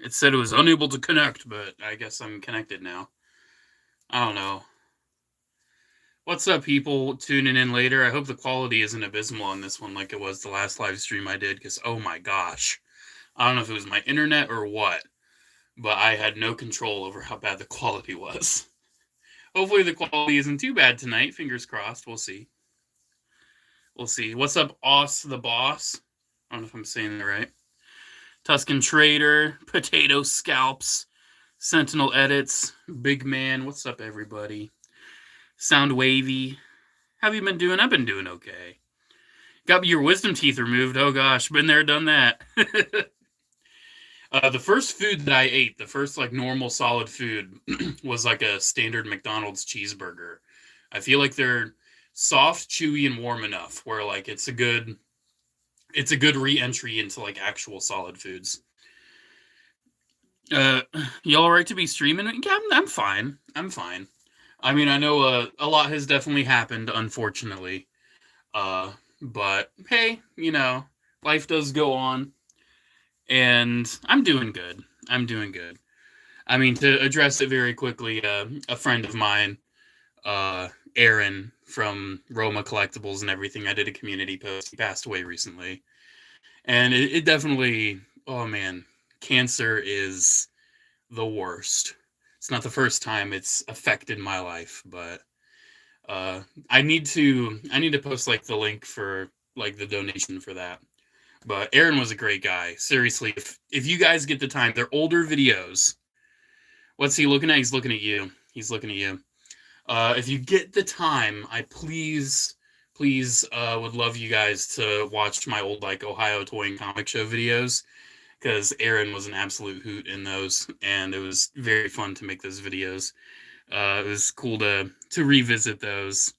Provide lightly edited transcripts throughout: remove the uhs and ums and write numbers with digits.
It said it was unable to connect, but I guess I'm connected now. I don't know. What's up, people tuning in later? I hope the quality isn't abysmal on this one like it was the last live stream I did, because oh my gosh. I don't know if it was my internet or what, but I had no control over how bad the quality was. Hopefully the quality isn't too bad tonight. Fingers crossed. We'll see. We'll see. What's up, Oss the Boss? I don't know if I'm saying that right. Tuscan Trader, Potato Scalps, Sentinel Edits, Big Man. What's up, everybody? Sound Wavy. How have you been doing? I've been doing okay. Got your wisdom teeth removed. Oh gosh, been there, done that. The first food that I ate, the first like normal solid food, was like a standard McDonald's cheeseburger. I feel like they're soft, chewy, and warm enough where like it's a good re-entry into like actual solid foods. You all right to be streaming? Yeah, I'm fine. I'm fine. I mean, I know a lot has definitely happened, unfortunately. But hey, you know, life does go on, and I'm doing good. I'm doing good. I mean, to address it very quickly, a friend of mine, Aaron from Roma Collectibles and everything, I did a community post. He passed away recently. And it definitely, oh man, cancer is the worst. It's not the first time it's affected my life, but I need to post like the link for like the donation for that. But Aaron was a great guy. Seriously, if you guys get the time, they're older videos. What's he looking at? He's looking at you. He's looking at you. If you get the time, I please would love you guys to watch my old like Ohio Toy and Comic Show videos, because Aaron was an absolute hoot in those, and it was very fun to make those videos. It was cool to revisit those.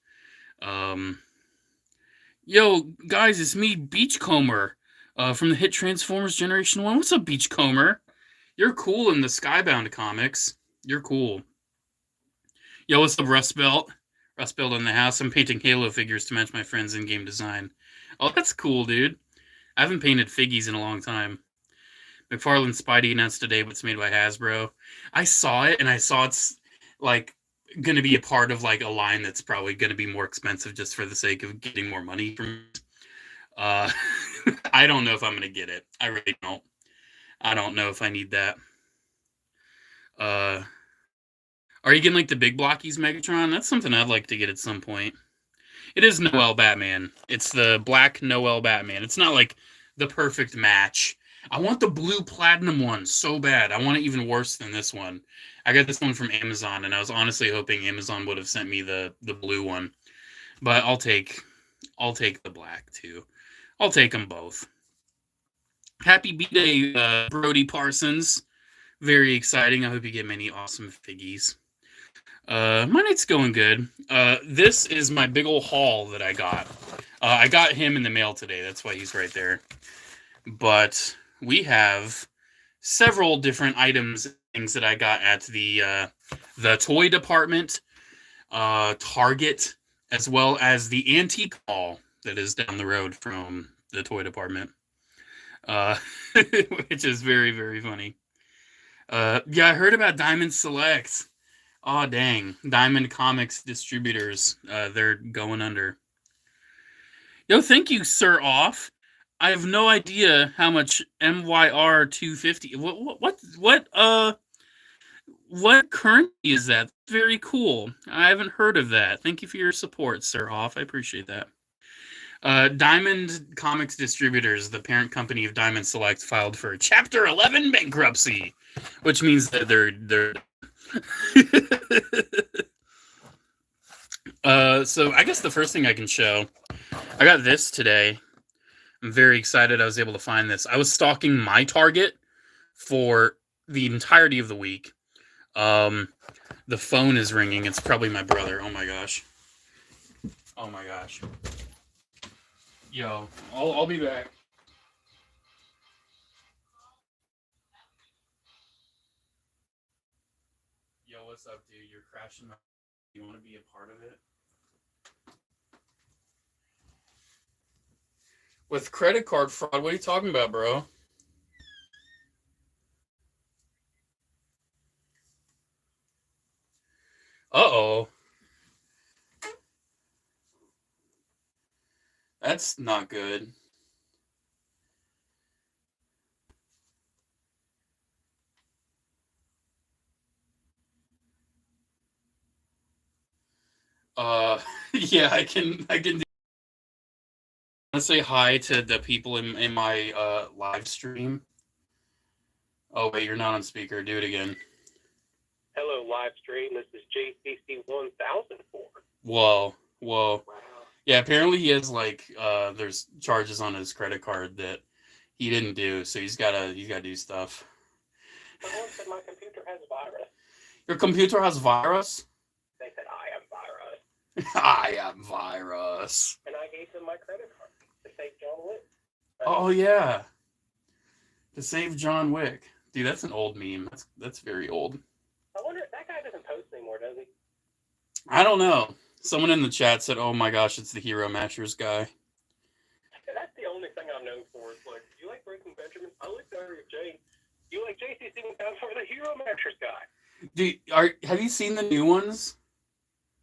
Yo, guys, it's me, Beachcomber, from the hit Transformers Generation 1. What's up, Beachcomber? You're cool in the Skybound comics. You're cool. Yo, what's up, Rust Belt? Rust Belt in the house. I'm painting Halo figures to match my friends' in-game design. Oh, that's cool, dude. I haven't painted figgies in a long time. McFarlane Spidey announced today, but it's made by Hasbro. I saw it, and I saw it's like going to be a part of like a line that's probably going to be more expensive just for the sake of getting more money from it. I don't know if I'm going to get it. I really don't. I don't know if I need that. Are you getting like the big blockies Megatron? That's something I'd like to get at some point. It is Noel Batman. It's the black Noel Batman. It's not like the perfect match. I want the blue platinum one so bad. I want it even worse than this one. I got this one from Amazon, and I was honestly hoping Amazon would have sent me the blue one. But I'll take the black too. I'll take them both. Happy B-Day, Brody Parsons. Very exciting. I hope you get many awesome figgies. My night's going good. This is my big old haul that I got. I got him in the mail today. That's why he's right there. But we have several different items, things that I got at the toy department, Target, as well as the antique mall that is down the road from the toy department, which is very, very funny. Yeah, I heard about Diamond Select. Oh, dang. Diamond Comics distributors, they're going under. Yo, thank you, Sir Off. I have no idea how much MYR 250. What currency is that? Very cool. I haven't heard of that. Thank you for your support, Sir Off. I appreciate that. Diamond Comics Distributors, the parent company of Diamond Select, filed for Chapter 11 bankruptcy, which means that they're so I guess the first thing I can show, I got this today. I'm very excited I was able to find this. I was stalking my Target for the entirety of the week. The phone is ringing. It's probably my brother. Oh my gosh. Oh my gosh. Yo, I'll be back. Yo, what's up, dude? You're crashing my... You want to be a part of it? With credit card fraud? What are you talking about, bro? Uh-oh. That's not good. Yeah, I can do. I want to say hi to the people in my live stream. Oh wait, you're not on speaker. Do it again. Hello, live stream. This is JCC 1004. Whoa. Wow. Yeah, apparently he has like there's charges on his credit card that he didn't do, so he's gotta do stuff. Someone said my computer has a virus. Your computer has virus? They said I am virus. I am virus. And I gave them my credit card to save John Wick. Oh yeah. To save John Wick. Dude, that's an old meme. That's very old. I wonder if that guy doesn't post anymore, does he? I don't know. Someone in the chat said, "Oh my gosh, it's the Hero Mashers guy." That's the only thing I'm known for. It's like, do you like Breaking Benjamin? I like Diary of Jane. Do you like JCC 1004, the Hero Mashers guy? Have you seen the new ones?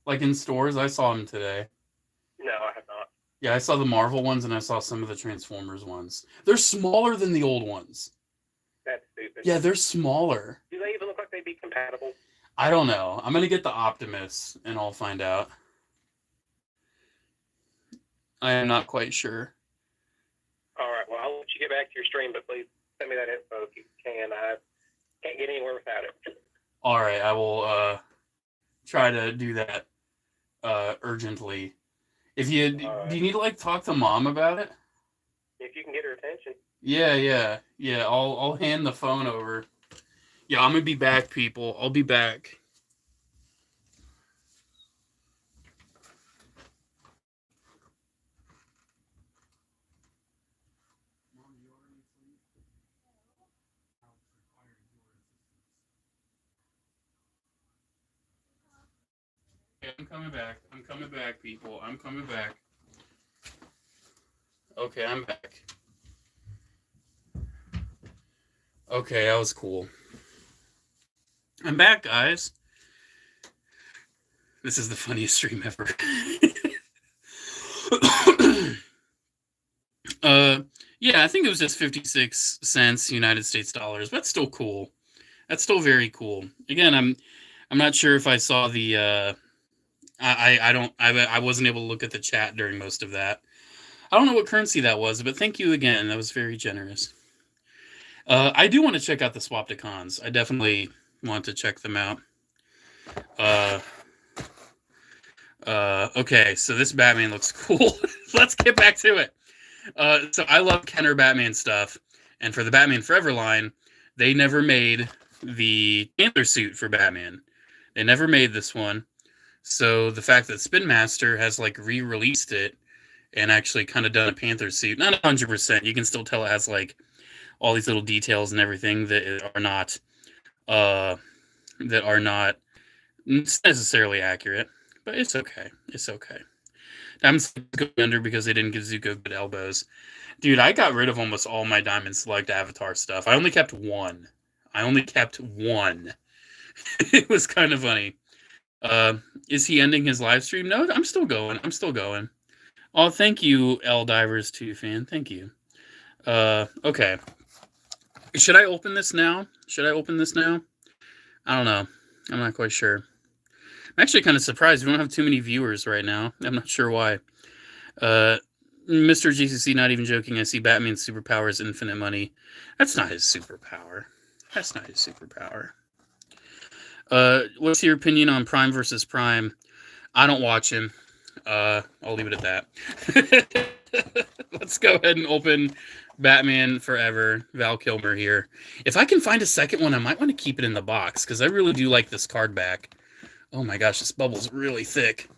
Like in stores? I saw them today. No, I have not. Yeah, I saw the Marvel ones and I saw some of the Transformers ones. They're smaller than the old ones. That's stupid. Yeah, they're smaller. Do they even look like they'd be compatible? I don't know. I'm going to get the Optimus and I'll find out. I am not quite sure. All right, well, I'll let you get back to your stream, but please send me that info if you can. I can't get anywhere without it. All right, I will try to do that urgently. If you do you need to like talk to Mom about it? If you can get her attention. Yeah. I'll hand the phone over. Yeah, I'm gonna be back, people. I'll be back. Okay, I'm coming back, people. I'm coming back. Okay, I'm back. Okay, that was cool. I'm back, guys. This is the funniest stream ever. Yeah, I think it was just 56 cents United States dollars, but that's still cool. That's still very cool. Again, I'm not sure if I saw the I wasn't able to look at the chat during most of that. I don't know what currency that was, but thank you again. That was very generous. I do want to check out the Swapticons. I definitely want to check them out. Okay, so this Batman looks cool. Let's get back to it. So I love Kenner Batman stuff, and for the Batman Forever line, they never made the Panther suit for Batman. They never made this one. So the fact that Spin Master has like re-released it and actually kind of done a Panther suit, not 100%. You can still tell it has like all these little details and everything that are not necessarily accurate, but it's okay. It's okay. Diamonds going under because they didn't give Zuko good elbows. Dude, I got rid of almost all my Diamond Select Avatar stuff. I only kept one. It was kind of funny. Is he ending his live stream? No, I'm still going. Oh, thank you, L Divers 2 fan. Thank you. Okay. Should I open this now? I don't know. I'm not quite sure. I'm actually kind of surprised we don't have too many viewers right now. I'm not sure why. Mr. GCC, not even joking. I see Batman's superpower is infinite money. That's not his superpower. What's your opinion on Prime versus Prime? I don't watch him. I'll leave it at that. Let's go ahead and open Batman Forever, Val Kilmer here. If I can find a second one, I might want to keep it in the box, because I really do like this card back. Oh my gosh, this bubble's really thick.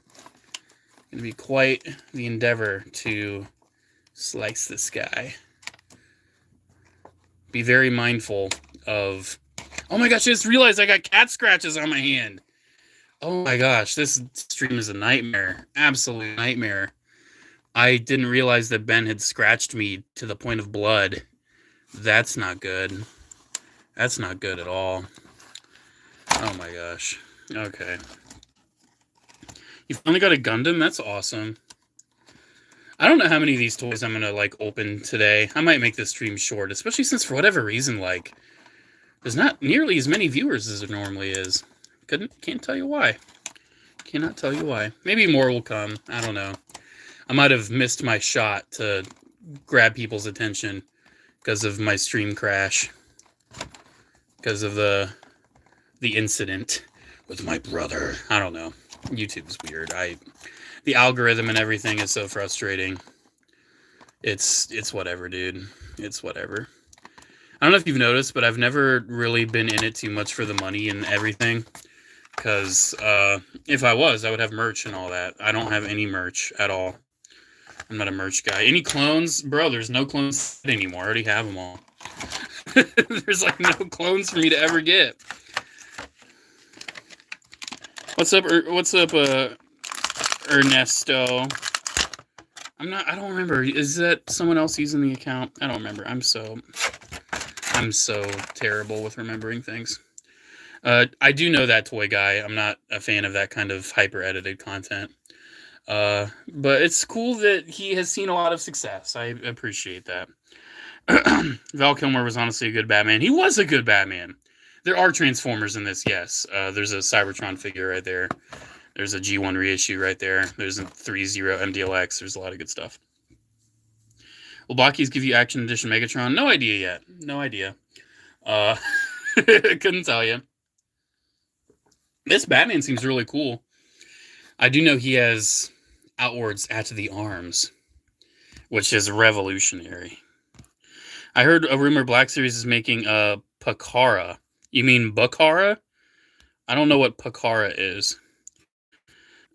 Going to be quite the endeavor to slice this guy. Be very mindful of... Oh my gosh, I just realized I got cat scratches on my hand. Oh my gosh, this stream is a nightmare. Absolute nightmare. I didn't realize that Ben had scratched me to the point of blood. That's not good. That's not good at all. Oh my gosh. Okay. You finally got a Gundam? That's awesome. I don't know how many of these toys I'm gonna like open today. I might make this stream short, especially since for whatever reason, like, there's not nearly as many viewers as there normally is. Can't tell you why. Cannot tell you why. Maybe more will come. I don't know. I might have missed my shot to grab people's attention because of my stream crash. Because of the incident with my brother. I don't know. YouTube's weird. The algorithm and everything is so frustrating. It's whatever, dude. It's whatever. I don't know if you've noticed, but I've never really been in it too much for the money and everything. Because if I was, I would have merch and all that. I don't have any merch at all. I'm not a merch guy. Any clones? Bro, there's no clones anymore. I already have them all. There's like no clones for me to ever get. What's up, Ernesto? I don't remember. Is that someone else using the account? I don't remember. I'm so terrible with remembering things. I do know that toy guy. I'm not a fan of that kind of hyper-edited content. But it's cool that he has seen a lot of success. I appreciate that. Val Kilmer was honestly a good Batman. He was a good Batman. There are Transformers in this, yes. There's a Cybertron figure right there. There's a G1 reissue right there. There's a 3.0 MDLX. There's a lot of good stuff. Will Blockies give you Action Edition Megatron? No idea yet. No idea. Couldn't tell you. This Batman seems really cool. I do know he has outwards at the arms, which is revolutionary. I heard a rumor Black Series is making a Pakara. You mean Bakara? I don't know what Pakara is.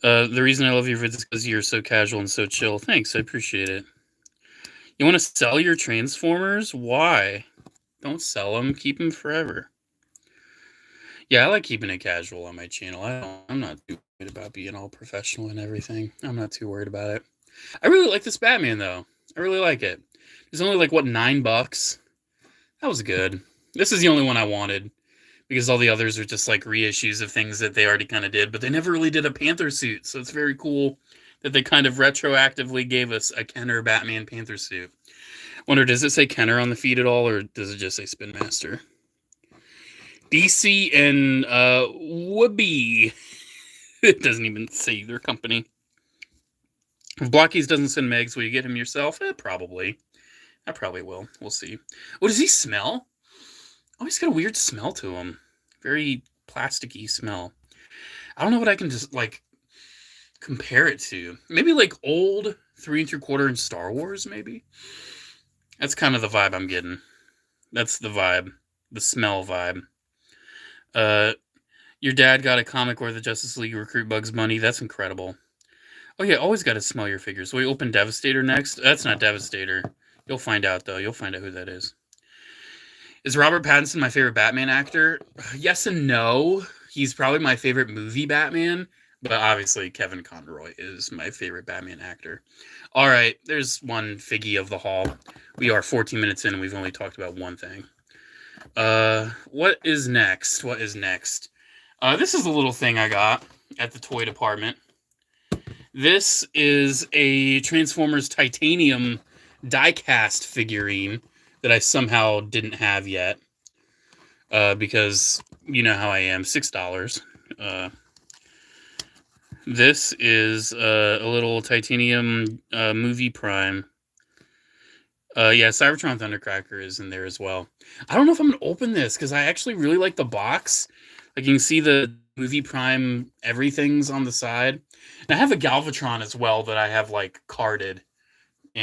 The reason I love your vids is because you're so casual and so chill. Thanks, I appreciate it. You want to sell your Transformers? Why? Don't sell them. Keep them forever. Yeah, I like keeping it casual on my channel. I'm not too worried about being all professional and everything. I'm not too worried about it. I really like this Batman, though. I really like it. It's only like, what, $9? That was good. This is the only one I wanted. Because all the others are just like reissues of things that they already kind of did. But they never really did a Panther suit. So it's very cool that they kind of retroactively gave us a Kenner Batman Panther suit. Wonder, does it say Kenner on the feed at all? Or does it just say Spin Master? DC and Whoopi. It doesn't even say their company. If Blockies doesn't send Megs, will you get him yourself? Probably. I probably will. We'll see. Oh, does he smell? Oh, he's got a weird smell to him. Very plasticky smell. I don't know what I can just, like, compare it to. Maybe, like, old 3 3/4 in Star Wars, maybe? That's kind of the vibe I'm getting. That's the vibe. The smell vibe. Your dad got a comic where the Justice League recruit Bugs Bunny. That's incredible. Oh, yeah, always got to smell your figures. Will we open Devastator next? That's not Devastator. You'll find out, though. You'll find out who that is. Is Robert Pattinson my favorite Batman actor? Yes and no. He's probably my favorite movie Batman, but obviously Kevin Conroy is my favorite Batman actor. All right, there's one figgy of the haul. We are 14 minutes in, and we've only talked about one thing. What is next? What is next? This is a little thing I got at the toy department. This is a Transformers Titanium die-cast figurine that I somehow didn't have yet. Because you know how I am, $6. This is a little Titanium movie prime. Yeah, Cybertron Thundercracker is in there as well. I don't know if I'm going to open this, because I actually really like the box. Like, you can see the movie prime everything's on the side. And I have a Galvatron as well that I have, like, carded.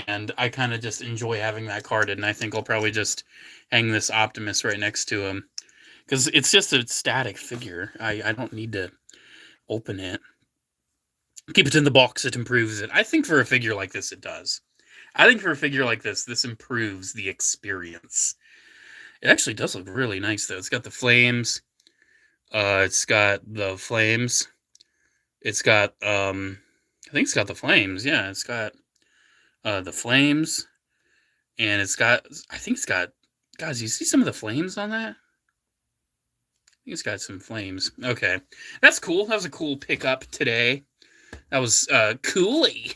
And I kind of just enjoy having that carded. And I think I'll probably just hang this Optimus right next to him. Because it's just a static figure. I don't need to open it. Keep it in the box, it improves it. I think for a figure like this, it does. I think for a figure like this improves the experience. It actually does look really nice, though. It's got the flames. It's got the flames. It's got, I think it's got the flames. Yeah, it's got the flames. And it's got, I think it's got, guys, you see some of the flames on that? I think it's got some flames. Okay. That's cool. That was a cool pickup today. That was coolly.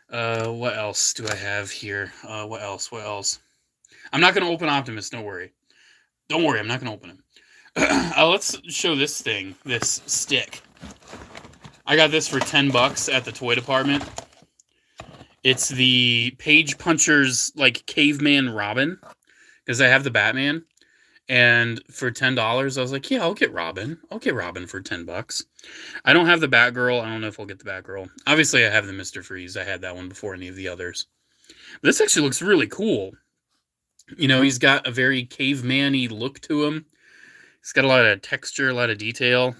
What else do I have here? What else? I'm not going to open Optimus, don't worry. Don't worry, I'm not going to open him. Let's show this thing, this stick. I got this for $10 at the toy department. It's the Page Puncher's, like, Caveman Robin, because I have the Batman. And for $10, I was like, yeah, I'll get Robin. I'll get Robin for $10. I don't have the Batgirl. I don't know if I'll get the Batgirl. Obviously, I have the Mr. Freeze. I had that one before any of the others. But this actually looks really cool. You know, he's got a very caveman-y look to him. He's got a lot of texture, a lot of detail.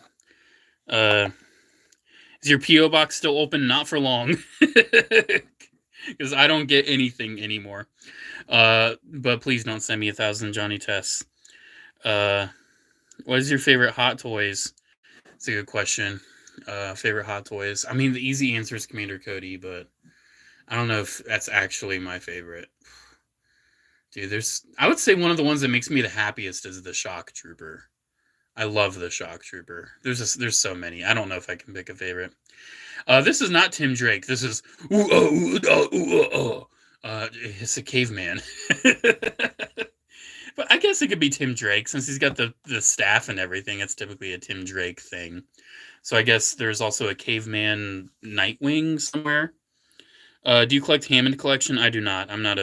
Is your P.O. box still open? Not for long. Because I don't get anything anymore. But please don't send me 1,000 Johnny Tests. What is your favorite Hot Toys? It's a good question. Favorite Hot Toys. I mean, the easy answer is Commander Cody, but I don't know if that's actually my favorite. Dude, I would say one of the ones that makes me the happiest is the Shock Trooper. I love the Shock Trooper. There's so many. I don't know if I can pick a favorite. This is not Tim Drake. This is it's a caveman. But I guess it could be Tim Drake since he's got the staff and everything. It's typically a Tim Drake thing. So I guess there's also a caveman Nightwing somewhere. Do you collect Hammond Collection? I do not. I'm not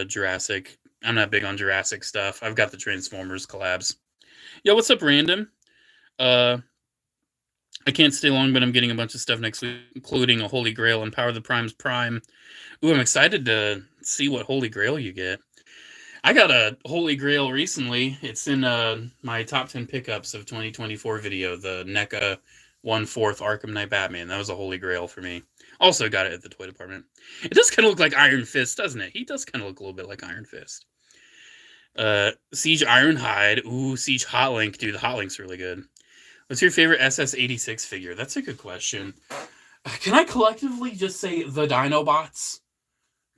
big on Jurassic stuff. I've got the Transformers collabs. Yo, what's up, Random? I can't stay long, but I'm getting a bunch of stuff next week, including a Holy Grail and Power of the Primes Prime. Ooh, I'm excited to see what Holy Grail you get. I got a Holy Grail recently. It's in my top 10 pickups of 2024 video, the NECA 1/4 Arkham Knight Batman. That was a Holy Grail for me. Also got it at the toy department. It does kind of look like Iron Fist, doesn't it? He does kind of look a little bit like Iron Fist. Siege Ironhide. Ooh, Siege Hotlink. Dude, the Hotlink's really good. What's your favorite SS-86 figure? That's a good question. Can I collectively just say the Dinobots?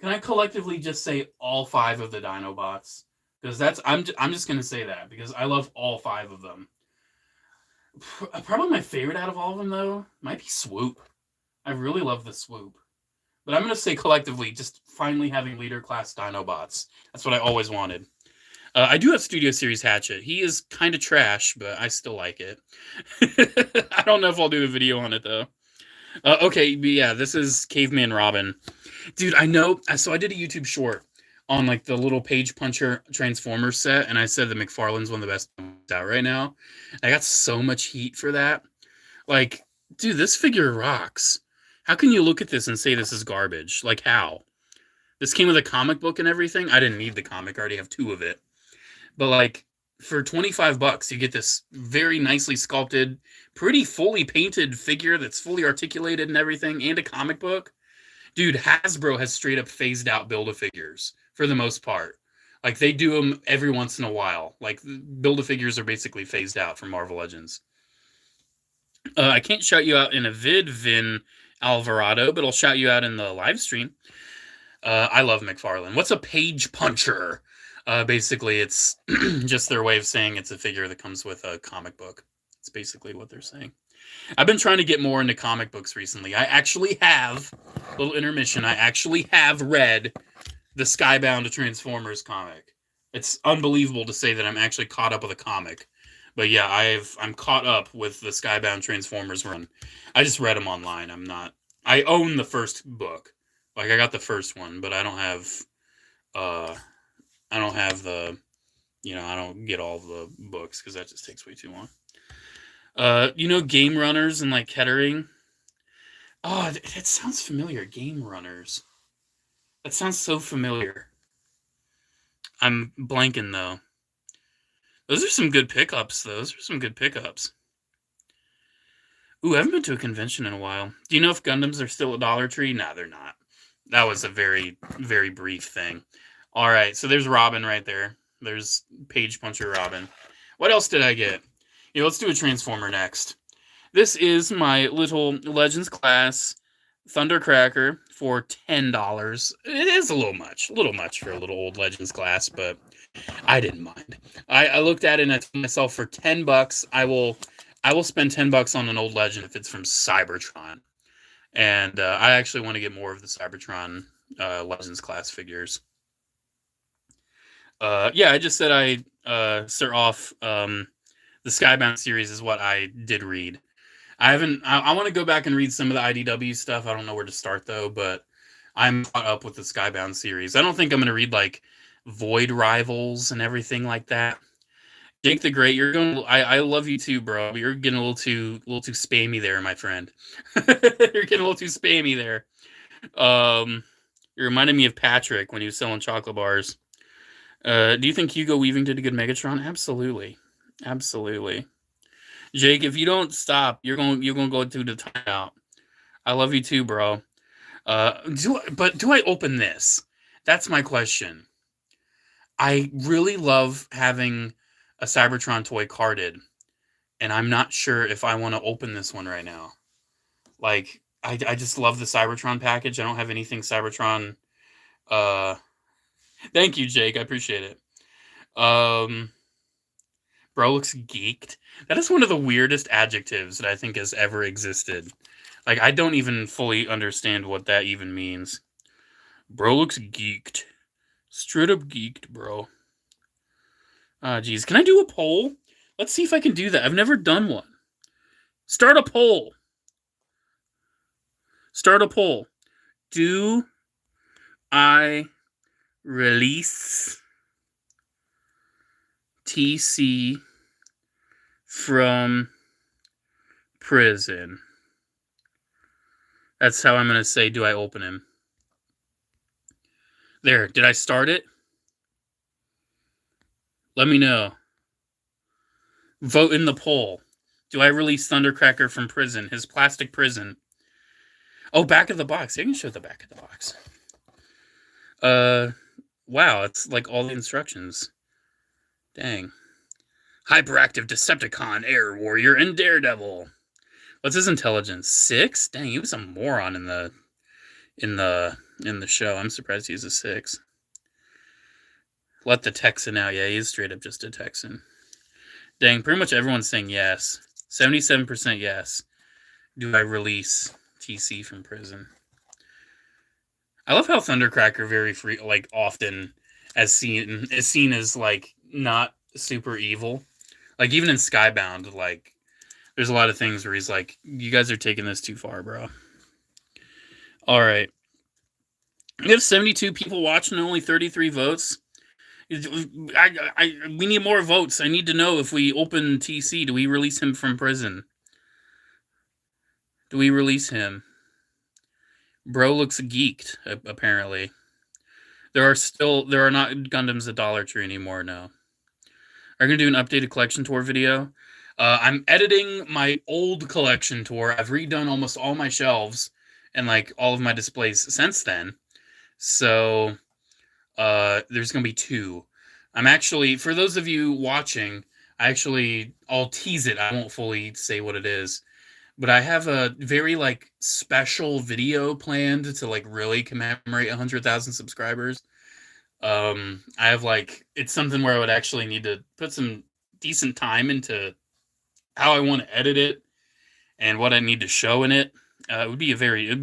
Can I collectively just say all 5 of the Dinobots? Because I'm just gonna say that because I love all 5 of them. Probably my favorite out of all of them though might be Swoop. I really love the Swoop. But I'm gonna say collectively, just finally having leader class Dinobots. That's what I always wanted. I do have Studio Series Hatchet. He is kind of trash, but I still like it. I don't know if I'll do a video on it though. Okay, but yeah, this is Caveman Robin. Dude, I know. So I did a YouTube short on like the little Page Puncher Transformers set, and I said the McFarlane's one of the best out right now. I got so much heat for that. Like, dude, this figure rocks. How can you look at this and say this is garbage? Like, how? This came with a comic book and everything. I didn't need the comic. I already have 2 of it. But like, for $25, you get this very nicely sculpted, pretty fully painted figure that's fully articulated and everything, and a comic book. Dude, Hasbro has straight up phased out Build-A-Figures for the most part. Like, they do them every once in a while. Like, Build-A-Figures are basically phased out from Marvel Legends. I can't shout you out in a vid, Vin Alvarado, but I'll shout you out in the live stream. I love McFarlane. What's a Page Puncher? Basically, it's just their way of saying it's a figure that comes with a comic book. It's basically what they're saying. I've been trying to get more into comic books recently. I actually have, little intermission, I actually have read the Skybound Transformers comic. It's unbelievable to say that I'm actually caught up with a comic. But yeah, I'm caught up with the Skybound Transformers run. I just read them online. I own the first book. Like, I got the first one, but I don't have the, I don't get all the books because that just takes way too long. Game Runners and like Kettering. Oh, that sounds familiar. Game Runners. That sounds so familiar. I'm blanking though. Those are some good pickups. Ooh, I haven't been to a convention in a while. Do you know if Gundams are still at Dollar Tree? Nah, they're not. That was a very, very brief thing. All right, so there's Robin right there. There's Page Puncher Robin. What else did I get? Let's do a Transformer next. This is my little Legends class Thundercracker for $10. It is a little much for a little old Legends class, but I didn't mind. I looked at it and I told myself for $10, I will spend $10 on an old Legend if it's from Cybertron. And I actually want to get more of the Cybertron Legends class figures. Yeah, I just said I start off the Skybound series is what I did read. I want to go back and read some of the IDW stuff. I don't know where to start though, but I'm caught up with the Skybound series. I don't think I'm going to read like Void Rivals and everything like that. Jake the Great, you're going. I love you too, bro. You're getting a little too spammy there, my friend. You're getting a little too spammy there. You reminded me of Patrick when he was selling chocolate bars. Do you think Hugo Weaving did a good Megatron? Absolutely, absolutely. Jake, if you don't stop, you're going to go through the timeout. I love you too, bro. Do I open this? That's my question. I really love having a Cybertron toy carded, and I'm not sure if I want to open this one right now. Like, I just love the Cybertron package. I don't have anything Cybertron. Thank you, Jake. I appreciate it. Bro looks geeked. That is one of the weirdest adjectives that I think has ever existed. Like, I don't even fully understand what that even means. Bro looks geeked. Straight up geeked, bro. Geez. Can I do a poll? Let's see if I can do that. I've never done one. Start a poll. Start a poll. Do I release TC from prison? That's how I'm going to say, do I open him? There, did I start it? Let me know. Vote in the poll. Do I release Thundercracker from prison? His plastic prison. Oh, back of the box. I can show the back of the box. Wow, it's like all the instructions. Dang. Hyperactive Decepticon, Air Warrior, and Daredevil. What's his intelligence? 6? Dang, he was a moron in the show. I'm surprised he's a 6. Let the Texan out. Yeah, he's straight up just a Texan. Dang, pretty much everyone's saying yes. 77% yes. Do I release TC from prison? I love how Thundercracker very free, like often is seen as like not super evil. Like even in Skybound, like there's a lot of things where he's like, "You guys are taking this too far, bro." All right, we have 72 people watching and only 33 votes. We need more votes. I need to know if we open TC, do we release him from prison? Do we release him? Bro looks geeked, apparently. There are not Gundams at Dollar Tree anymore, no. Are you going to do an updated collection tour video? I'm editing my old collection tour. I've redone almost all my shelves and like all of my displays since then. So there's going to be 2. I'm actually, for those of you watching, I'll tease it. I won't fully say what it is. But I have a very like special video planned to like really commemorate 100,000 subscribers. I have like, it's something where I would actually need to put some decent time into how I want to edit it and what I need to show in it. It would be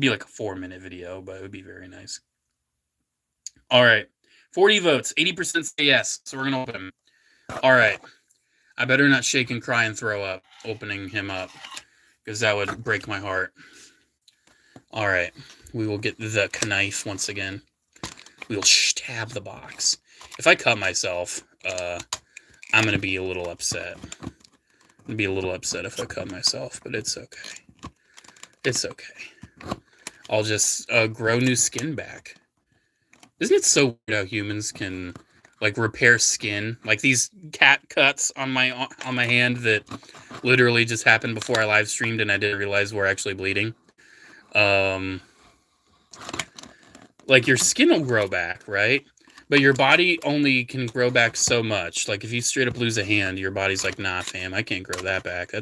like a 4-minute video, but it would be very nice. All right. 40 votes, 80% say yes. So we're going to open him. All right. I better not shake and cry and throw up opening him up, because that would break my heart. All right. We will get the knife once again. We will stab the box. If I cut myself, I'm going to be a little upset. I'm going to be a little upset if I cut myself, but it's okay. It's okay. I'll just grow new skin back. Isn't it so weird how humans can like repair skin? Like these cat cuts on my hand that literally just happened before I live streamed and I didn't realize were actually bleeding. Like your skin will grow back, right? But your body only can grow back so much. Like if you straight up lose a hand, your body's like, nah, fam, I can't grow that back.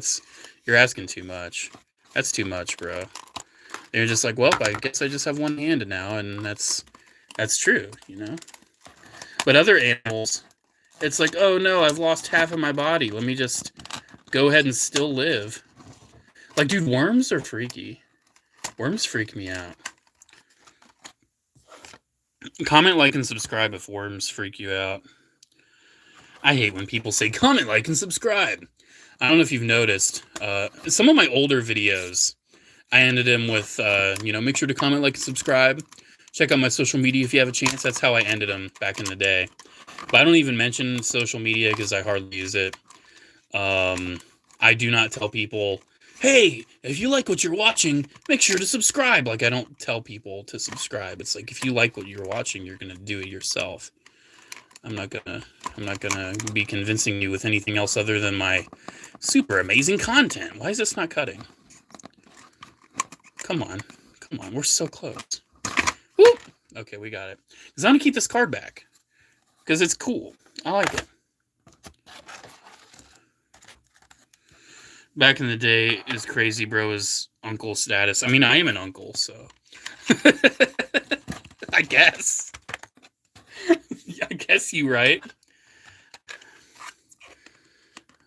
You're asking too much. That's too much, bro. And you're just like, well, I guess I just have one hand now, and that's true, you know? But other animals, it's like, oh no, I've lost half of my body. Let me just go ahead and still live. Like, dude, worms are freaky. Worms freak me out. Comment, like, and subscribe if worms freak you out. I hate when people say comment, like, and subscribe. I don't know if you've noticed. Some of my older videos, I ended them with, make sure to comment, like, and subscribe. Check out my social media if you have a chance. That's how I ended them back in the day. But I don't even mention social media because I hardly use it. I do not tell people, hey, if you like what you're watching, make sure to subscribe. Like, I don't tell people to subscribe. It's like, if you like what you're watching, you're going to do it yourself. I'm not gonna be convincing you with anything else other than my super amazing content. Why is this not cutting? Come on. We're so close. Woo! Okay, we got it. Because I'm gonna keep this card back. Because it's cool. I like it. Back in the day, is crazy bro is uncle status. I mean, I am an uncle, so I guess. I guess you right.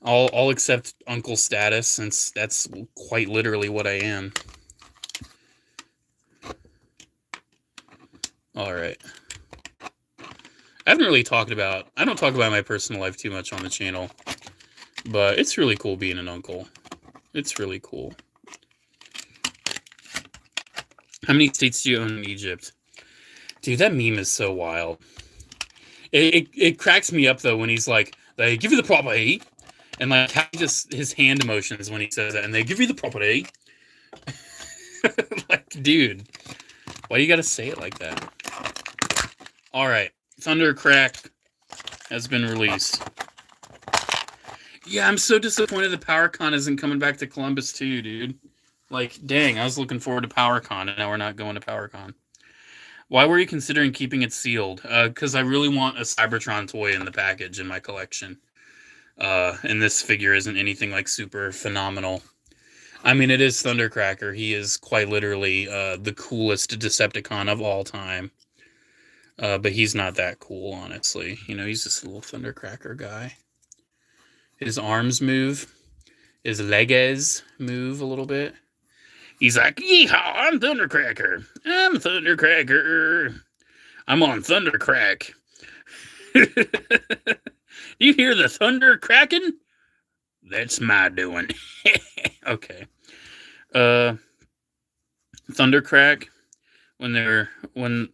I'll accept uncle status since that's quite literally what I am. All right. I don't talk about my personal life too much on the channel, but it's really cool being an uncle. It's really cool. How many states do you own in Egypt? Dude, that meme is so wild. It cracks me up though when he's like, they give you the property, and like how just his hand emotions when he says that, and they give you the property. Like, dude, why do you gotta say it like that? All right, Thundercracker has been released. Yeah, I'm so disappointed that PowerCon isn't coming back to Columbus too, dude. Like, dang, I was looking forward to PowerCon, and now we're not going to PowerCon. Why were you considering keeping it sealed? Because I really want a Cybertron toy in the package in my collection. And this figure isn't anything like super phenomenal. I mean, it is Thundercracker. He is quite literally the coolest Decepticon of all time. But he's not that cool, honestly. You know, he's just a little Thundercracker guy. His arms move. His legs move a little bit. He's like, yeehaw, I'm Thundercracker. I'm Thundercracker. I'm on Thundercrack. You hear the thunder cracking? That's my doing. Okay. Thundercrack. When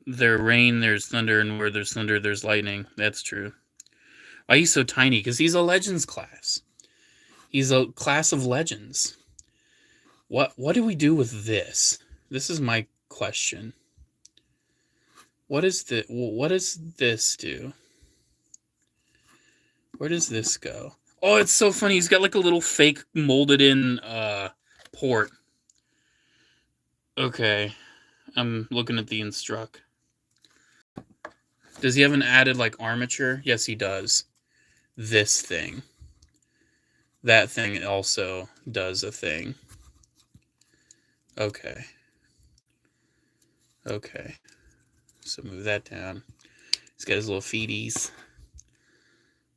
there's rain, there's thunder, and where there's thunder, there's lightning. That's true. Why he's so tiny? Because he's a Legends class. He's a class of Legends. What do we do with this? This is my question. What does this do? Where does this go? Oh, it's so funny. He's got like a little fake molded in port. Okay. I'm looking at the instruct. Does he have an added like armature? Yes, he does. This thing. That thing also does a thing. Okay. Okay. So move that down. He's got his little feeties.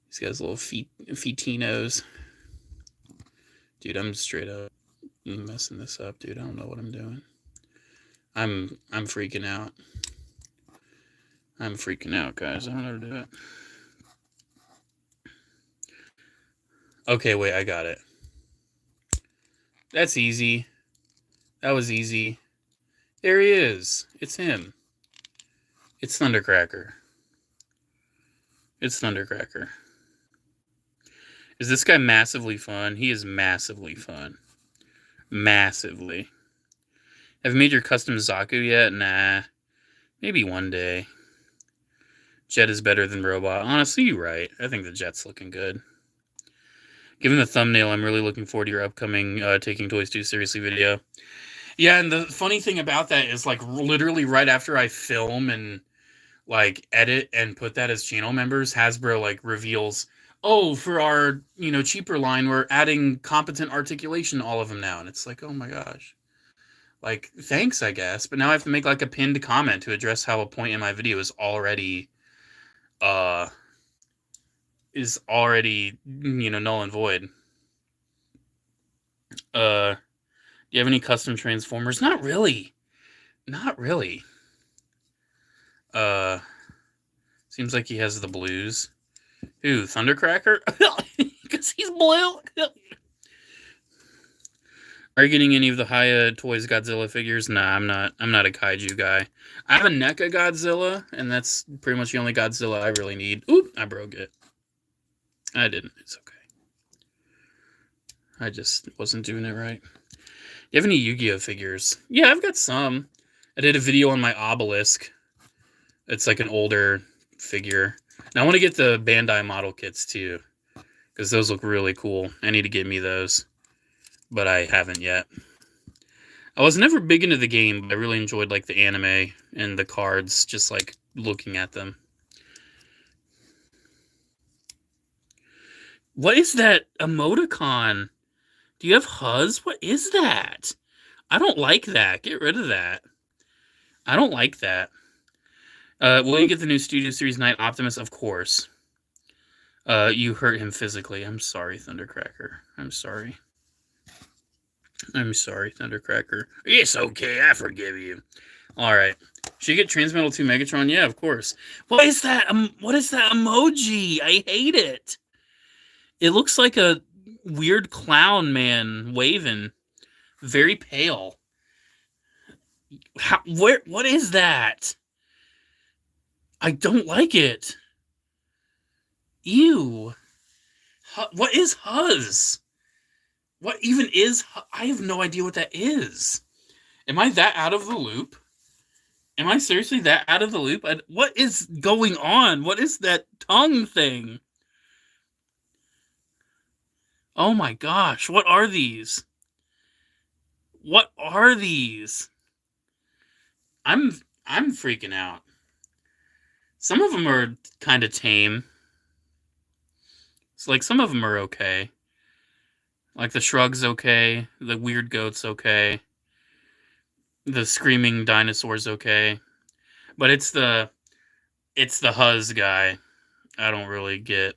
He's got his little feetinos. Dude, I'm straight up messing this up, dude. I don't know what I'm doing. I'm freaking out. I'm freaking out, guys. I don't know how to do it. Okay, wait, I got it. That's easy. That was easy. There he is. It's him. It's Thundercracker. It's Thundercracker. Is this guy massively fun? He is massively fun. Massively. Have you made your custom Zaku yet? Nah. Maybe one day. Jet is better than Robot. Honestly, you're right. I think the Jet's looking good. Given the thumbnail, I'm really looking forward to your upcoming Taking Toys Too Seriously video. Yeah, and the funny thing about that is, like, literally right after I film and, like, edit and put that as channel members, Hasbro, like, reveals, oh, for our, cheaper line, we're adding competent articulation to all of them now. And it's like, oh my gosh. Like, thanks, I guess. But now I have to make, like, a pinned comment to address how a point in my video is already, null and void. you have any custom Transformers? Not really. Not really. Seems like he has the blues. Who, Thundercracker? Because he's blue. Are you getting any of the Hiya Toys Godzilla figures? Nah, I'm not. I'm not a kaiju guy. I have a NECA Godzilla, and that's pretty much the only Godzilla I really need. Oop, I broke it. I didn't. It's okay. I just wasn't doing it right. You have any Yu-Gi-Oh figures? Yeah, I've got some. I did a video on my Obelisk. It's like an older figure. And I want to get the Bandai model kits too, because those look really cool. I need to get me those, but I haven't yet. I was never big into the game, but I really enjoyed like the anime and the cards, just like looking at them. What is that emoticon? Do you have Huzz? What is that? I don't like that. Get rid of that. I don't like that. Will you get the new Studio Series 9 Optimus? Of course. You hurt him physically. I'm sorry, Thundercracker. I'm sorry. I'm sorry, Thundercracker. It's okay. I forgive you. All right. Should you get Transmetal 2 Megatron? Yeah, of course. What is that? What is that emoji? I hate it. It looks like a weird clown man waving. Very pale. What is that? I don't like it. Ew. What is Huzz? What even is... I have no idea what that is. Am I that out of the loop? Am I seriously that out of the loop? What is going on? What is that tongue thing? Oh my gosh, what are these? What are these? I'm freaking out. Some of them are kind of tame. It's like some of them are okay. Like the Shrug's okay. The Weird Goat's okay. The Screaming Dinosaur's okay. But it's the Huzz guy I don't really get.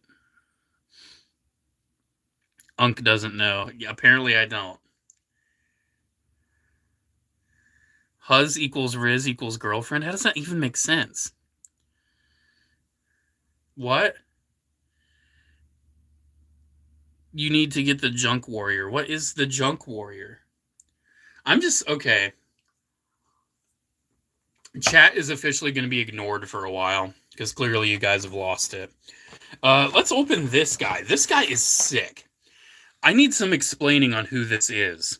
Unk doesn't know. Yeah, apparently I don't. Huzz equals Riz equals girlfriend? How does that even make sense? What? You need to get the Junk Warrior. What is the Junk Warrior? I'm just... Okay. Chat is officially going to be ignored for a while, because clearly you guys have lost it. Let's open this guy. This guy is sick. I need some explaining on who this is,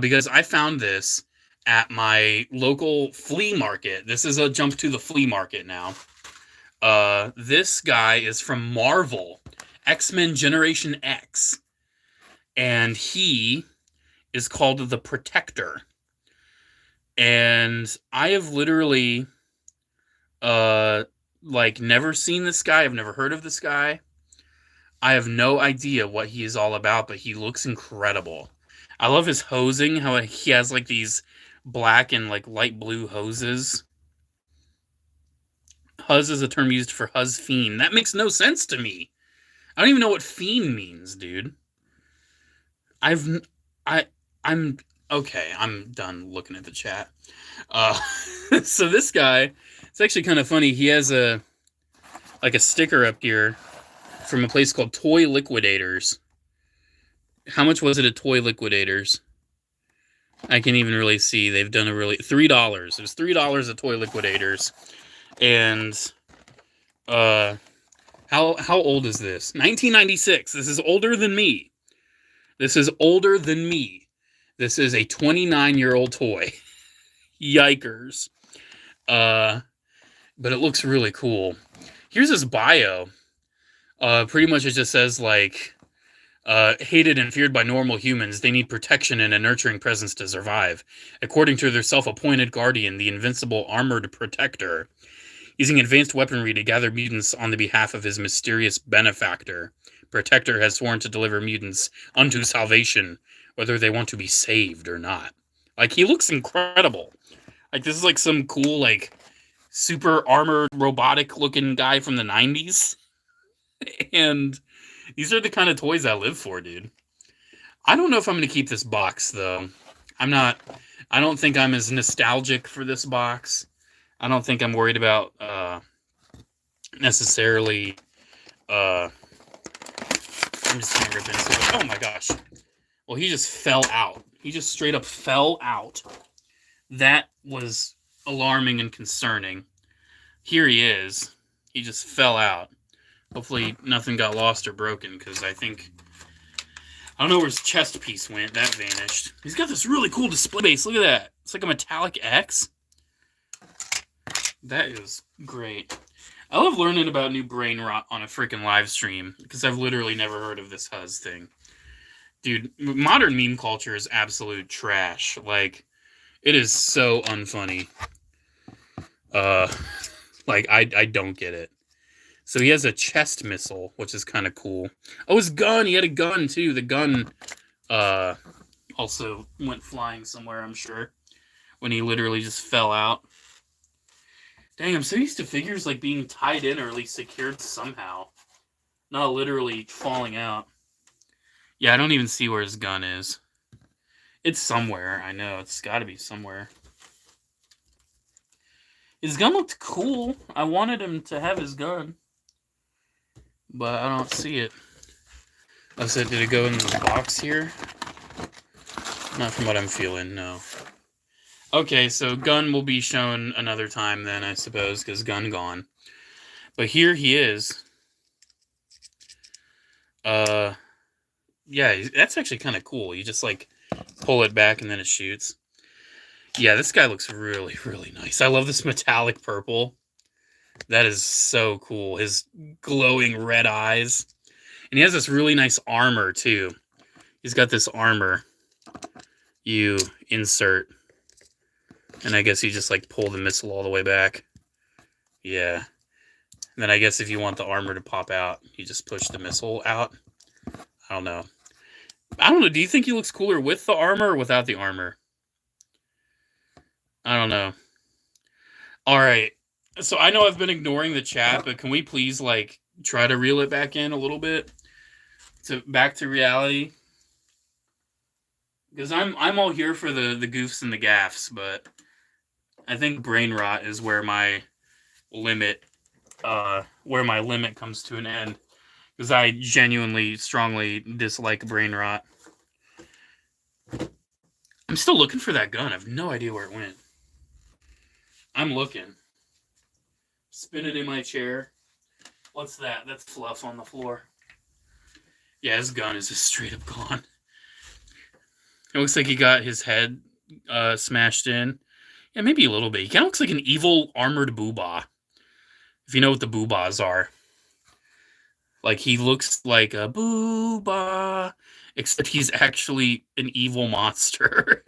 because I found this at my local flea market. This is a jump to the flea market now. This guy is from Marvel, X-Men Generation X, and he is called the Protector. And I have literally, never seen this guy. I've never heard of this guy. I have no idea what he is all about, but he looks incredible. I love his hosing, how he has, like, these black and, like, light blue hoses. Huzz is a term used for Huzz Fiend. That makes no sense to me. I don't even know what fiend means, dude. I'm okay. I'm done looking at the chat. So this guy, it's actually kind of funny. He has a sticker up here from a place called Toy Liquidators. How much was it at Toy Liquidators? I can't even really see. They've done a really... $3. It was $3 at Toy Liquidators. And how old is this? 1996. This is older than me. This is older than me. This is a 29-year-old toy. Yikers. But it looks really cool. Here's his bio. Pretty much it just says, like, hated and feared by normal humans, they need protection and a nurturing presence to survive. According to their self-appointed guardian, the invincible armored protector, using advanced weaponry to gather mutants on the behalf of his mysterious benefactor, Protector has sworn to deliver mutants unto salvation, whether they want to be saved or not. Like, he looks incredible. Like, this is like some cool, like, super armored, robotic-looking guy from the 90s. And these are the kind of toys I live for, dude. I don't know if I'm going to keep this box, though. I don't think I'm as nostalgic for this box. I don't think I'm worried about necessarily. I'm just gonna rip into it. Oh my gosh! Well, he just fell out. He just straight up fell out. That was alarming and concerning. Here he is. He just fell out. Hopefully nothing got lost or broken, because I don't know where his chest piece went. That vanished. He's got this really cool display base. Look at that. It's like a metallic X. That is great. I love learning about new brain rot on a freaking live stream, because I've literally never heard of this Huz thing. Dude, modern meme culture is absolute trash. Like, it is so unfunny. Like, I don't get it. So he has a chest missile, which is kind of cool. Oh, his gun! He had a gun, too. The gun, also went flying somewhere, I'm sure, when he literally just fell out. Dang, I'm so used to figures, like, being tied in or at least secured somehow. Not literally falling out. Yeah, I don't even see where his gun is. It's somewhere, I know. It's got to be somewhere. His gun looked cool. I wanted him to have his gun. But I don't see it. I said, did it go in the box here? Not from what I'm feeling, no. Okay, so gun will be shown another time then, I suppose, because gun gone. But here he is. Yeah, that's actually kind of cool. You just, like, pull it back and then it shoots. Yeah, this guy looks really, really nice. I love this metallic purple. That is so cool. His glowing red eyes. And he has this really nice armor, too. He's got this armor you insert. And I guess you just, like, pull the missile all the way back. Yeah. And then I guess if you want the armor to pop out, you just push the missile out. I don't know. Do you think he looks cooler with the armor or without the armor? I don't know. All right. So I know I've been ignoring the chat, but can we please, like, try to reel it back in a little bit? Back to reality? Because I'm all here for the goofs and the gaffs, but I think brain rot is where my limit comes to an end. Because I genuinely, strongly dislike brain rot. I'm still looking for that gun. I have no idea where it went. I'm looking. Spin it in my chair. What's that? That's fluff on the floor. Yeah, his gun is just straight up gone. It looks like he got his head smashed in. Yeah, maybe a little bit. He kind of looks like an evil armored boobah. If you know what the boobahs are. Like, he looks like a boobah, except he's actually an evil monster.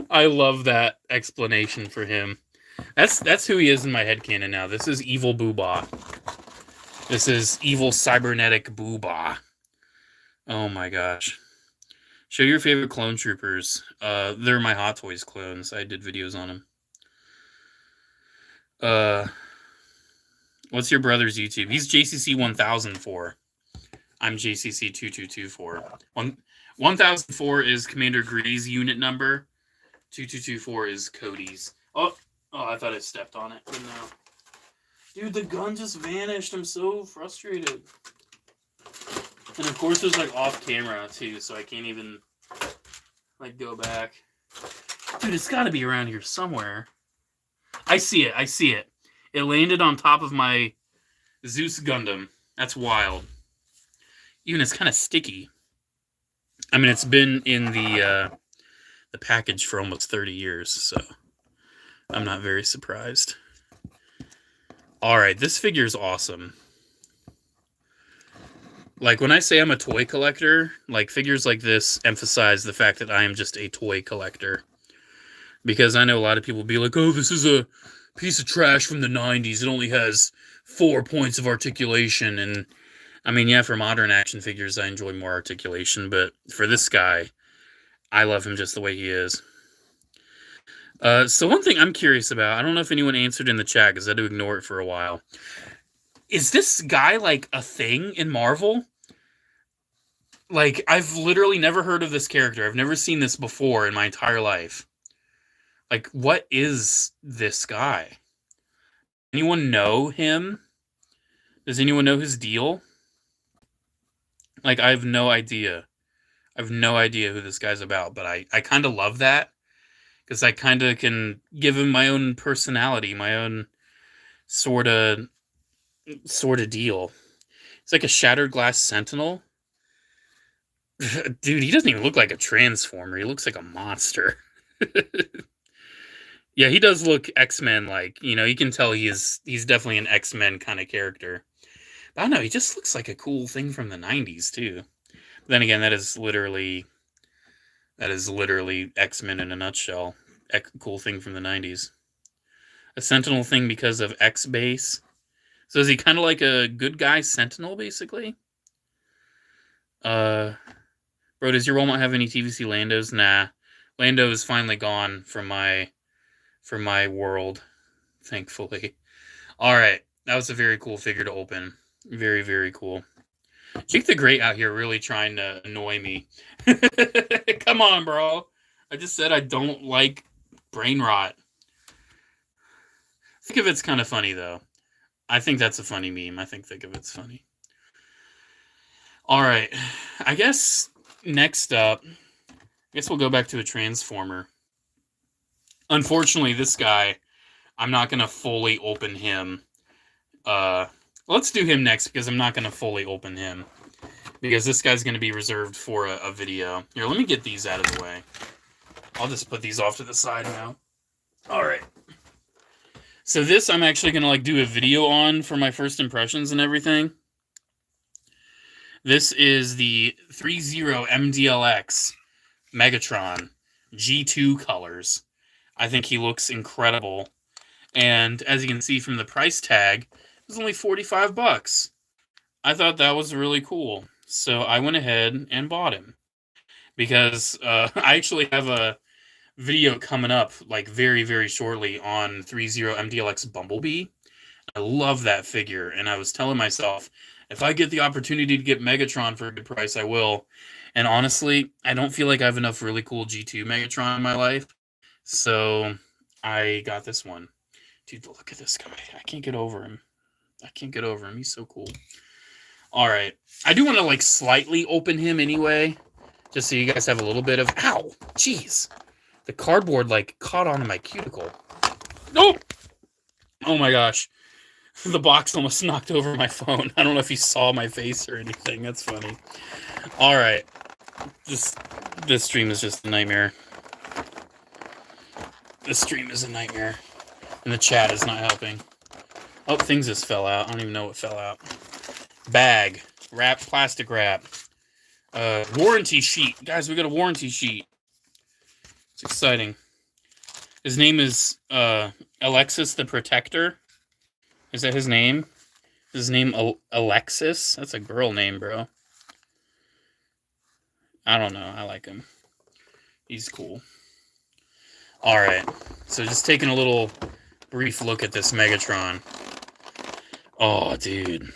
I love that explanation for him. That's who he is in my headcanon now. This is evil boobah. This is evil cybernetic boobah. Oh my gosh. Show your favorite clone troopers. They're my Hot Toys clones. I did videos on them. What's your brother's YouTube? He's JCC 1004. I'm JCC 2224. 1004 is Commander Gree's unit number. 2224 is Cody's. Oh, I thought I stepped on it, but no. Dude, the gun just vanished. I'm so frustrated. And of course, there's like off camera too, so I can't even like go back. Dude, it's got to be around here somewhere. I see it. I see it. It landed on top of my Zeus Gundam. That's wild. Even it's kind of sticky. I mean, it's been in the package for almost 30 years, so I'm not very surprised. All right, this figure is awesome. Like, when I say I'm a toy collector, like, figures like this emphasize the fact that I am just a toy collector. Because I know a lot of people will be like, oh, this is a piece of trash from the 90s. It only has 4 points of articulation. And, I mean, yeah, for modern action figures, I enjoy more articulation. But for this guy, I love him just the way he is. So one thing I'm curious about, I don't know if anyone answered in the chat because I had to ignore it for a while. Is this guy, like, a thing in Marvel? Like, I've literally never heard of this character. I've never seen this before in my entire life. Like, what is this guy? Anyone know him? Does anyone know his deal? Like, I have no idea. I have no idea who this guy's about, but I kind of love that because I kind of can give him my own personality, my own sort of deal. It's like a shattered glass sentinel. Dude, he doesn't even look like a transformer. He looks like a monster. Yeah, he does look X-Men like. You know, you can tell he's definitely an X-Men kind of character. But I don't know, he just looks like a cool thing from the 90s too. Then again, that is literally X-Men in a nutshell. Cool thing from the 90s. A Sentinel thing because of X-Base. So is he kind of like a good guy Sentinel, basically? Bro, does your Walmart have any TVC Landos? Nah. Lando is finally gone from my world, thankfully. Alright, that was a very cool figure to open. Very, very cool. Jake the Great out here really trying to annoy me. Come on, bro. I just said I don't like brain rot. Think of it's kind of funny, though. I think that's a funny meme. I think of it's funny. Alright. I guess next up, I guess we'll go back to a Transformer. Unfortunately, this guy, I'm not going to fully open him. Let's do him next because I'm not going to fully open him. Because this guy's going to be reserved for a video. Here, let me get these out of the way. I'll just put these off to the side now. Alright. So this I'm actually going to like do a video on for my first impressions and everything. This is the 30 MDLX Megatron G2 colors. I think he looks incredible. And as you can see from the price tag, it was only $45. I thought that was really cool. So I went ahead and bought him. Because I actually have a video coming up like very, very shortly on 30 MDLX Bumblebee. I love that figure. And I was telling myself, if I get the opportunity to get Megatron for a good price, I will. And honestly, I don't feel like I have enough really cool G2 Megatron in my life. So I got this one. Dude, look at this guy. I can't get over him. He's so cool. All right. I do want to like slightly open him anyway, just so you guys have a little bit of... Ow! Jeez. The cardboard like caught onto my cuticle. Nope! Oh my gosh. The box almost knocked over my phone. I don't know if you saw my face or anything. That's funny. All right. This stream is just a nightmare. This stream is a nightmare. And the chat is not helping. Oh, things just fell out. I don't even know what fell out. Bag. Wrap. Plastic wrap. Warranty sheet. Guys, we got a warranty sheet. It's exciting. His name is Alexis the Protector. Is that his name? Is his name Alexis? That's a girl name, bro. I don't know. I like him. He's cool. Alright. So just taking a little brief look at this Megatron. Oh, dude.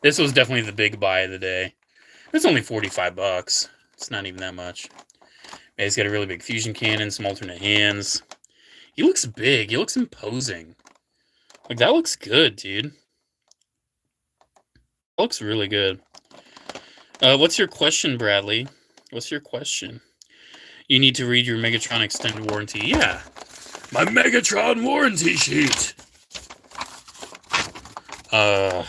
This was definitely the big buy of the day. It's only $45. It's not even that much. Yeah, he's got a really big fusion cannon, some alternate hands. He looks big. He looks imposing. Like, that looks good, dude. That looks really good. What's your question, Bradley? What's your question? You need to read your Megatron extended warranty. Yeah. My Megatron warranty sheet. I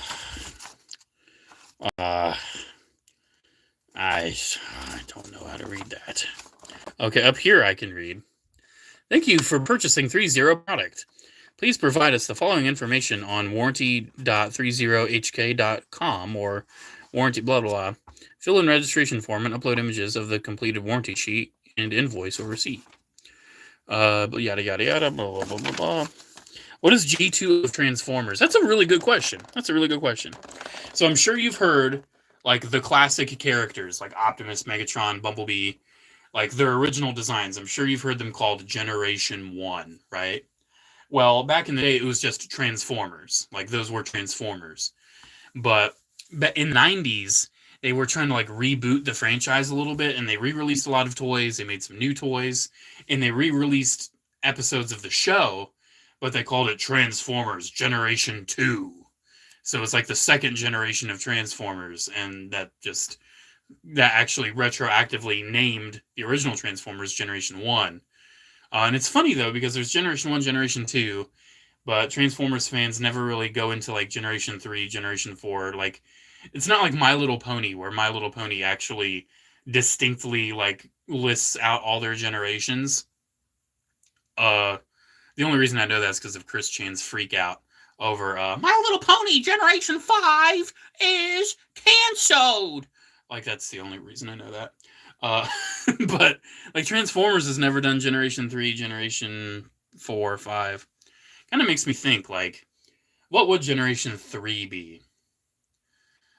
don't know how to read that. Okay, up here I can read. Thank you for purchasing 30 product. Please provide us the following information on warranty.30hk.com or warranty blah blah blah. Fill in registration form and upload images of the completed warranty sheet and invoice or receipt. Yada yada yada blah blah blah blah blah. What is G2 of Transformers? That's a really good question. So I'm sure you've heard like the classic characters like Optimus, Megatron, Bumblebee, like their original designs. I'm sure you've heard them called Generation 1, right? Well, back in the day, it was just Transformers. Like, those were Transformers. But in the 90s, they were trying to like reboot the franchise a little bit, and they re-released a lot of toys. They made some new toys, and they re-released episodes of the show, but they called it Transformers Generation 2. So it's like the second generation of Transformers, and that actually retroactively named the original Transformers Generation 1. And it's funny, though, because there's Generation 1, Generation 2, but Transformers fans never really go into, like, Generation 3, Generation 4. Like, it's not like My Little Pony, where My Little Pony actually distinctly, like, lists out all their generations. The only reason I know that is because of Chris Chan's freak out over, My Little Pony Generation 5 is canceled! Like, that's the only reason I know that. But, like, Transformers has never done Generation 3, Generation 4, 5. Kind of makes me think, like, what would Generation 3 be?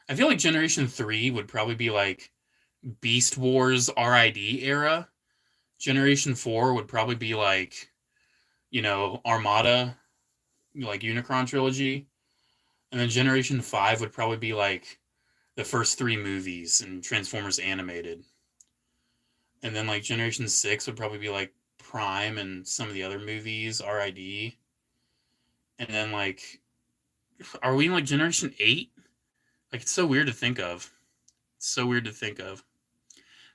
I feel like Generation 3 would probably be, like, Beast Wars RID era. Generation 4 would probably be, like, you know, Armada, like, Unicron trilogy. And then Generation 5 would probably be, like, the first 3 movies and Transformers animated. And then, like, Generation 6 would probably be, like, Prime and some of the other movies, RID. And then, like, are we in, like, Generation 8? Like, it's so weird to think of. It's so weird to think of.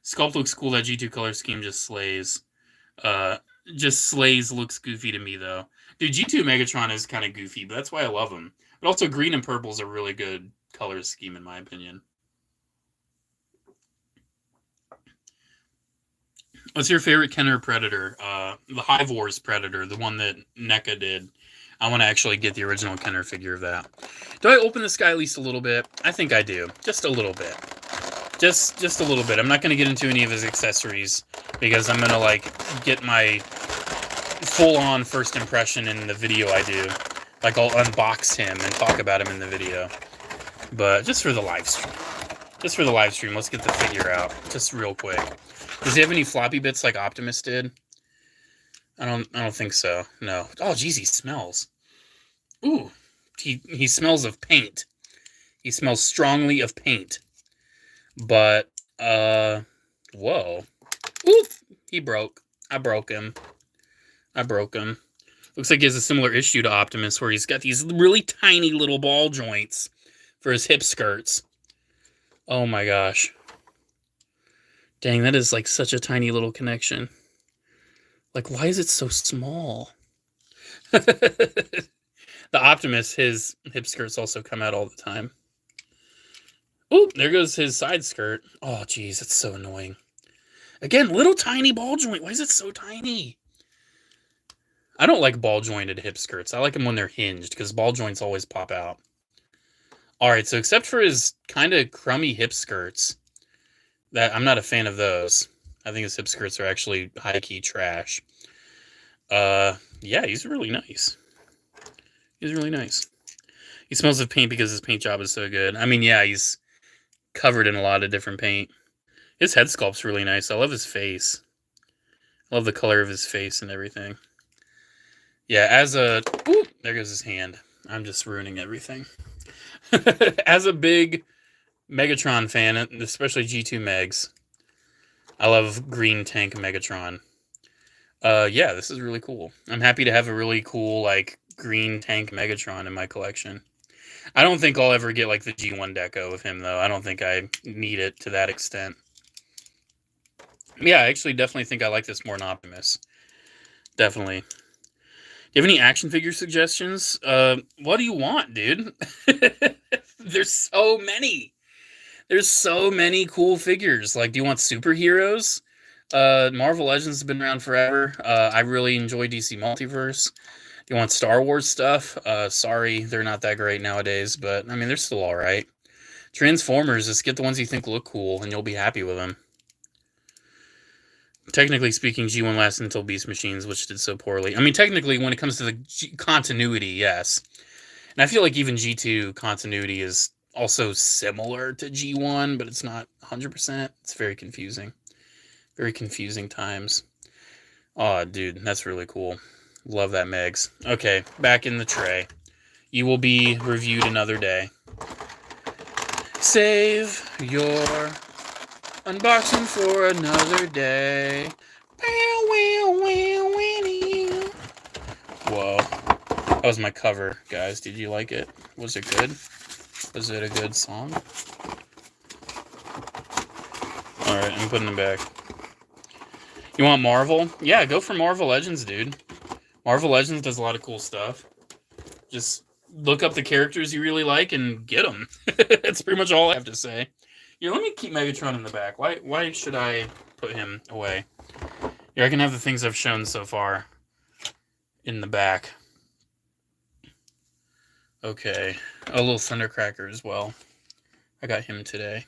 Sculpt looks cool. That G2 color scheme just slays. Just slays looks goofy to me, though. Dude, G2 Megatron is kind of goofy, but that's why I love him. But also, green and purple is a really good color scheme, in my opinion. What's your favorite Kenner Predator? The Hive Wars Predator, the one that NECA did. I want to actually get the original Kenner figure of that. Do I open this guy at least a little bit? I think I do. Just a little bit. Just a little bit. I'm not going to get into any of his accessories because I'm going to, like, get my full-on first impression in the video I do. Like, I'll unbox him and talk about him in the video. But just for the live stream. Just for the live stream, let's get the figure out. Just real quick. Does he have any floppy bits like Optimus did? I don't think so. No. Oh, geez, he smells. Ooh. He smells of paint. He smells strongly of paint. But, whoa. Oof! He broke. I broke him. Looks like he has a similar issue to Optimus, where he's got these really tiny little ball joints for his hip skirts. Oh my gosh. Dang, that is like such a tiny little connection. Like, why is it so small? The Optimus, his hip skirts also come out all the time. Oh, there goes his side skirt. Oh, geez, that's so annoying. Again, little tiny ball joint. Why is it so tiny? I don't like ball jointed hip skirts. I like them when they're hinged, because ball joints always pop out. Alright, so except for his kind of crummy hip skirts, that I'm not a fan of those. I think his hip skirts are actually high-key trash. Yeah, he's really nice. He's really nice. He smells of paint because his paint job is so good. I mean, yeah, he's covered in a lot of different paint. His head sculpt's really nice. I love his face. I love the color of his face and everything. Yeah, as a... Ooh, there goes his hand. I'm just ruining everything. As a big Megatron fan, especially G2 Megs, I love green tank Megatron. Yeah, this is really cool. I'm happy to have a really cool, like, green tank Megatron in my collection. I don't think I'll ever get, like, the G1 deco of him, though. I don't think I need it to that extent. Yeah, I actually definitely think I like this more than Optimus. Definitely. Do you have any action figure suggestions? What do you want, dude? There's so many. There's so many cool figures. Like, do you want superheroes? Marvel Legends has been around forever. I really enjoy DC Multiverse. Do you want Star Wars stuff? Sorry, they're not that great nowadays, but, I mean, they're still alright. Transformers, just get the ones you think look cool, and you'll be happy with them. Technically speaking, G1 lasted until Beast Machines, which did so poorly. I mean, technically, when it comes to the continuity, yes. And I feel like even G2 continuity is also similar to G1, but it's not 100%. It's very confusing. Very confusing times. Oh, dude, that's really cool. Love that, Megs. Okay, back in the tray. You will be reviewed another day. Save your unboxing for another day. Whoa. That was my cover, guys. Did you like it? Was it good? Was it a good song? Alright, I'm putting them back. You want Marvel? Yeah, go for Marvel Legends, dude. Marvel Legends does a lot of cool stuff. Just look up the characters you really like and get them. That's pretty much all I have to say. Here, let me keep Megatron in the back. Why should I put him away? Here, I can have the things I've shown so far in the back. Okay. A little Thundercracker as well. I got him today.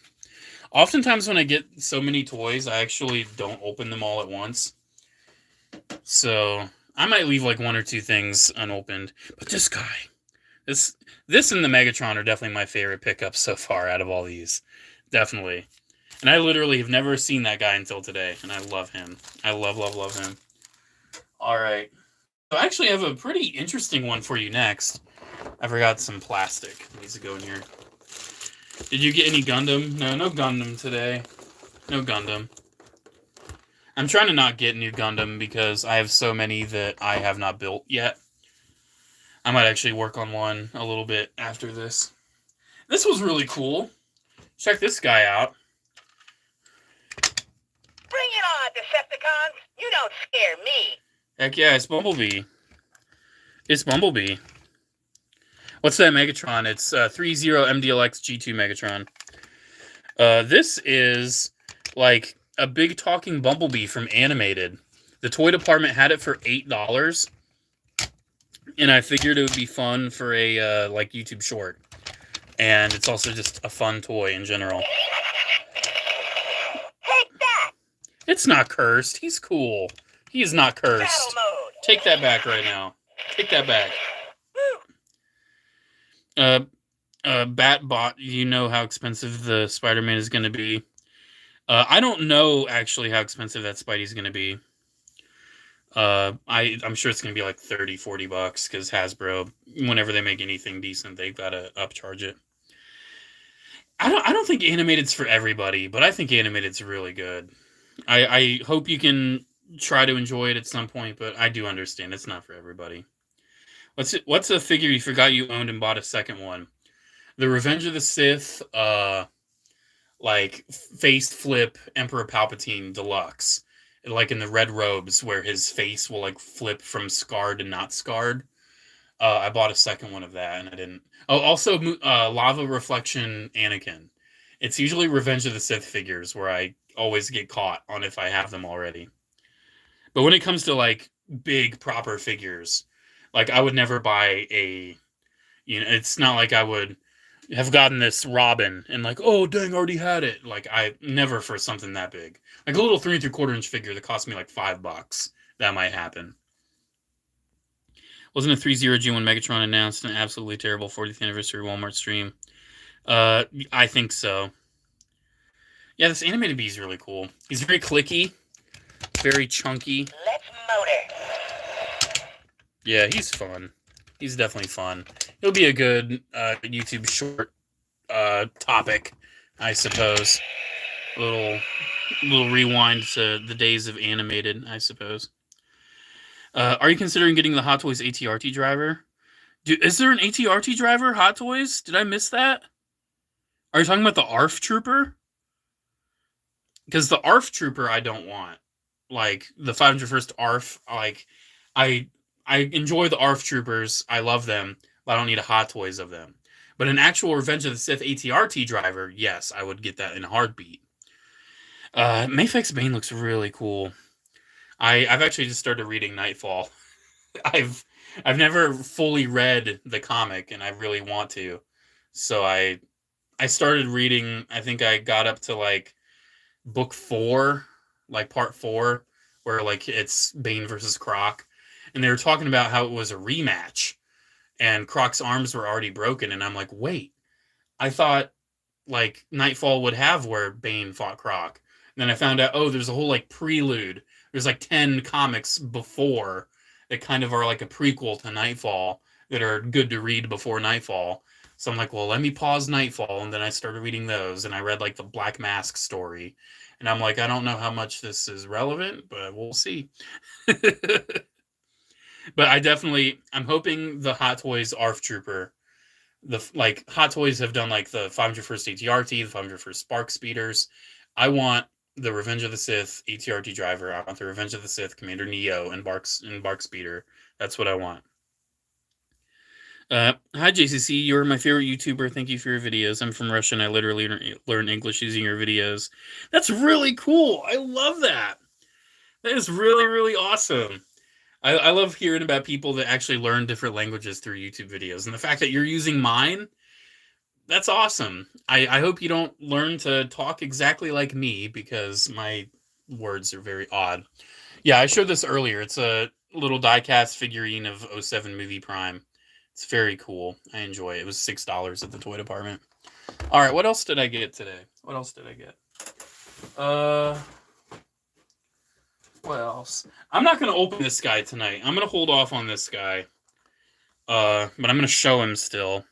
Oftentimes when I get so many toys, I actually don't open them all at once. So I might leave like one or two things unopened. But this guy, this and the Megatron are definitely my favorite pickups so far out of all these. Definitely. And I literally have never seen that guy until today. And I love him. I love him. All right. So I actually have a pretty interesting one for you next. I forgot some plastic. It needs to go in here. Did you get any Gundam? No Gundam today. No Gundam. I'm trying to not get new Gundam because I have so many that I have not built yet. I might actually work on one a little bit after this. This was really cool. Check this guy out. Bring it on, Decepticons! You don't scare me! Heck yeah, it's Bumblebee. It's Bumblebee. What's that Megatron? It's 30 MDLX G2 Megatron. This is like a big talking Bumblebee from Animated. The toy department had it for $8, and I figured it would be fun for a like YouTube short. And it's also just a fun toy in general. Take that! It's not cursed. He's cool. He is not cursed. Battle mode! Take that back right now. Take that back. Batbot, you know how expensive the Spider-Man is going to be. I don't know actually how expensive that Spidey's going to be. I'm sure it's going to be like $30-$40 because Hasbro, whenever they make anything decent, they've got to upcharge it. I don't think Animated's for everybody, but I think Animated's really good. I hope you can try to enjoy it at some point, but I do understand it's not for everybody. What's a figure you forgot you owned and bought a second one? The Revenge of the Sith, like face flip Emperor Palpatine Deluxe, like in the red robes where his face will like flip from scarred to not scarred. I bought a second one of that and I didn't. Oh, also Lava Reflection Anakin. It's usually Revenge of the Sith figures where I always get caught on if I have them already. But when it comes to like big proper figures, like I would never buy a, it's not like I would have gotten this Robin and like, oh dang, I already had it. Like I never for something that big. Like a little 3 3/4 inch figure that cost me like $5. That might happen. Wasn't a 30 G1 Megatron announced an absolutely terrible 40th anniversary Walmart stream? I think so. Yeah, this Animated Bee is really cool. He's very clicky, very chunky. Let's motor. Yeah, he's fun. He's definitely fun. He'll be a good YouTube short topic, I suppose. A little rewind to the days of Animated, I suppose. Are you considering getting the Hot Toys ATRT driver? Is there an ATRT driver, Hot Toys? Did I miss that? Are you talking about the ARF Trooper? Because the ARF Trooper I don't want. Like, the 501st ARF, like, I enjoy the ARF Troopers. I love them. But I don't need a Hot Toys of them. But an actual Revenge of the Sith ATRT driver, yes, I would get that in a heartbeat. Mayfix Bane looks really cool. I've actually just started reading Nightfall. I've never fully read the comic, and I really want to. So I started reading. I think I got up to like book 4, like part 4, where like it's Bane versus Croc, and they were talking about how it was a rematch, and Croc's arms were already broken, and I'm like, wait, I thought like Nightfall would have where Bane fought Croc. And then I found out, oh, there's a whole like prelude. There's like 10 comics before that kind of are like a prequel to Nightfall that are good to read before Nightfall. So I'm like, well, let me pause Nightfall, and then I started reading those, and I read like the Black Mask story, and I'm like, I don't know how much this is relevant, but we'll see. But I'm hoping the Hot Toys ARF Trooper, Hot Toys have done like the 501st ATRT, the 501st Spark Speeders. I want the Revenge of the Sith ATRT driver. I want the Revenge of the Sith Commander Neo and Bark Speeder. That's what I want. Hi JCC, you're my favorite YouTuber. Thank you for your videos. I'm from Russia and I literally learned English using your videos. That's really cool. I love that. That is really, really awesome. I love hearing about people that actually learn different languages through YouTube videos. And the fact that you're using mine, that's awesome. I hope you don't learn to talk exactly like me, because my words are very odd. Yeah, I showed this earlier. It's a little die-cast figurine of 07 Movie Prime. It's very cool. I enjoy it. It was $6 at the toy department. All right, what else did I get today? What else did I get? What else? I'm not going to open this guy tonight. I'm going to hold off on this guy. But I'm going to show him still.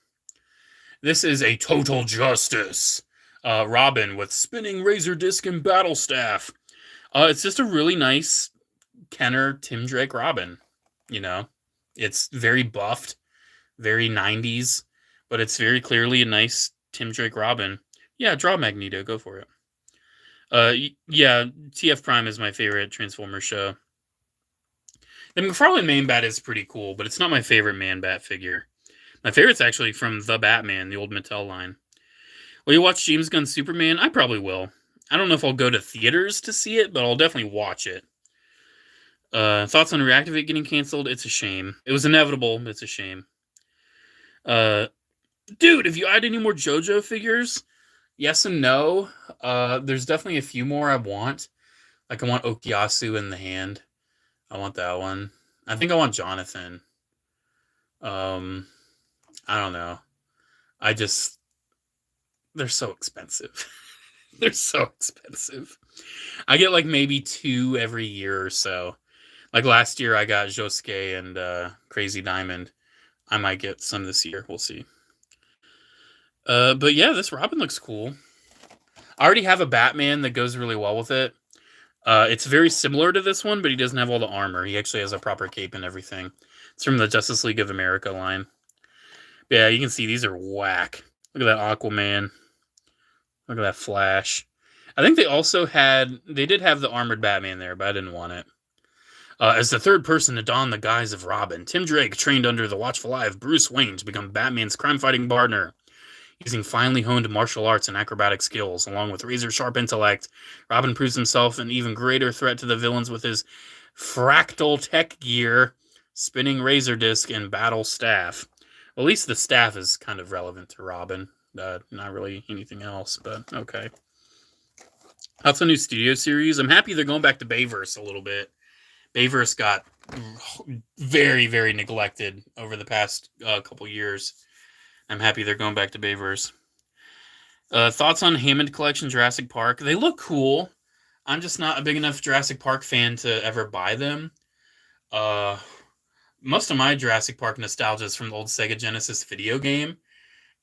This is a Total Justice Robin with spinning razor disc and battle staff. It's just a really nice Kenner Tim Drake Robin. You know, it's very buffed, very 90s, but it's very clearly a nice Tim Drake Robin. Yeah, draw Magneto. Go for it. Yeah, TF Prime is my favorite Transformers show. The McFarlane Man-Bat is pretty cool, but it's not my favorite Man-Bat figure. My favorite's actually from The Batman, the old Mattel line. Will you watch James Gunn's Superman? I probably will. I don't know if I'll go to theaters to see it, but I'll definitely watch it. Thoughts on Reactivate getting canceled? It's a shame. It was inevitable, but it's a shame. Dude, if you add any more JoJo figures, yes and no. There's definitely a few more I want. Like, I want Okuyasu in the hand. I want that one. I think I want Jonathan. I don't know. They're so expensive. They're so expensive. I get like maybe 2 every year or so. Like last year I got Josuke and Crazy Diamond. I might get some this year. We'll see. But yeah, this Robin looks cool. I already have a Batman that goes really well with it. It's very similar to this one, but he doesn't have all the armor. He actually has a proper cape and everything. It's from the Justice League of America line. But yeah, you can see these are whack. Look at that Aquaman. Look at that Flash. I think they did have the armored Batman there, but I didn't want it. As the third person to don the guise of Robin, Tim Drake trained under the watchful eye of Bruce Wayne to become Batman's crime-fighting partner. Using finely honed martial arts and acrobatic skills, along with razor-sharp intellect, Robin proves himself an even greater threat to the villains with his fractal tech gear, spinning razor disc, and battle staff. Well, at least the staff is kind of relevant to Robin. Not really anything else, but okay. That's a new studio series. I'm happy they're going back to Bayverse a little bit. Bayverse got very, very neglected over the past couple years. I'm happy they're going back to Bayverse. Thoughts on Hammond Collection Jurassic Park? They look cool. I'm just not a big enough Jurassic Park fan to ever buy them. Most of my Jurassic Park nostalgia is from the old Sega Genesis video game.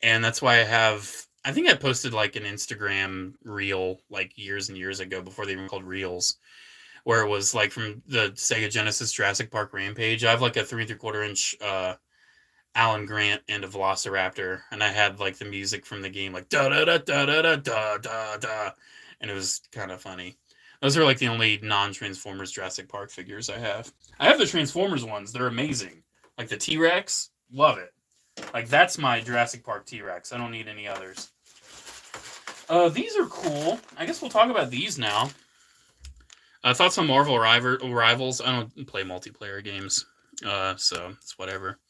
And that's why I think I posted like an Instagram reel like years and years ago before they even called reels, where it was like from the Sega Genesis Jurassic Park Rampage. I have like a 3 3/4 inch Alan Grant and a Velociraptor, and I had like the music from the game, like da da da da da da da da da, and it was kind of funny. Those are like the only non-Transformers Jurassic Park figures I have. I have the Transformers ones; they're amazing. Like the T-Rex, love it. Like that's my Jurassic Park T-Rex. I don't need any others. These are cool. I guess we'll talk about these now. Thoughts on Marvel Rivals? I don't play multiplayer games, so it's whatever.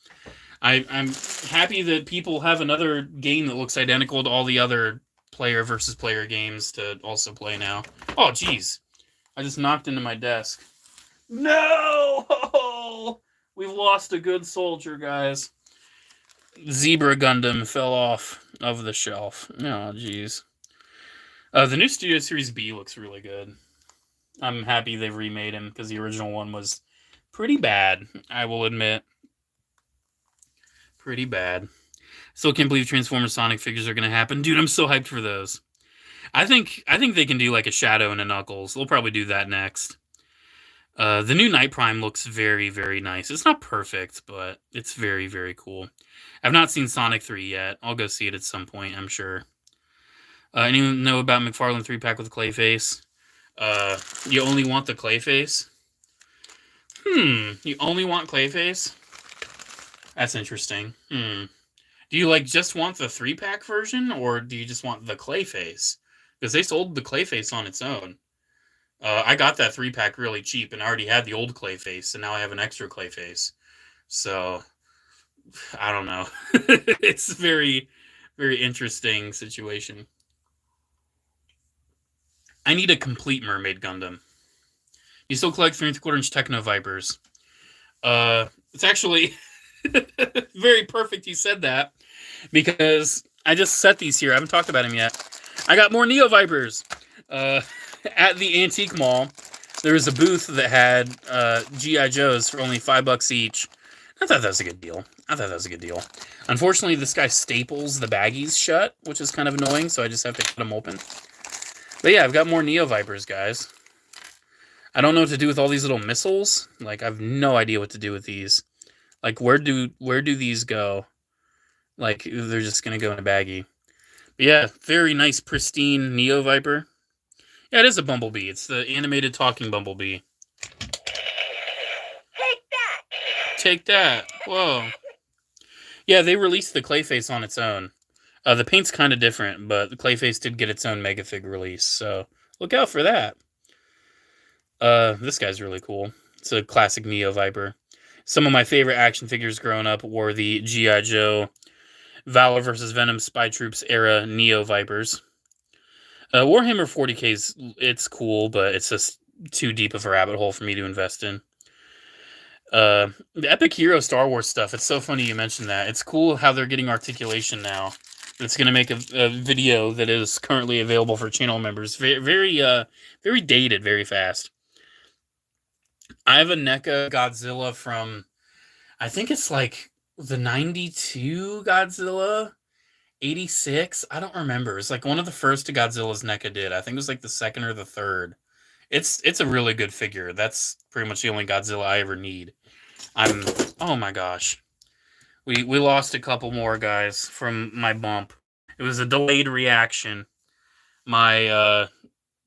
I'm happy that people have another game that looks identical to all the other player versus player games to also play now. Oh, geez. I just knocked into my desk. No! We've lost a good soldier, guys. Zebra Gundam fell off of the shelf. Oh, geez. The new Studio Series B looks really good. I'm happy they've remade him because the original one was pretty bad, I will admit. Pretty bad. Still can't believe Transformers Sonic figures are going to happen. Dude, I'm so hyped for those. I think they can do like a Shadow and a Knuckles. They'll probably do that next. The new Night Prime looks very, very nice. It's not perfect, but it's very, very cool. I've not seen Sonic 3 yet. I'll go see it at some point, I'm sure. Anyone know about McFarlane 3-pack with Clayface? You only want the Clayface? You only want Clayface? That's interesting. Do you like just want the 3-pack version, or do you just want the Clayface? Because they sold the Clayface on its own. I got that 3-pack really cheap, and I already had the old Clayface, and now I have an extra Clayface. So, I don't know. It's a very, very interesting situation. I need a complete Mermaid Gundam. You still collect 3 3/4-inch Techno Vipers. It's actually very perfect you said that, because I just set these here. I haven't talked about them yet. I got more Neo Vipers. At the Antique Mall, there was a booth that had G.I. Joes for only $5 each. I thought that was a good deal. Unfortunately, this guy staples the baggies shut, which is kind of annoying, so I just have to cut them open. But yeah, I've got more Neo Vipers, guys. I don't know what to do with all these little missiles. Like, I have no idea what to do with these. Like, where do these go? Like, they're just going to go in a baggie. But yeah, very nice, pristine Neo Viper. Yeah, it is a Bumblebee. It's the animated talking Bumblebee. Take that. Whoa. Yeah, they released the Clayface on its own. The paint's kind of different, but the Clayface did get its own Megafig release, so look out for that. This guy's really cool. It's a classic Neo Viper. Some of my favorite action figures growing up were the G.I. Joe Valor vs. Venom Spy Troops era Neo Vipers. Warhammer 40K's, it's cool, but it's just too deep of a rabbit hole for me to invest in. The Epic Hero Star Wars stuff, it's so funny you mentioned that. It's cool how they're getting articulation now. It's going to make a video that is currently available for channel members. Very, very dated, very fast. I have a NECA Godzilla from, I think it's like the 92 Godzilla, 86. I don't remember. It's like one of the first Godzillas NECA did. I think it was like the second or the third. It's a really good figure. That's pretty much the only Godzilla I ever need. Oh my gosh. We lost a couple more, guys, from my bump. It was a delayed reaction. My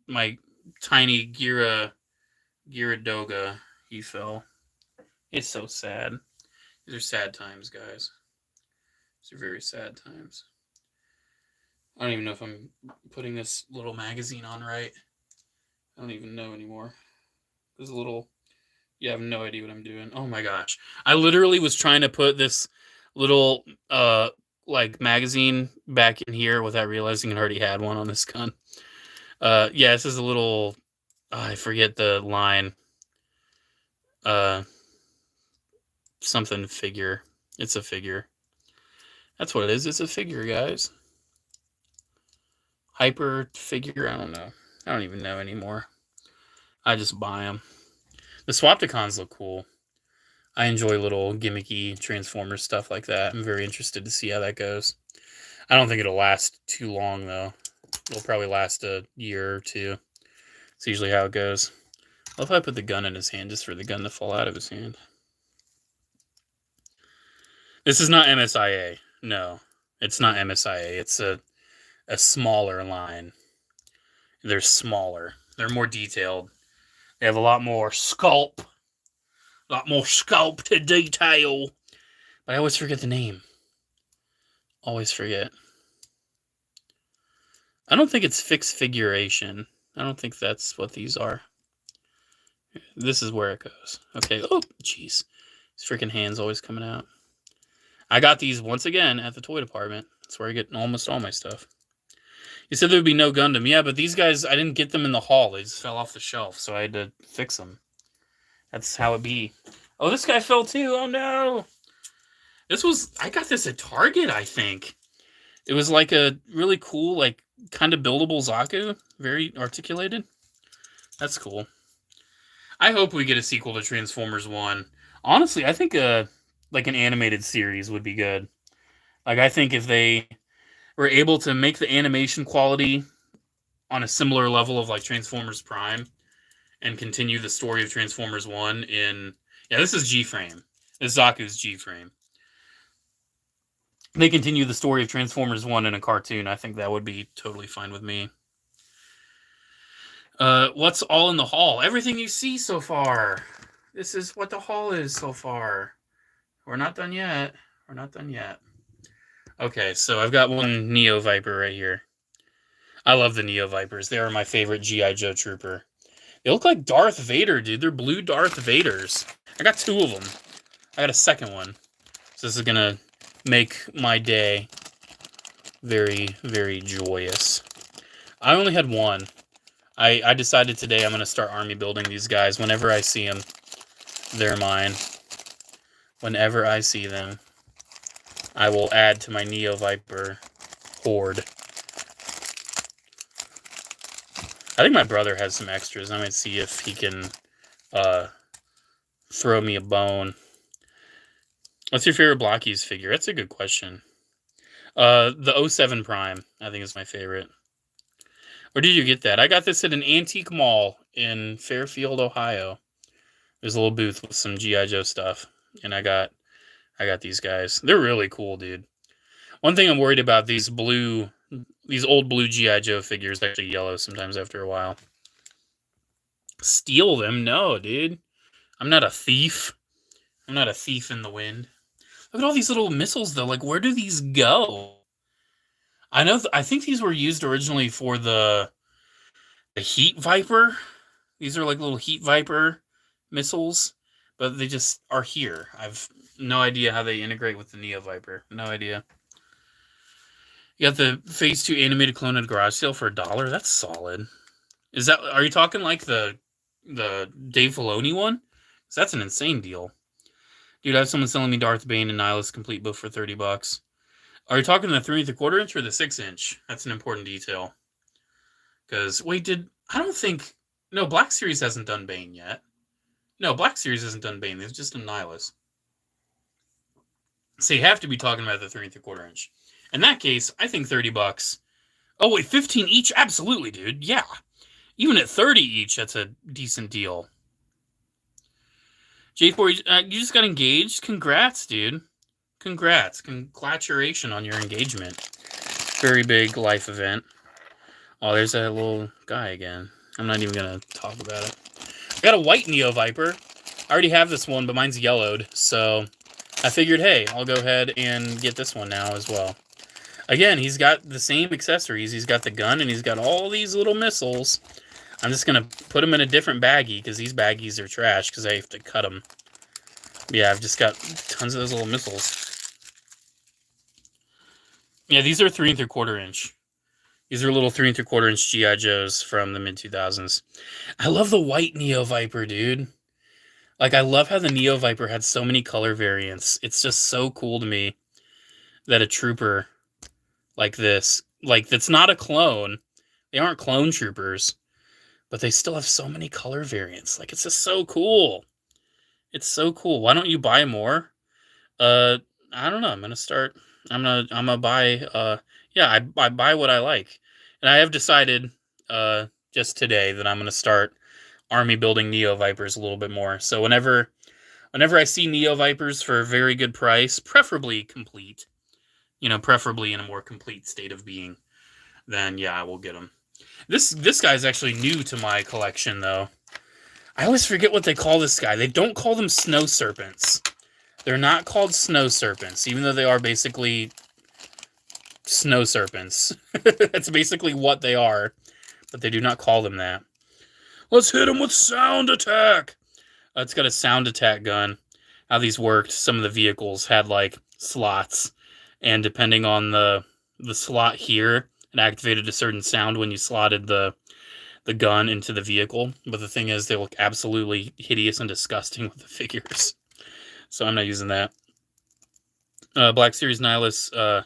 my tiny Gyaradoga, he fell. It's so sad. These are sad times, guys. These are very sad times. I don't even know if I'm putting this little magazine on right. I don't even know anymore. There's a little... Yeah, I have no idea what I'm doing. Oh my gosh. I literally was trying to put this little, like, magazine back in here without realizing I already had one on this gun. Yeah, this is a little... I forget the line. Something figure. It's a figure. That's what it is. It's a figure, guys. Hyper figure. I don't know. I don't even know anymore. I just buy them. The Swapticons look cool. I enjoy little gimmicky Transformers stuff like that. I'm very interested to see how that goes. I don't think it'll last too long, though. It'll probably last a year or two. It's usually how it goes. I love how I put the gun in his hand just for the gun to fall out of his hand. This is not MSIA. No, it's not MSIA. It's a smaller line. They're smaller. They're more detailed. They have a lot more sculpt. A lot more sculpt to detail. But I always forget the name. Always forget. I don't think it's fixed figuration. I don't think that's what these are. This is where it goes. Okay. Oh, jeez. These freaking hands always coming out. I got these once again at the toy department. That's where I get almost all my stuff. You said there would be no Gundam. Yeah, but these guys, I didn't get them in the haul. They just fell off the shelf, so I had to fix them. That's how it be. Oh, this guy fell too. Oh, no. I got this at Target, I think. It was like a really cool, like, kind of buildable Zaku. Very articulated. That's cool. I hope we get a sequel to Transformers 1. Honestly, I think like an animated series would be good. Like, I think if they were able to make the animation quality on a similar level of, like, Transformers Prime and continue the story of Transformers 1 in... Yeah, this is G-Frame. This is Zaku's G-Frame. They continue the story of Transformers 1 in a cartoon, I think that would be totally fine with me. What's all in the haul? Everything you see so far. This is what the haul is so far. We're not done yet. We're not done yet. Okay, so I've got one Neo Viper right here. I love the Neo Vipers. They are my favorite G.I. Joe trooper. They look like Darth Vader, dude. They're blue Darth Vaders. I got 2 of them. I got a second one. So this is going to make my day very, very joyous. I only had one. I decided today I'm going to start army building these guys. Whenever I see them, they're mine. Whenever I see them, I will add to my Neo Viper horde. I think my brother has some extras. I might see if he can throw me a bone. What's your favorite Blockies figure? That's a good question. The 07 Prime, I think, is my favorite. Where did you get that? I got this at an antique mall in Fairfield, Ohio. There's a little booth with some G.I. Joe stuff. And I got these guys. They're really cool, dude. One thing I'm worried about, these old blue G.I. Joe figures actually yellow sometimes after a while. Steal them? No, dude. I'm not a thief. I'm not a thief in the wind. Look at all these little missiles, though. Like, where do these go? I think these were used originally for the Heat Viper. These are like little Heat Viper missiles, but they just are here. I've no idea how they integrate with the Neo Viper. No idea. You got the Phase 2 animated clone at a garage sale for $1. That's solid. Are you talking like the Dave Filoni one? 'Cause that's an insane deal. Dude, I have someone selling me Darth Bane and Nihilus complete book for $30. Are you talking the 3 1/4 inch or the 6 inch? That's an important detail. Because, wait, no, Black Series hasn't done Bane yet. No, Black Series hasn't done Bane. They've just done Nihilus. So you have to be talking about the 3 1/4 inch. In that case, I think $30. Oh, wait, 15 each? Absolutely, dude. Yeah. Even at 30 each, that's a decent deal. J4, you just got engaged? Congrats, dude. Congrats. Congratulations on your engagement. Very big life event. Oh, there's that little guy again. I'm not even going to talk about it. I got a white Neo Viper. I already have this one, but mine's yellowed. So I figured, hey, I'll go ahead and get this one now as well. Again, he's got the same accessories. He's got the gun, and he's got all these little missiles. I'm just going to put them in a different baggie, because these baggies are trash, because I have to cut them. Yeah, I've just got tons of those little missiles. Yeah, these are 3 3/4 inch. These are little 3 3/4 inch G.I. Joes from the mid-2000s. I love the white Neo Viper, dude. Like, I love how the Neo Viper had so many color variants. It's just so cool to me that a trooper like this, like, that's not a clone. They aren't clone troopers, but they still have so many color variants. Like, it's just so cool. It's so cool. Why don't you buy more? I don't know. I'm gonna buy, yeah, I buy what I like. And I have decided, just today that I'm gonna start army building Neo Vipers a little bit more. So whenever I see Neo Vipers for a very good price, preferably complete, preferably in a more complete state of being, then yeah, I will get them. This guy's actually new to my collection, though. I always forget what they call this guy. They don't call them snow serpents. They're not called snow serpents, even though they are basically snow serpents. That's basically what they are, but they do not call them that. Let's hit them with sound attack. It's got a sound attack gun. How these worked, some of the vehicles had like slots, and depending on the slot here, it activated a certain sound when you slotted the gun into the vehicle. But the thing is, they look absolutely hideous and disgusting with the figures. So I'm not using that. Black Series Nihilus,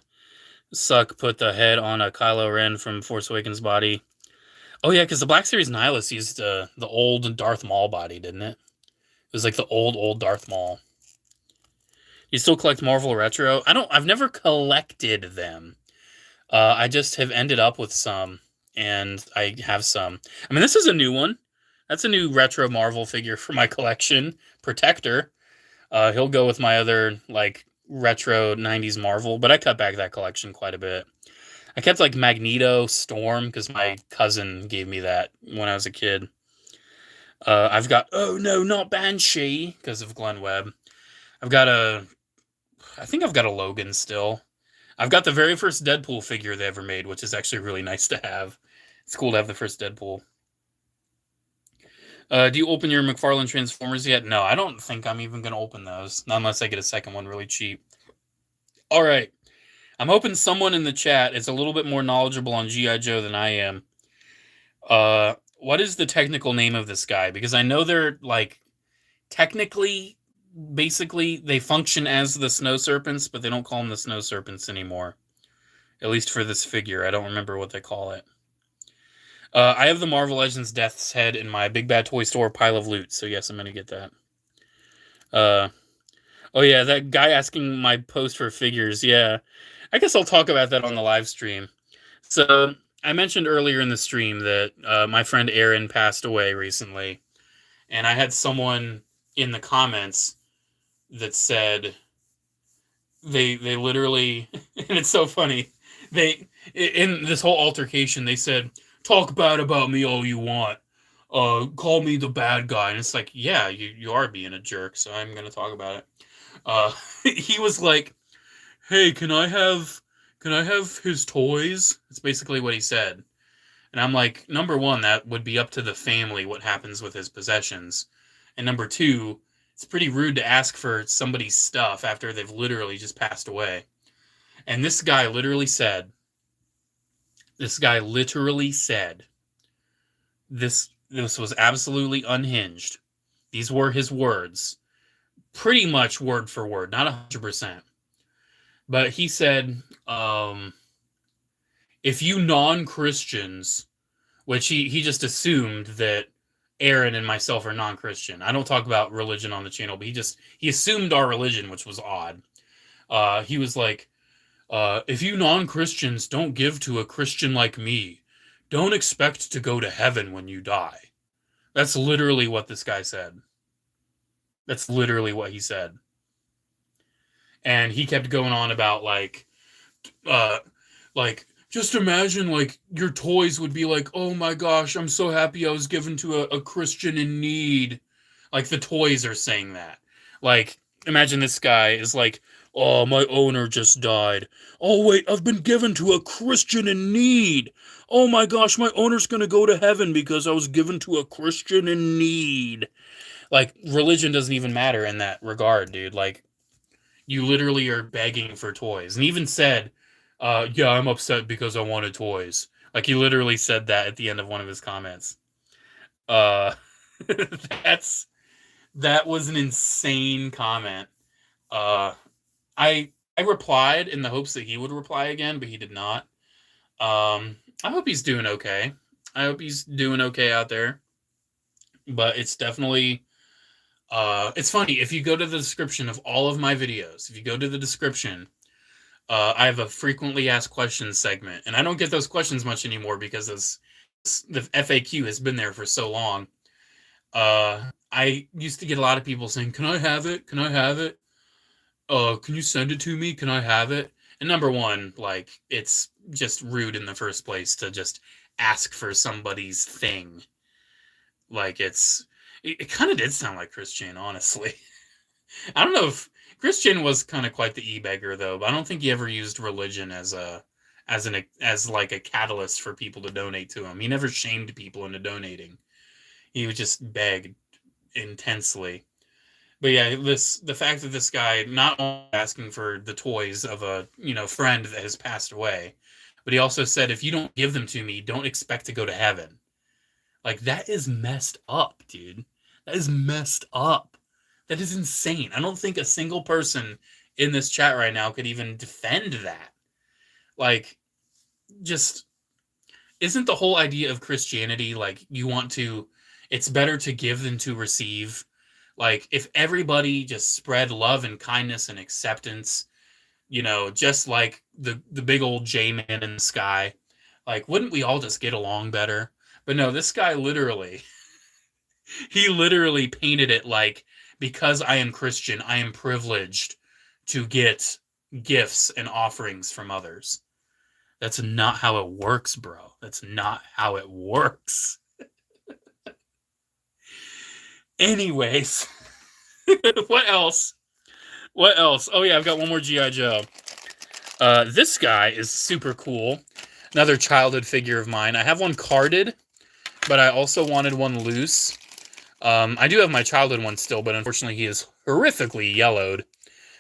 Suck put the head on a Kylo Ren from Force Awakens body. Oh yeah, because the Black Series Nihilus used the old Darth Maul body, didn't it? It was like the old Darth Maul. You still collect Marvel Retro? I've never collected them. I just have ended up with some, and I have some. I mean, this is a new one. That's a new retro Marvel figure for my collection. Protector. He'll go with my other, like, retro 90s Marvel, but I cut back that collection quite a bit. I kept, like, Magneto, Storm, because my cousin gave me that when I was a kid. I've got, oh no, not Banshee, because of Glenn Webb. I think I've got a Logan still. I've got the very first Deadpool figure they ever made, which is actually really nice to have. It's cool to have the first Deadpool. Do you open your McFarlane Transformers yet? No, I don't think I'm even going to open those, not unless I get a second one really cheap. All right. I'm hoping someone in the chat is a little bit more knowledgeable on G.I. Joe than I am. What is the technical name of this guy? Because I know they're, like, technically, basically, they function as the Snow Serpents, but they don't call them the Snow Serpents anymore. At least for this figure. I don't remember what they call it. I have the Marvel Legends Death's Head in my Big Bad Toy Store pile of loot, so yes, I'm going to get that. Oh yeah, that guy asking my post for figures, yeah. I guess I'll talk about that on the live stream. So, I mentioned earlier in the stream that my friend Aaron passed away recently, and I had someone in the comments that said they literally, and it's so funny, in this whole altercation, they said, talk bad about me all you want. Call me the bad guy. And it's like, yeah, you are being a jerk, so I'm going to talk about it. He was like, hey, can I have his toys? That's basically what he said. And I'm like, number one, that would be up to the family what happens with his possessions. And number two, it's pretty rude to ask for somebody's stuff after they've literally just passed away. And this guy literally said, this was absolutely unhinged. These were his words. Pretty much word for word, not 100%. But he said, if you non-Christians, which he just assumed that Aaron and myself are non-Christian. I don't talk about religion on the channel, but he assumed our religion, which was odd. He was like, if you non-Christians don't give to a Christian like me, don't expect to go to heaven when you die. That's literally what this guy said. That's literally what he said. And he kept going on about, like, just imagine, like, your toys would be like, oh my gosh, I'm so happy I was given to a Christian in need. Like, the toys are saying that. Like, imagine this guy is like, oh, my owner just died. Oh, wait, I've been given to a Christian in need. Oh my gosh, my owner's going to go to heaven because I was given to a Christian in need. Like, religion doesn't even matter in that regard, dude. Like, you literally are begging for toys. And even said, yeah, I'm upset because I wanted toys. Like, he literally said that at the end of one of his comments. That was an insane comment. I replied in the hopes that he would reply again, but he did not. I hope he's doing okay. I hope he's doing okay out there. But it's definitely... it's funny, if you go to the description of all of my videos, if you go to the description, I have a frequently asked questions segment, and I don't get those questions much anymore because the FAQ has been there for so long. I used to get a lot of people saying, can I have it? Can I have it? Can you send it to me? Can I have it? And number one, like, it's just rude in the first place to just ask for somebody's thing. Like, it kind of did sound like Christian, honestly. I don't know if Christian was kind of quite the e-beggar, though, but I don't think he ever used religion as like a catalyst for people to donate to him. He never shamed people into donating. He would just beg intensely. But yeah, the fact that this guy not only asking for the toys of a friend that has passed away, but he also said, if you don't give them to me, don't expect to go to heaven. Like, that is messed up, dude. That is messed up. That is insane. I don't think a single person in this chat right now could even defend that. Like, just, isn't the whole idea of Christianity, like, it's better to give than to receive? Like, if everybody just spread love and kindness and acceptance, you know, just like the big old J-man in the sky, like, wouldn't we all just get along better? But no, this guy literally, he literally painted it like, because I am Christian, I am privileged to get gifts and offerings from others. That's not how it works, bro. That's not how it works. Anyways, what else? What else? Oh yeah, I've got one more G.I. Joe. This guy is super cool. Another childhood figure of mine. I have one carded, but I also wanted one loose. I do have my childhood one still, but unfortunately he is horrifically yellowed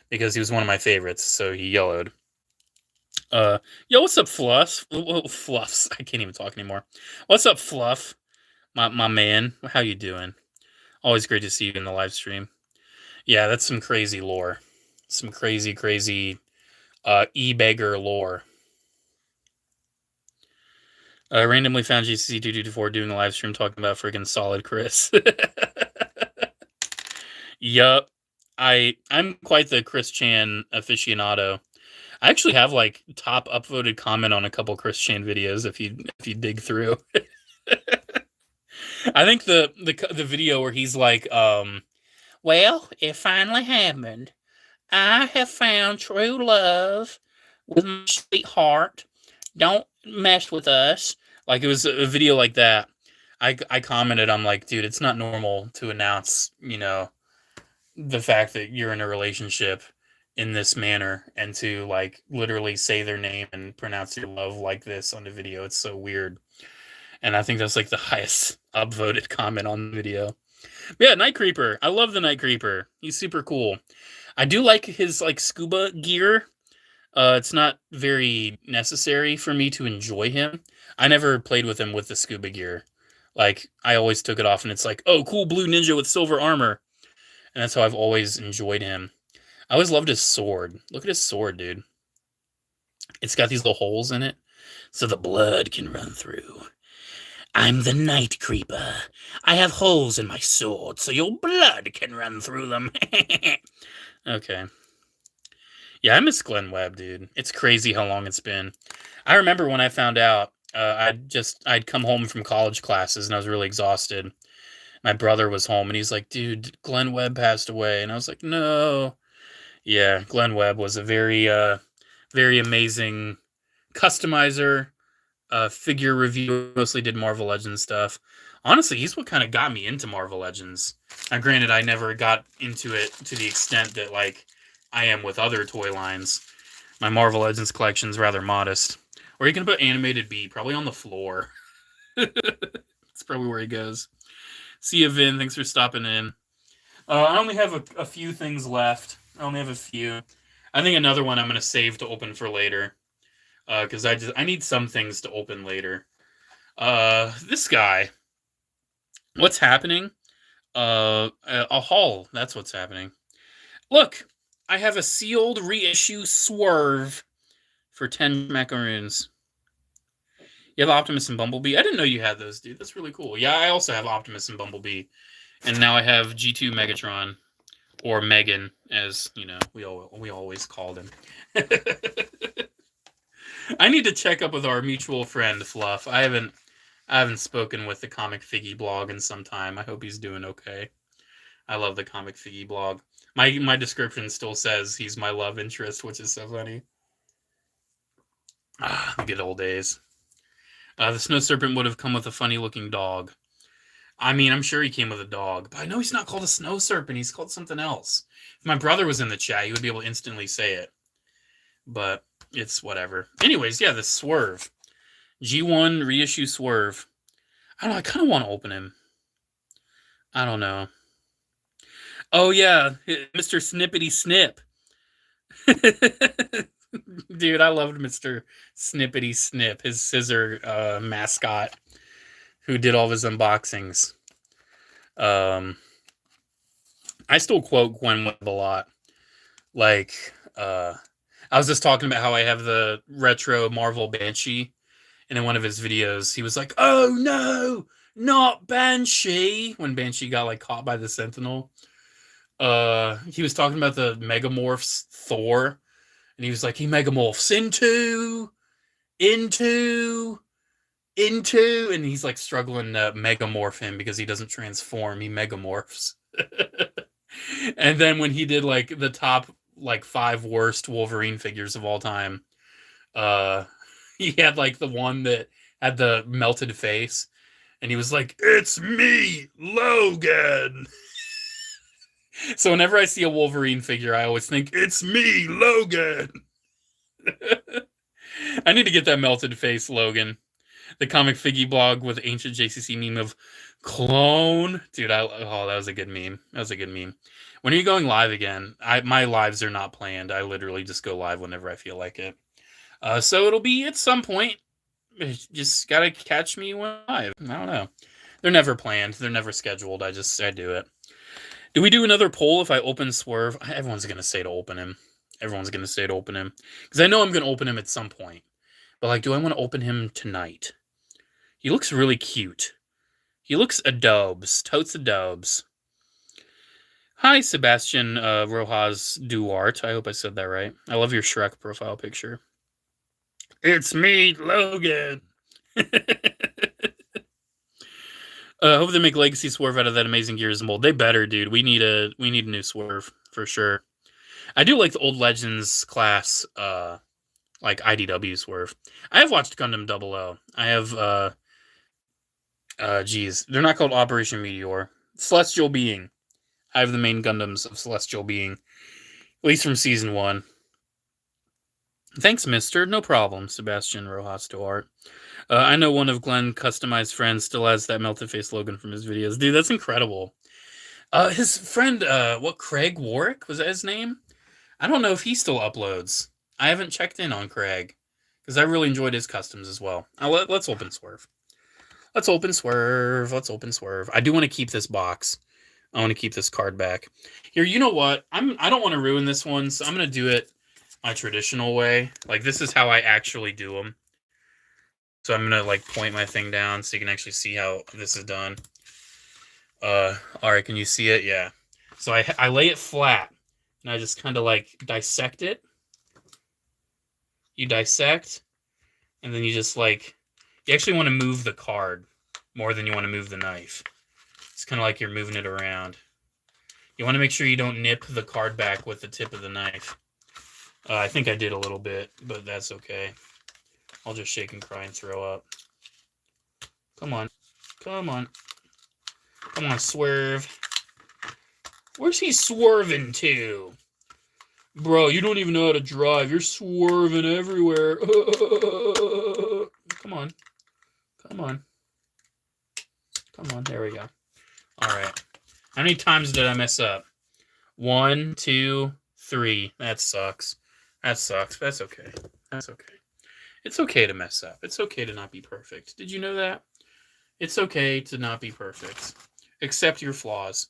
because he was one of my favorites, so he yellowed. Yo, what's up, Fluff? Fluffs. I can't even talk anymore. What's up, Fluff? My man. How you doing? Always great to see you in the live stream. Yeah, that's some crazy lore. Some crazy, crazy e-beggar lore. Randomly found GCC224 doing a live stream talking about freaking Solid Chris. Yup. I'm quite the Chris Chan aficionado. I actually have like top upvoted comment on a couple Chris Chan videos if you dig through. I think the video where he's like, well, it finally happened. I have found true love with my sweetheart. Don't mess with us. Like, it was a video like that. I commented, I'm like, dude, it's not normal to announce, you know, the fact that you're in a relationship in this manner and to like literally say their name and pronounce your love like this on the video. It's so weird. And I think that's like the highest upvoted comment on the video. But yeah, Night Creeper. I love the Night Creeper. He's super cool. I do like his like scuba gear. It's not very necessary for me to enjoy him. I never played with him with the scuba gear. Like, I always took it off and it's like, oh, cool blue ninja with silver armor. And that's how I've always enjoyed him. I always loved his sword. Look at his sword, dude. It's got these little holes in it so the blood can run through. I'm the Night Creeper. I have holes in my sword so your blood can run through them. Okay. Yeah, I miss Glenn Webb, dude. It's crazy how long it's been. I remember when I found out, I'd come home from college classes and I was really exhausted. My brother was home and he's like, dude, Glenn Webb passed away. And I was like, no. Yeah, Glenn Webb was a very, very amazing customizer, figure reviewer, mostly did Marvel Legends stuff. Honestly, he's what kind of got me into Marvel Legends. Now, granted, I never got into it to the extent that, like, I am with other toy lines. My Marvel Legends collection's rather modest. Or you can put Animated Bee, probably on the floor. That's probably where he goes. See you, Vin. Thanks for stopping in. I only have a few things left. I only have a few. I think another one I'm going to save to open for later. Because I need some things to open later. This guy. What's happening? A haul. That's what's happening. Look, I have a sealed reissue Swerve for 10 macaroons. You have Optimus and Bumblebee? I didn't know you had those, dude. That's really cool. Yeah, I also have Optimus and Bumblebee. And now I have G2 Megatron. Or Megan, as, you know, we always called him. I need to check up with our mutual friend, Fluff. I haven't spoken with the Comic Figgy blog in some time. I hope he's doing okay. I love the Comic Figgy blog. My description still says he's my love interest, which is so funny. Ah, the good old days. The Snow Serpent would have come with a funny-looking dog. I mean, I'm sure he came with a dog, but I know he's not called a Snow Serpent. He's called something else. If my brother was in the chat, he would be able to instantly say it. But it's whatever. Anyways, yeah, the Swerve. G1 reissue Swerve. I don't know, I kind of want to open him. I don't know. Oh, yeah, Mr. Snippety Snip. Dude, I loved Mr. Snippety Snip, his scissor mascot, who did all of his unboxings. I still quote Gwen Webb a lot. Like, I was just talking about how I have the retro Marvel Banshee, and in one of his videos, he was like, oh no, not Banshee, when Banshee got, like, caught by the Sentinel. he was talking about the Megamorphs Thor, and he was like, he Megamorphs into, and he's like struggling to Megamorph him because he doesn't transform, he Megamorphs. And then when he did like the top like 5 worst Wolverine figures of all time, he had like the one that had the melted face, and he was like, "It's me, Logan." So whenever I see a Wolverine figure, I always think, "It's me, Logan." I need to get that melted face, Logan. The comic figgy blog with ancient JCC meme of clone. Dude, that was a good meme. That was a good meme. When are you going live again? My lives are not planned. I literally just go live whenever I feel like it. So it'll be at some point. Just gotta catch me when live. I don't know. They're never planned. They're never scheduled. I do it. Do we do another poll if I open Swerve? Everyone's gonna say to open him. Everyone's gonna say to open him. Because I know I'm gonna open him at some point. But like, do I want to open him tonight? He looks really cute. He looks adobes. Totes adobes. Hi, Sebastian Rojas Duarte. I hope I said that right. I love your Shrek profile picture. It's me, Logan. Hope they make Legacy Swerve out of that amazing Gears mold. They better, dude. We need a new Swerve for sure. I do like the old Legends class, like IDW Swerve. I have watched Gundam 00. I have they're not called Operation Meteor. Celestial Being. I have the main Gundams of Celestial Being, at least from season 1. Thanks, mister. No problem, Sebastian Rojas Duarte. I know one of Glenn customized friends still has that melted face Logan from his videos. Dude, that's incredible. His friend, Craig Warwick? Was that his name? I don't know if he still uploads. I haven't checked in on Craig, because I really enjoyed his customs as well. Let's open Swerve. Let's open Swerve. Let's open Swerve. I do want to keep this box. I want to keep this card back. Here, you know what? I don't want to ruin this one, so I'm going to do it my traditional way. Like, this is how I actually do them. So I'm going to, like, point my thing down so you can actually see how this is done. Alright, can you see it? Yeah. So I lay it flat, and I just kind of, like, dissect it. You dissect, and then you just, like, you actually want to move the card more than you want to move the knife. It's kind of like you're moving it around. You want to make sure you don't nip the card back with the tip of the knife. I think I did a little bit, but that's okay. I'll just shake and cry and throw up. Come on. Come on. Come on, Swerve. Where's he swerving to? Bro, you don't even know how to drive. You're swerving everywhere. Come on. Come on. Come on. There we go. All right. How many times did I mess up? 1, 2, 3. That sucks. That sucks. That's okay. That's okay. It's okay to mess up. It's okay to not be perfect. Did you know that? It's okay to not be perfect. Accept your flaws.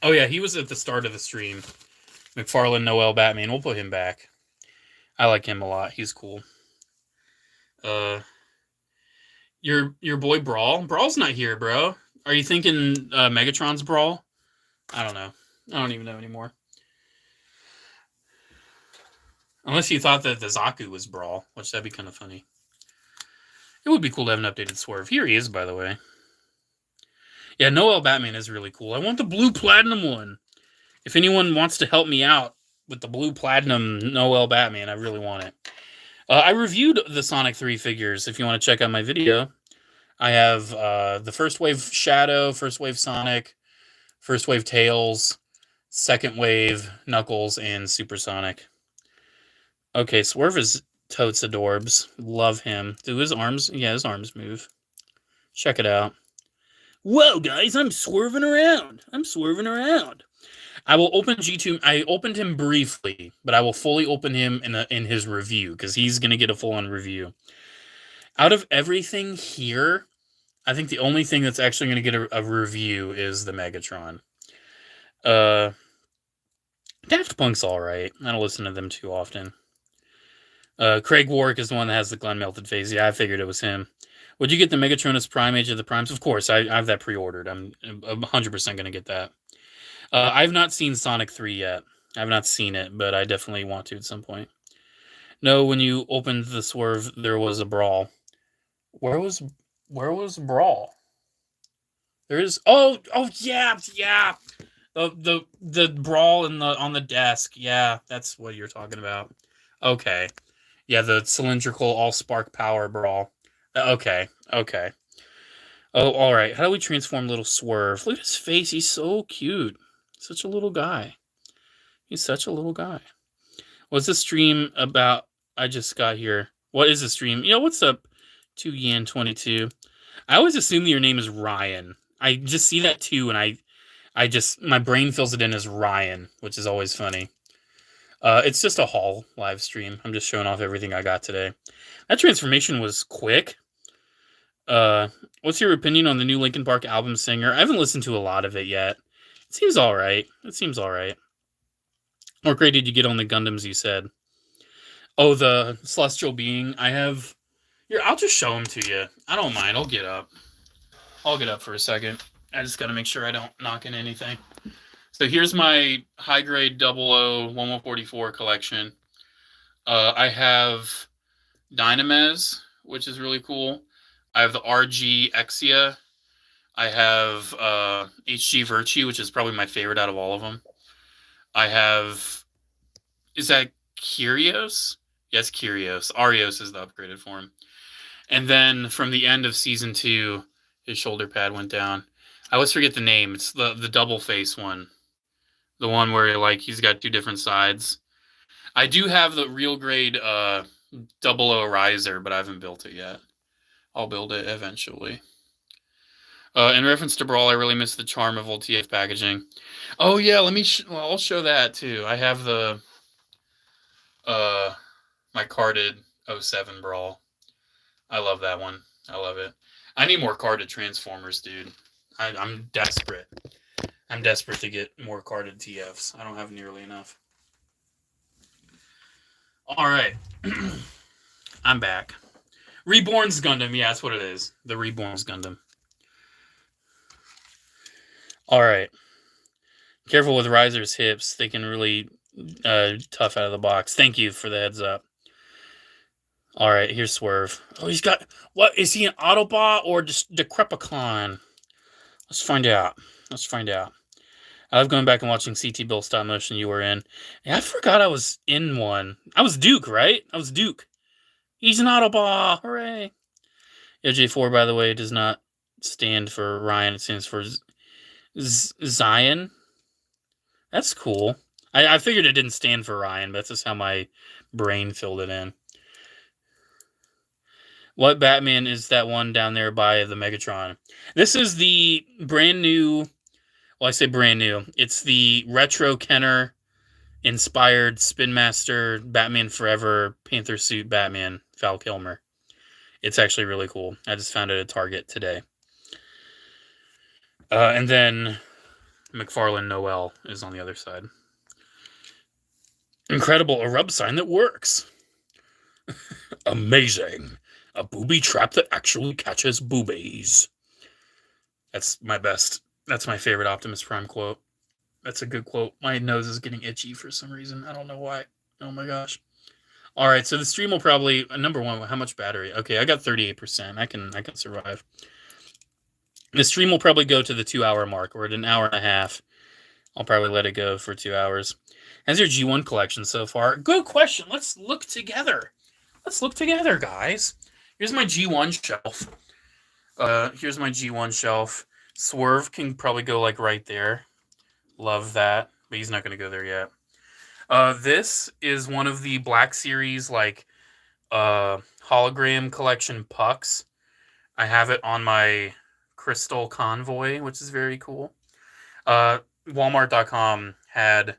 Oh, yeah. He was at the start of the stream. McFarlane Noel Batman. We'll put him back. I like him a lot. He's cool. Your boy Brawl? Brawl's not here, bro. Are you thinking Megatron's Brawl? I don't know. I don't even know anymore. Unless you thought that the Zaku was Brawl, which that'd be kind of funny. It would be cool to have an updated Swerve. Here he is, by the way. Yeah, Noel Batman is really cool. I want the blue platinum one. If anyone wants to help me out with the blue platinum Noel Batman, I really want it. I reviewed the Sonic 3 figures. If you want to check out my video, I have the first wave Shadow, first wave Sonic, first wave Tails, second wave Knuckles, and Supersonic. Okay, Swerve is totes adorbs. Love him. Do his arms? Yeah, his arms move. Check it out. Whoa, guys, I'm swerving around. I'm swerving around. I will open G2. I opened him briefly, but I will fully open him in his review because he's going to get a full-on review. Out of everything here, I think the only thing that's actually going to get a review is the Megatron. Daft Punk's all right. I don't listen to them too often. Craig Warwick is the one that has the Glenn melted face. Yeah, I figured it was him. Would you get the Megatronus Prime Age of the Primes? Of course, I have that pre-ordered. I'm 100% going to get that. I've not seen Sonic 3 yet. I've not seen it, but I definitely want to at some point. No, when you opened the Swerve, there was a brawl. Where was Brawl? There is. Oh yeah. The brawl on the desk. Yeah, that's what you're talking about. Okay. Yeah, the cylindrical all spark power brawl. Okay. Oh, all right. How do we transform little Swerve? Look at his face. He's so cute. Such a little guy. He's such a little guy. What's the stream about? I just got here. What is the stream? What's up, 2Yan22? I always assume that your name is Ryan. I just see that too, and my brain fills it in as Ryan, which is always funny. It's just a haul live stream. I'm just showing off everything I got today. That transformation was quick. What's your opinion on the new Linkin Park album Singer? I haven't listened to a lot of it yet. It seems all right. What grade did you get on the Gundams you said? Oh, the Celestial Being. I have... Here, I'll just show them to you. I don't mind. I'll get up for a second. I just got to make sure I don't knock in anything. So here's my high-grade 001144 collection. I have Dynamez, which is really cool. I have the RG Exia. I have HG Virtue, which is probably my favorite out of all of them. I have... Is that Kyrios? Yes, Kyrios. Arios is the upgraded form. And then from the end of Season 2, his shoulder pad went down. I always forget the name. It's the double face one. The one where he's got two different sides. I do have the real grade 00 Riser, but I haven't built it yet. I'll build it eventually. In reference to Brawl, I really miss the charm of old TF packaging. Oh yeah, I'll show that too. I have the my carded 07 Brawl. I love that one. I love it. I need more carded Transformers, dude. I'm desperate. I'm desperate to get more carded TFs. I don't have nearly enough. All right. I'm back. Reborn's Gundam. Yeah, that's what it is. The Reborn's Gundam. All right. Careful with Riser's hips. They can really tough out of the box. Thank you for the heads up. All right, here's Swerve. Oh, he's got... What? Is he an Autobot or just Decrepicon? Let's find out. I love going back and watching CT Bill stop motion you were in. Yeah, I forgot I was in one. I was Duke, right? I was Duke. He's an Autobot. Hooray. Yeah, J4, by the way, does not stand for Ryan. It stands for Zion. That's cool. I figured it didn't stand for Ryan, but that's just how my brain filled it in. What Batman is that one down there by the Megatron? This is the brand new... Well, I say brand new. It's the retro Kenner inspired Spin Master Batman Forever Panther suit Batman Val Kilmer. It's actually really cool. I just found it at Target today. And then McFarlane Noel is on the other side. Incredible, a rub sign that works. Amazing. A booby trap that actually catches boobies. That's my best. That's my favorite Optimus Prime quote. That's a good quote. My nose is getting itchy for some reason. I don't know why. Oh my gosh. All right, so the stream will probably... Number one, how much battery? Okay, I got 38%. I can survive. The stream will probably go to the 2-hour mark. We're at an hour and a half. I'll probably let it go for 2 hours. How's your G1 collection so far? Good question. Let's look together. Guys. Here's my G1 shelf. Here's my G1 shelf. Swerve can probably go right there. Love that. But he's not going to go there yet. This is one of the Black Series hologram collection pucks. I have it on my Crystal Convoy, which is very cool. Walmart.com had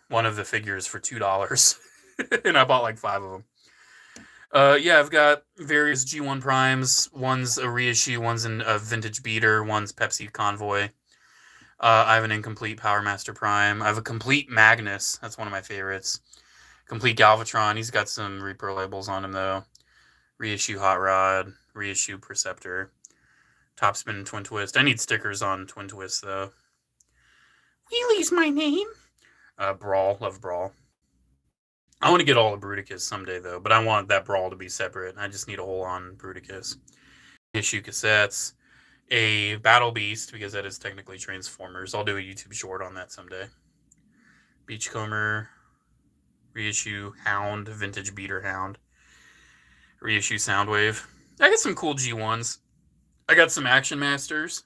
one of the figures for $2. And I bought 5 of them. Yeah, I've got various G1 Primes. One's a reissue, one's a vintage beater, one's Pepsi Convoy. I have an incomplete Power Master Prime. I have a complete Magnus. That's one of my favorites. Complete Galvatron. He's got some repro labels on him, though. Reissue Hot Rod. Reissue Perceptor. Topspin Twin Twist. I need stickers on Twin Twist, though. Wheelie's my name. Brawl, love Brawl. I want to get all of Bruticus someday, though, but I want that Brawl to be separate. I just need a hole on Bruticus. Issue cassettes. A Battle Beast, because that is technically Transformers. I'll do a YouTube short on that someday. Beachcomber. Reissue Hound, Vintage Beater Hound. Reissue Soundwave. I got some cool G1s. I got some Action Masters.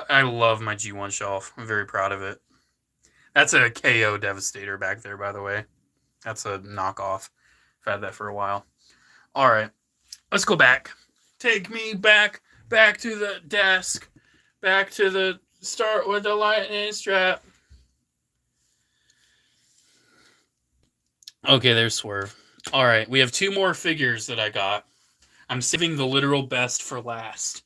I love my G1 shelf. I'm very proud of it. That's a KO Devastator back there, by the way. That's a knockoff. I've had that for a while. All right. Let's go back. Take me back to the desk. Back to the start with the lightning strap. Okay, there's Swerve. All right, we have 2 more figures that I got. I'm saving the literal best for last.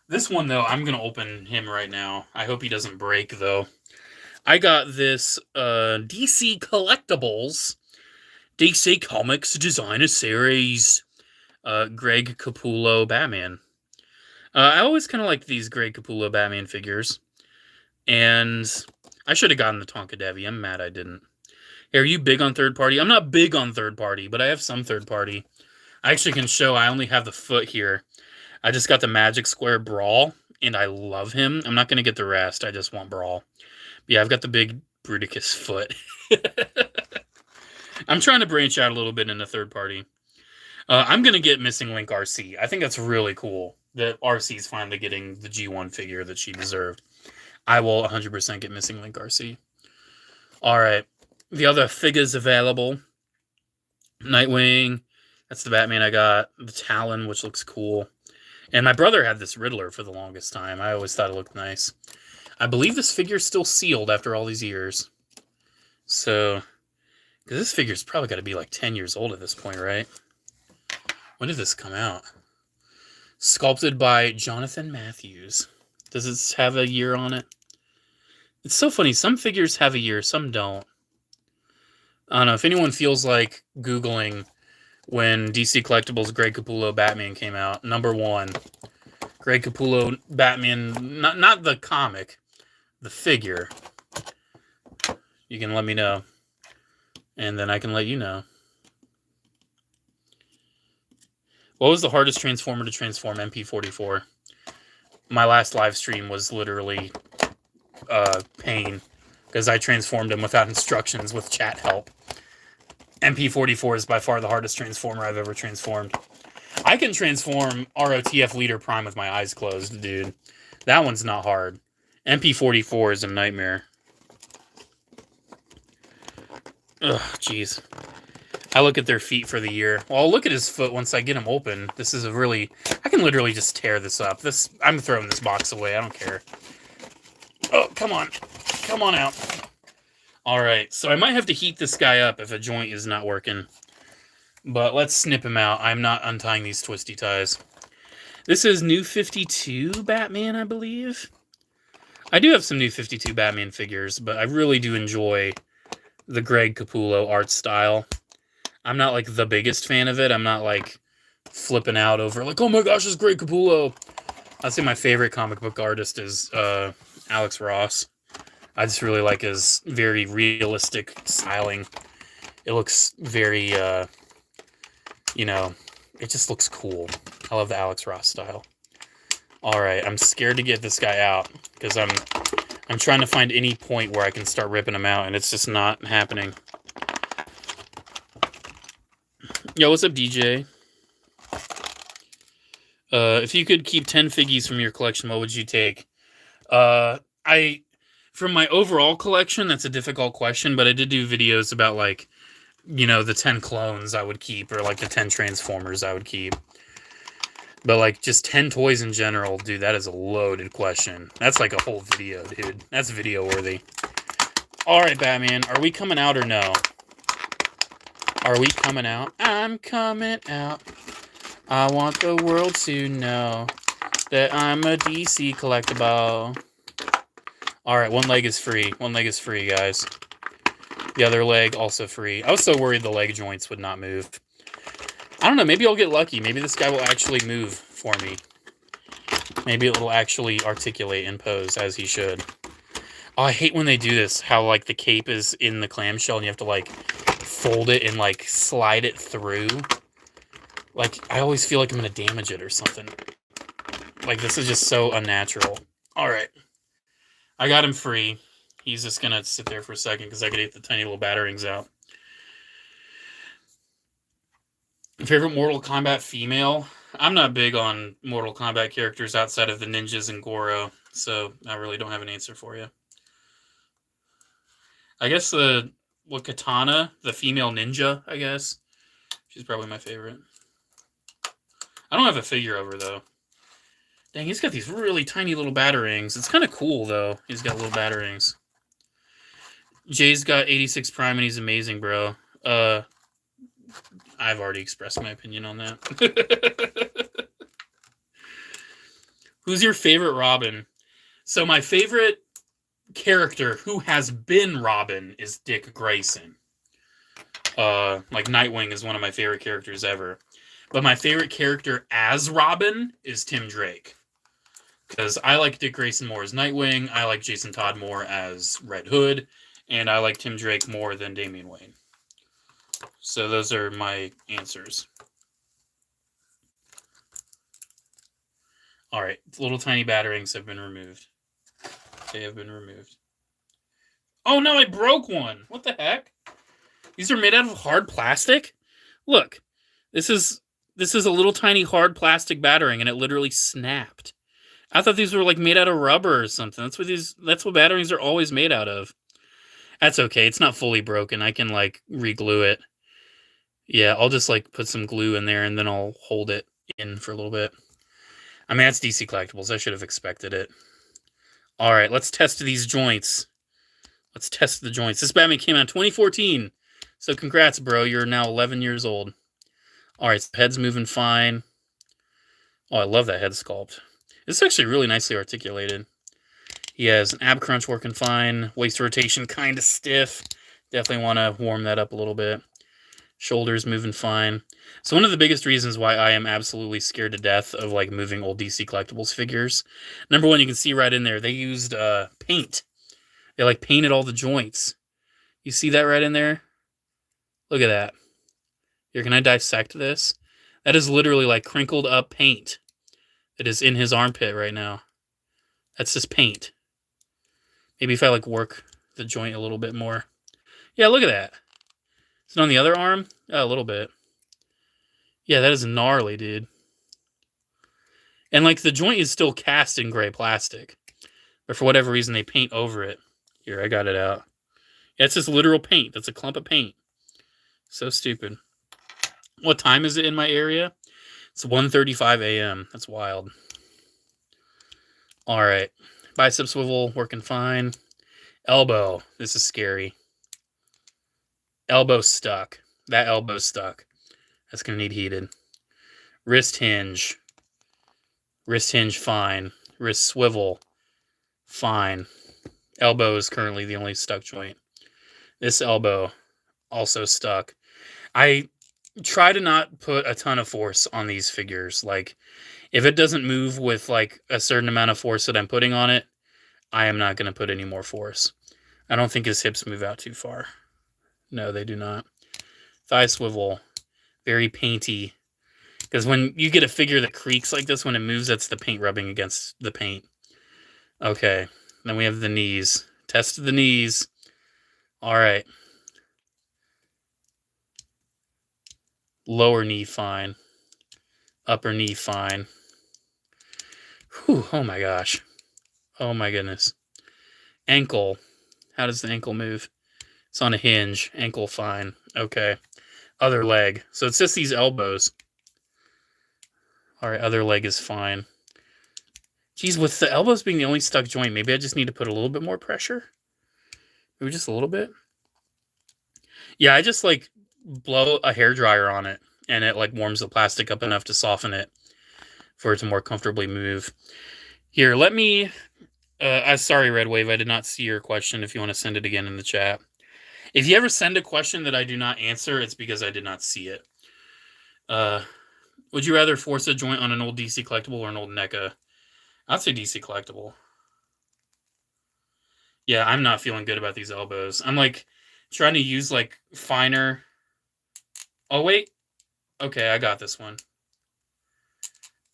This one, though, I'm going to open him right now. I hope he doesn't break, though. I got this DC Collectibles, DC Comics Designer Series, Greg Capullo Batman. I always kind of liked these Greg Capullo Batman figures. And I should have gotten the Tonka Devi. I'm mad I didn't. Hey, are you big on third party? I'm not big on third party, but I have some third party. I actually can show I only have the foot here. I just got the Magic Square Brawl, and I love him. I'm not going to get the rest. I just want Brawl. But yeah, I've got the big Bruticus foot. I'm trying to branch out a little bit into third party. I'm going to get Missing Link RC. I think that's really cool that RC is finally getting the G1 figure that she deserved. I will 100% get Missing Link RC. All right. The other figures available. Nightwing. That's the Batman I got. The Talon, which looks cool. And my brother had this Riddler for the longest time. I always thought it looked nice. I believe this figure's still sealed after all these years. So, because this figure's probably got to be like 10 years old at this point, right? When did this come out? Sculpted by Jonathan Matthews. Does it have a year on it? It's so funny. Some figures have a year, some don't. I don't know if anyone feels like Googling when DC Collectibles Greg Capullo Batman came out. Number 1. Greg Capullo Batman, not the comic, the figure. You can let me know. And then I can let you know. What was the hardest Transformer to transform? MP44. My last live stream was literally pain. Because I transformed him without instructions with chat help. MP44 is by far the hardest Transformer I've ever transformed. I can transform ROTF Leader Prime with my eyes closed, dude. That one's not hard. MP44 is a nightmare. Ugh, jeez. I look at their feet for the year. Well, I'll look at his foot once I get him open. This is a really... I can literally just tear this up. I'm throwing this box away. I don't care. Oh, come on. Come on out. Alright, so I might have to heat this guy up if a joint is not working. But let's snip him out. I'm not untying these twisty ties. This is New 52 Batman, I believe. I do have some New 52 Batman figures, but I really do enjoy the Greg Capullo art style. I'm not, like, the biggest fan of it. I'm not, like, flipping out over, like, oh my gosh, it's Greg Capullo. I'd say my favorite comic book artist is Alex Ross. I just really like his very realistic styling. It looks very, you know, it just looks cool. I love the Alex Ross style. All right, I'm scared to get this guy out because I'm trying to find any point where I can start ripping him out, and it's just not happening. Yo, what's up, DJ? If you could keep 10 figgies from your collection, what would you take? From my overall collection, that's a difficult question, but I did do videos about, like, you know, the 10 clones I would keep, or, like, the 10 Transformers I would keep. But, like, just 10 toys in general, dude, that is a loaded question. That's, like, a whole video, dude. That's video-worthy. All right, Batman, are we coming out or no? Are we coming out? I'm coming out. I want the world to know that I'm a DC collectible. Alright, one leg is free. One leg is free, guys. The other leg, also free. I was so worried the leg joints would not move. I don't know, maybe I'll get lucky. Maybe this guy will actually move for me. Maybe it will actually articulate and pose as he should. Oh, I hate when they do this. How, like, the cape is in the clamshell and you have to, like, fold it and, like, slide it through. Like, I always feel like I'm going to damage it or something. Like, this is just so unnatural. All right. I got him free. He's just going to sit there for a second because I could get the tiny little batterings out. Favorite Mortal Kombat female? I'm not big on Mortal Kombat characters outside of the ninjas and Goro, so I really don't have an answer for you. I guess Katana, the female ninja, I guess. She's probably my favorite. I don't have a figure of her, though. Dang, he's got these really tiny little batterings. It's kind of cool, though. He's got little batterings. Jay's got 86 Prime, and he's amazing, bro. I've already expressed my opinion on that. Who's your favorite Robin? So my favorite character who has been Robin is Dick Grayson. Like Nightwing is one of my favorite characters ever. But my favorite character as Robin is Tim Drake. Because I like Dick Grayson more as Nightwing, I like Jason Todd more as Red Hood, and I like Tim Drake more than Damian Wayne. So those are my answers. Alright, little tiny batterings have been removed. They have been removed. Oh no, I broke one! What the heck? These are made out of hard plastic? Look, this is a little tiny hard plastic battering, and it literally snapped. I thought these were like made out of rubber or something. That's what batterings are always made out of. That's okay. It's not fully broken. I can like re-glue it. Yeah, I'll just like put some glue in there and then I'll hold it in for a little bit. I mean, that's DC Collectibles. I should have expected it. All right, let's test these joints. Let's test the joints. This Batman came out in 2014. So congrats, bro. You're now 11 years old. All right, so head's moving fine. Oh, I love that head sculpt. It's actually really nicely articulated. He has an ab crunch working fine. Waist rotation kind of stiff. Definitely want to warm that up a little bit. Shoulders moving fine. So one of the biggest reasons why I am absolutely scared to death of like moving old DC Collectibles figures. Number one, you can see right in there, they used paint. They like painted all the joints. You see that right in there? Look at that. Here, can I dissect this? That is literally like crinkled up paint. It is in his armpit right now. That's just paint. Maybe if I like work the joint a little bit more. Yeah, look at that. Is it on the other arm? Oh, a little bit. Yeah, that is gnarly, dude. And like the joint is still cast in gray plastic. But for whatever reason, they paint over it. Here, I got it out. Yeah, it's just literal paint. That's a clump of paint. So stupid. What time is it in my area? It's 1:35 a.m. That's wild. All right. Bicep swivel, working fine. Elbow. This is scary. Elbow stuck. That elbow's stuck. That's going to need heated. Wrist hinge. Wrist hinge, fine. Wrist swivel, fine. Elbow is currently the only stuck joint. This elbow, also stuck. I try to not put a ton of force on these figures. Like, if it doesn't move with, like, a certain amount of force that I'm putting on it, I am not going to put any more force. I don't think his hips move out too far. No, they do not. Thigh swivel, very painty. Because when you get a figure that creaks like this, when it moves, that's the paint rubbing against the paint. Okay, then we have the knees. Test the knees. All right. Lower knee, fine. Upper knee, fine. Whew, oh my gosh. Oh my goodness. Ankle. How does the ankle move? It's on a hinge. Ankle, fine. Okay. Other leg. So it's just these elbows. All right, other leg is fine. Geez, with the elbows being the only stuck joint, maybe I just need to put a little bit more pressure. Maybe just a little bit. Yeah, I just like blow a hairdryer on it, and it like warms the plastic up enough to soften it for it to more comfortably move. Here, let me... sorry, Red Wave, I did not see your question. If you want to send it again in the chat. If you ever send a question that I do not answer, it's because I did not see it. Would you rather force a joint on an old DC collectible or an old NECA? I'd say DC collectible. Yeah, I'm not feeling good about these elbows. I'm like trying to use like finer. Oh wait. Okay, I got this one.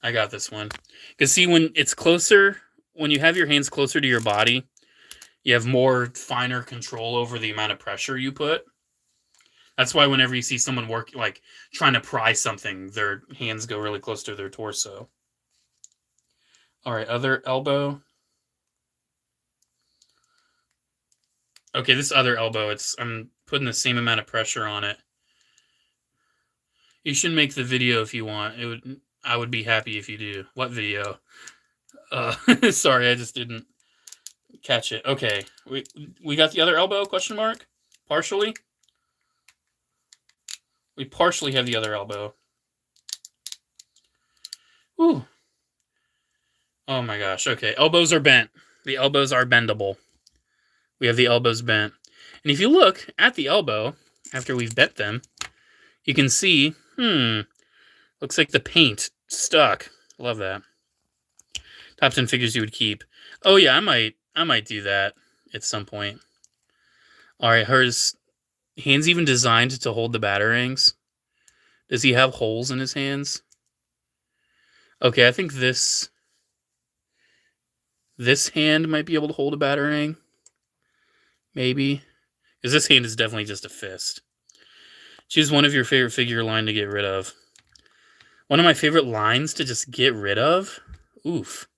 Because see, when it's closer, when you have your hands closer to your body, you have more finer control over the amount of pressure you put. That's why whenever you see someone work, like trying to pry something, their hands go really close to their torso. All right, other elbow. Okay, this other elbow, I'm putting the same amount of pressure on it. You should make the video if you want. I would be happy if you do. What video? Sorry, I just didn't catch it. Okay, we got the other elbow? Question mark. Partially. We partially have the other elbow. Ooh. Oh my gosh. Okay, elbows are bent. The elbows are bendable. We have the elbows bent. And if you look at the elbow, after we've bent them, you can see, looks like the paint stuck. Love that. Top 10 figures you would keep. Oh yeah, I might do that at some point. All right, hers hands even designed to hold the batarangs. Does he have holes in his hands? Okay, I think this hand might be able to hold a batarang. Maybe. Because this hand is definitely just a fist. Choose one of your favorite figure line to get rid of. One of my favorite lines to just get rid of? Oof.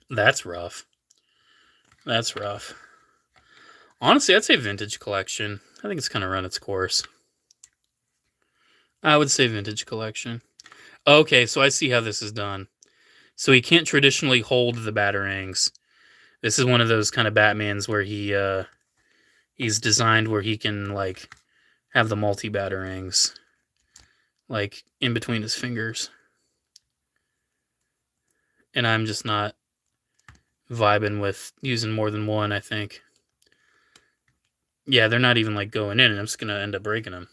That's rough. That's rough. Honestly, I'd say vintage collection. I think it's kind of run its course. I would say vintage collection. Okay, so I see how this is done. So he can't traditionally hold the batarangs. This is one of those kind of Batmans where he's designed where he can like have the multi-batarangs like in between his fingers. And I'm just not vibing with using more than one, I think. Yeah, they're not even like going in, and I'm just gonna end up breaking them.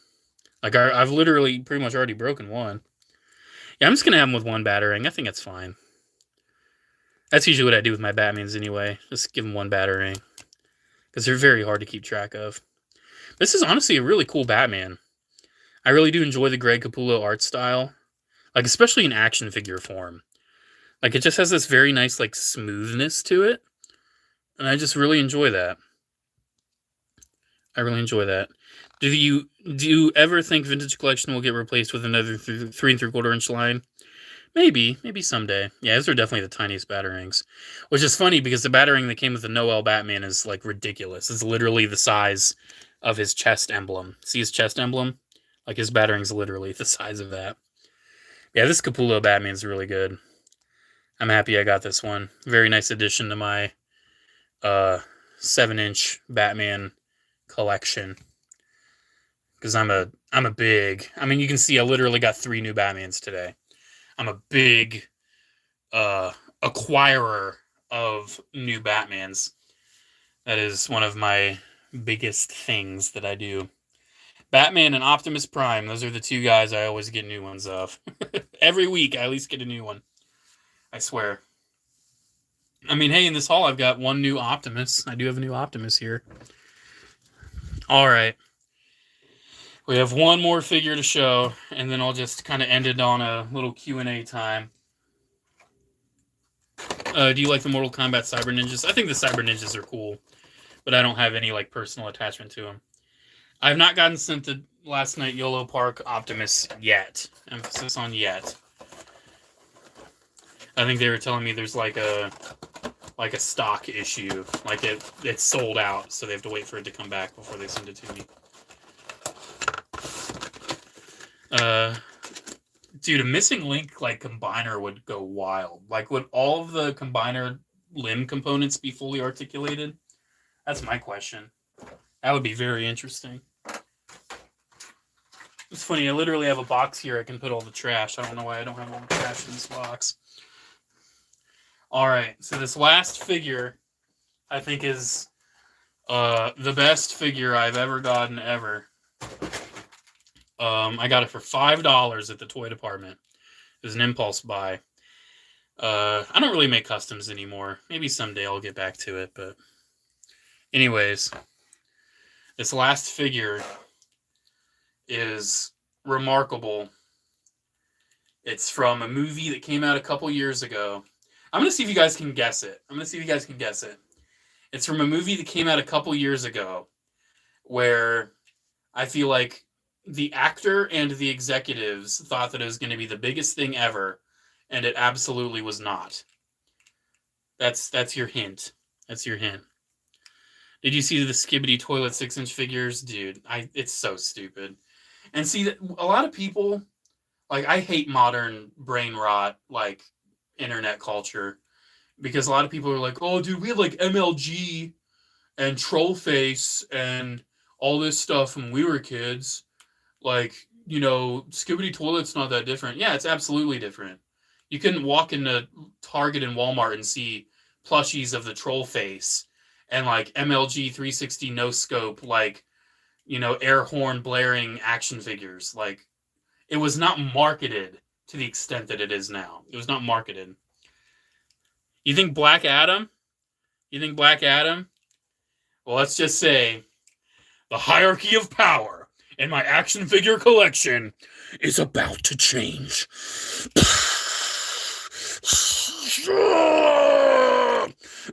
Like I've literally pretty much already broken one. Yeah, I'm just gonna have them with one batarang. I think that's fine. That's usually what I do with my Batmans anyway. Just give them one batarang. Because they're very hard to keep track of. This is honestly a really cool Batman. I really do enjoy the Greg Capullo art style. Like, especially in action figure form. Like, it just has this very nice, like, smoothness to it. And I just really enjoy that. I really enjoy that. Do you ever think Vintage Collection will get replaced with another 3 3/4 inch line? Maybe someday. Yeah, those are definitely the tiniest batarangs. Which is funny because the batarang that came with the Noel Batman is like ridiculous. It's literally the size of his chest emblem. See his chest emblem? Like his batarang's literally the size of that. Yeah, this Capullo Batman's really good. I'm happy I got this one. Very nice addition to my 7-inch Batman collection. Because I'm a big... I mean, you can see I literally got 3 new Batmans today. I'm a big acquirer of new Batmans. That is one of my biggest things that I do. Batman and Optimus Prime. Those are the 2 guys I always get new ones of. Every week, I at least get a new one. I swear. I mean, hey, in this haul, I've got 1 new Optimus. I do have a new Optimus here. All right. We have 1 more figure to show, and then I'll just kind of end it on a little Q&A time. Do you like the Mortal Kombat Cyber Ninjas? I think the Cyber Ninjas are cool, but I don't have any like personal attachment to them. I have not gotten sent the Last Night YOLO Park Optimus yet. Emphasis on yet. I think they were telling me there's like a stock issue. Like it's sold out, so they have to wait for it to come back before they send it to me. Dude, a missing link like combiner would go wild. Like, would all of the combiner limb components be fully articulated? That's my question. That would be very interesting. It's funny, I literally have a box here I can put all the trash. I don't know why I don't have all the trash in this box. Alright, so this last figure, I think is the best figure I've ever gotten ever. I got it for $5 at the toy department. It was an impulse buy. I don't really make customs anymore. Maybe someday I'll get back to it, but Anyways, this last figure is remarkable. It's from a movie that came out a couple years ago. I'm going to see if you guys can guess it. It's from a movie that came out a couple years ago where I feel like the actor and the executives thought that it was going to be the biggest thing ever, and it absolutely was not. That's your hint. That's your hint. Did you see the Skibidi Toilet 6-inch figures? Dude, it's so stupid. And see, a lot of people, like, I hate modern brain rot, like, internet culture, because a lot of people are like, oh, dude, we have, like, MLG and Trollface and all this stuff when we were kids. Like, you know, Skibidi Toilet's not that different. Yeah, it's absolutely different. You couldn't walk into Target and Walmart and see plushies of the Trollface and, like, MLG 360 no-scope, like, you know, air horn blaring action figures. Like, it was not marketed to the extent that it is now. It was not marketed. You think Black Adam? Well, let's just say the hierarchy of power in my action figure collection is about to change.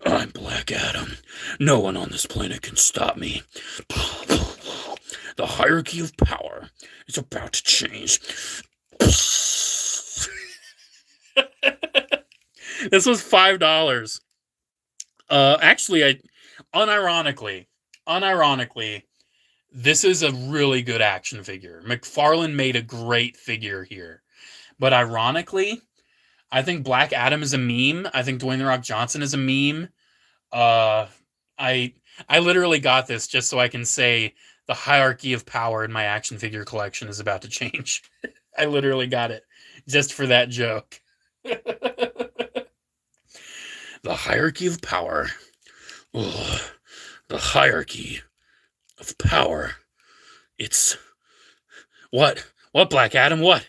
I'm Black Adam. No one on this planet can stop me. The hierarchy of power is about to change. This was $5. Actually, unironically, this is a really good action figure. McFarlane made a great figure here. But ironically, I think Black Adam is a meme. I think Dwayne "The Rock" Johnson is a meme. I literally got this just so I can say the hierarchy of power in my action figure collection is about to change. I literally got it just for that joke. The hierarchy of power. Ugh. The hierarchy of power. It's... What? What, Black Adam? What?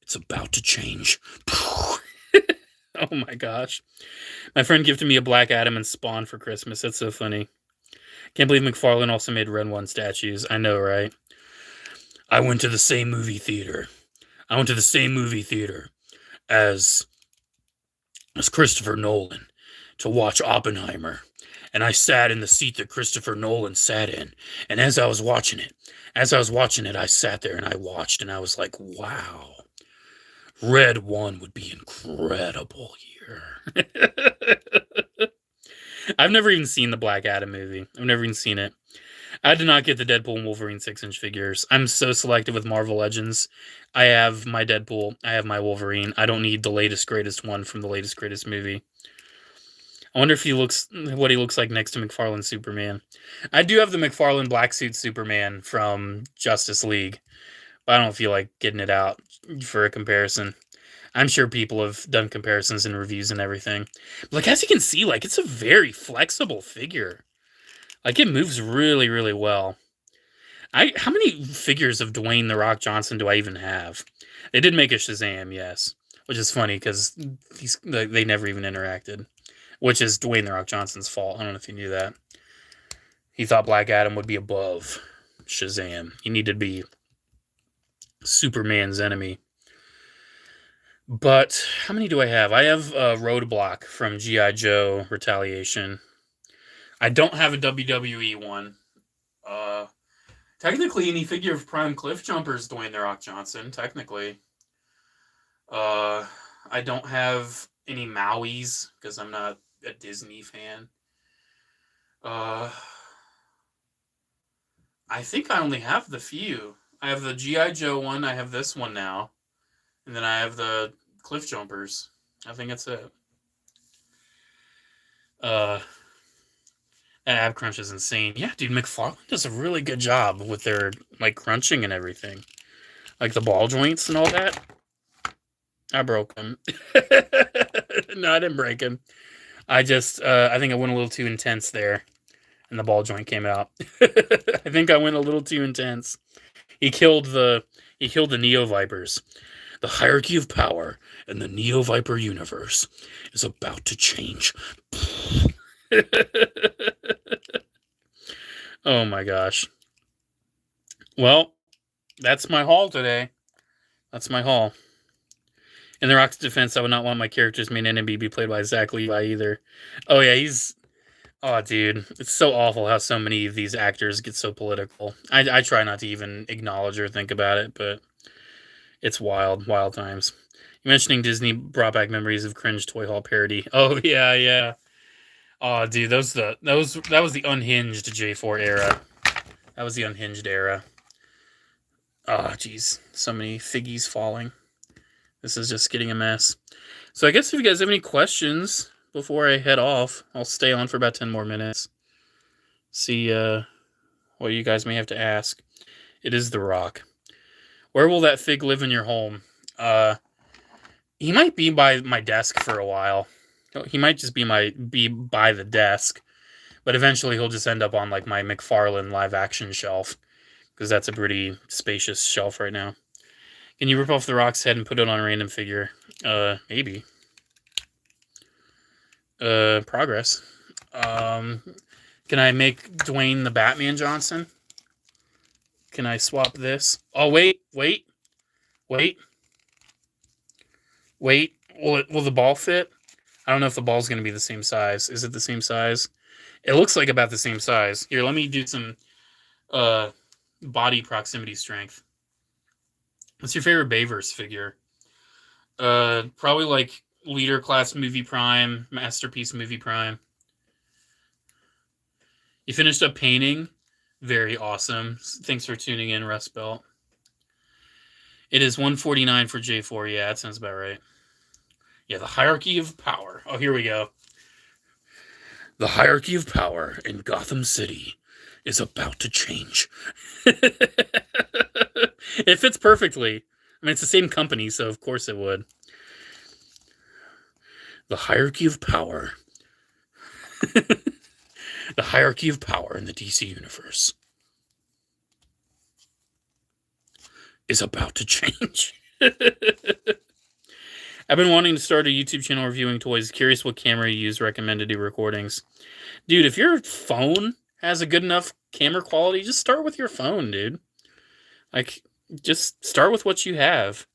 It's about to change. Oh my gosh. My friend gifted me a Black Adam and Spawn for Christmas. That's so funny. Can't believe McFarlane also made Ren 1 statues. I know, right? I went to the same movie theater as Christopher Nolan to watch Oppenheimer. And I sat in the seat that Christopher Nolan sat in. And as I was watching it, I sat there and I watched and I was like, wow. Red 1 would be incredible here. I've never even seen the Black Adam movie. I've never even seen it. I did not get the Deadpool and Wolverine 6-inch figures. I'm so selective with Marvel Legends. I have my Deadpool. I have my Wolverine. I don't need the latest, greatest one from the latest, greatest movie. I wonder if what he looks like next to McFarlane Superman. I do have the McFarlane black suit Superman from Justice League, but I don't feel like getting it out for a comparison. I'm sure people have done comparisons and reviews and everything. But like, as you can see, like, it's a very flexible figure. Like, it moves really, really well. How many figures of Dwayne "The Rock" Johnson do I even have? They did make a Shazam, yes. Which is funny, because they never even interacted. Which is Dwayne "The Rock" Johnson's fault. I don't know if you knew that. He thought Black Adam would be above Shazam. He needed to be Superman's enemy. But how many do I have? I have Roadblock from G.I. Joe Retaliation. I don't have a WWE one. Technically, any figure of Prime Cliff Jumper is Dwayne "The Rock" Johnson, technically. I don't have any Mauis, because I'm not a Disney fan. I think I only have the few. I have the G.I. Joe one, I have this one now. And then I have the Cliff Jumpers. I think that's it. That ab crunch is insane. Yeah, dude, McFarlane does a really good job with their, like, crunching and everything. Like the ball joints and all that. I broke them. No, I didn't break him. I just, I think I went a little too intense there. And the ball joint came out. I think I went a little too intense. He killed the Neo Vipers. The hierarchy of power in the Neo Viper universe is about to change. Oh my gosh. Well, that's my haul today. That's my haul. In The Rock's defense, I would not want my character's main enemy be played by Zach Levi either. Oh yeah, he's... Oh, dude. It's so awful how so many of these actors get so political. I try not to even acknowledge or think about it, but it's wild. Wild times. You mentioning Disney brought back memories of cringe Toy Hall parody. Oh, yeah, yeah. Oh, dude, that was the unhinged J4 era. That was the unhinged era. Oh, jeez. So many figgies falling. This is just getting a mess. So I guess if you guys have any questions before I head off, I'll stay on for about 10 more minutes. See what you guys may have to ask. It is The Rock. Where will that fig live in your home? He might be by my desk for a while. He might just be by the desk. But eventually he'll just end up on like my McFarlane live action shelf. Because that's a pretty spacious shelf right now. Can you rip off The Rock's head and put it on a random figure? Maybe. Progress. Can I make Dwayne the Batman Johnson? Can I swap this? Oh, wait. Will the ball fit? I don't know if the ball's going to be the same size. Is it the same size? It looks like about the same size. Here, let me do some body proximity strength. What's your favorite Bayverse figure? Probably like Leader Class Movie Prime, Masterpiece Movie Prime. You finished up painting? Very awesome. Thanks for tuning in, Rust Belt. It is 149 for J4. Yeah, that sounds about right. Yeah, the hierarchy of power. Oh, here we go. The hierarchy of power in Gotham City is about to change. It fits perfectly. I mean, it's the same company, so of course it would. The hierarchy of power. The hierarchy of power in the DC universe is about to change. I've been wanting to start a YouTube channel reviewing toys. Curious what camera you use, recommend to do recordings. Dude, if your phone has a good enough camera quality, just start with your phone, dude. Like, just start with what you have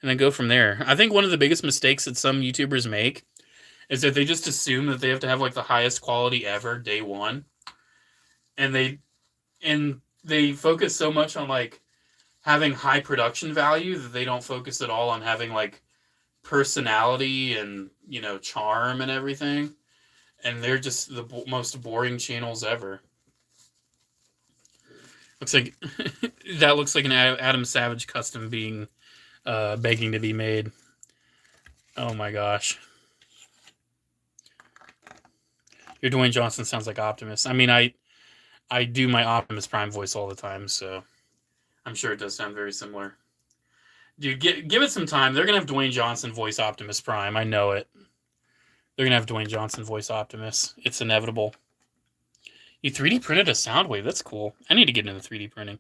and then go from there. I think one of the biggest mistakes that some YouTubers make is that they just assume that they have to have like the highest quality ever day one. And they focus so much on like having high production value that they don't focus at all on having like personality and, you know, charm and everything. And they're just the most boring channels ever. Looks like that looks like an Adam Savage custom being begging to be made. Oh my gosh. Your Dwayne Johnson sounds like Optimus. I mean, I do my Optimus Prime voice all the time, so I'm sure it does sound very similar. Dude, give it some time. They're going to have Dwayne Johnson voice Optimus Prime. I know it. They're going to have Dwayne Johnson voice Optimus. It's inevitable. You 3D printed a Soundwave. That's cool. I need to get into 3D printing.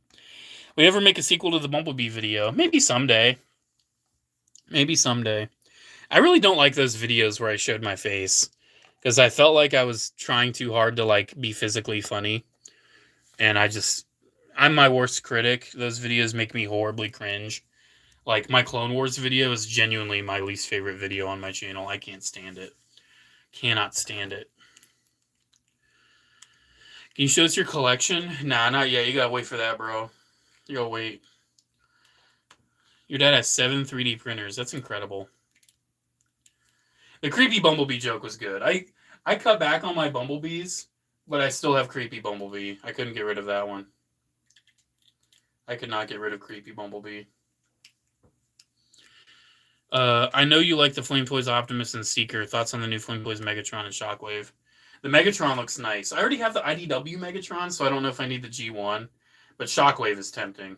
We ever make a sequel to the Bumblebee video? Maybe someday. Maybe someday. I really don't like those videos where I showed my face. Because I felt like I was trying too hard to like be physically funny. And I'm my worst critic. Those videos make me horribly cringe. Like, my Clone Wars video is genuinely my least favorite video on my channel. I can't stand it. Cannot stand it. Can you show us your collection? Nah, not yet. You gotta wait for that, bro. You gotta wait. Your dad has 7 3D printers. That's incredible. The creepy Bumblebee joke was good. I cut back on my Bumblebees, but I still have creepy Bumblebee. I couldn't get rid of that one. I could not get rid of creepy Bumblebee. I know you like the Flame Toys Optimus and Seeker. Thoughts on the new Flame Toys Megatron and Shockwave? The Megatron looks nice. I already have the IDW Megatron, so I don't know if I need the G1. But Shockwave is tempting.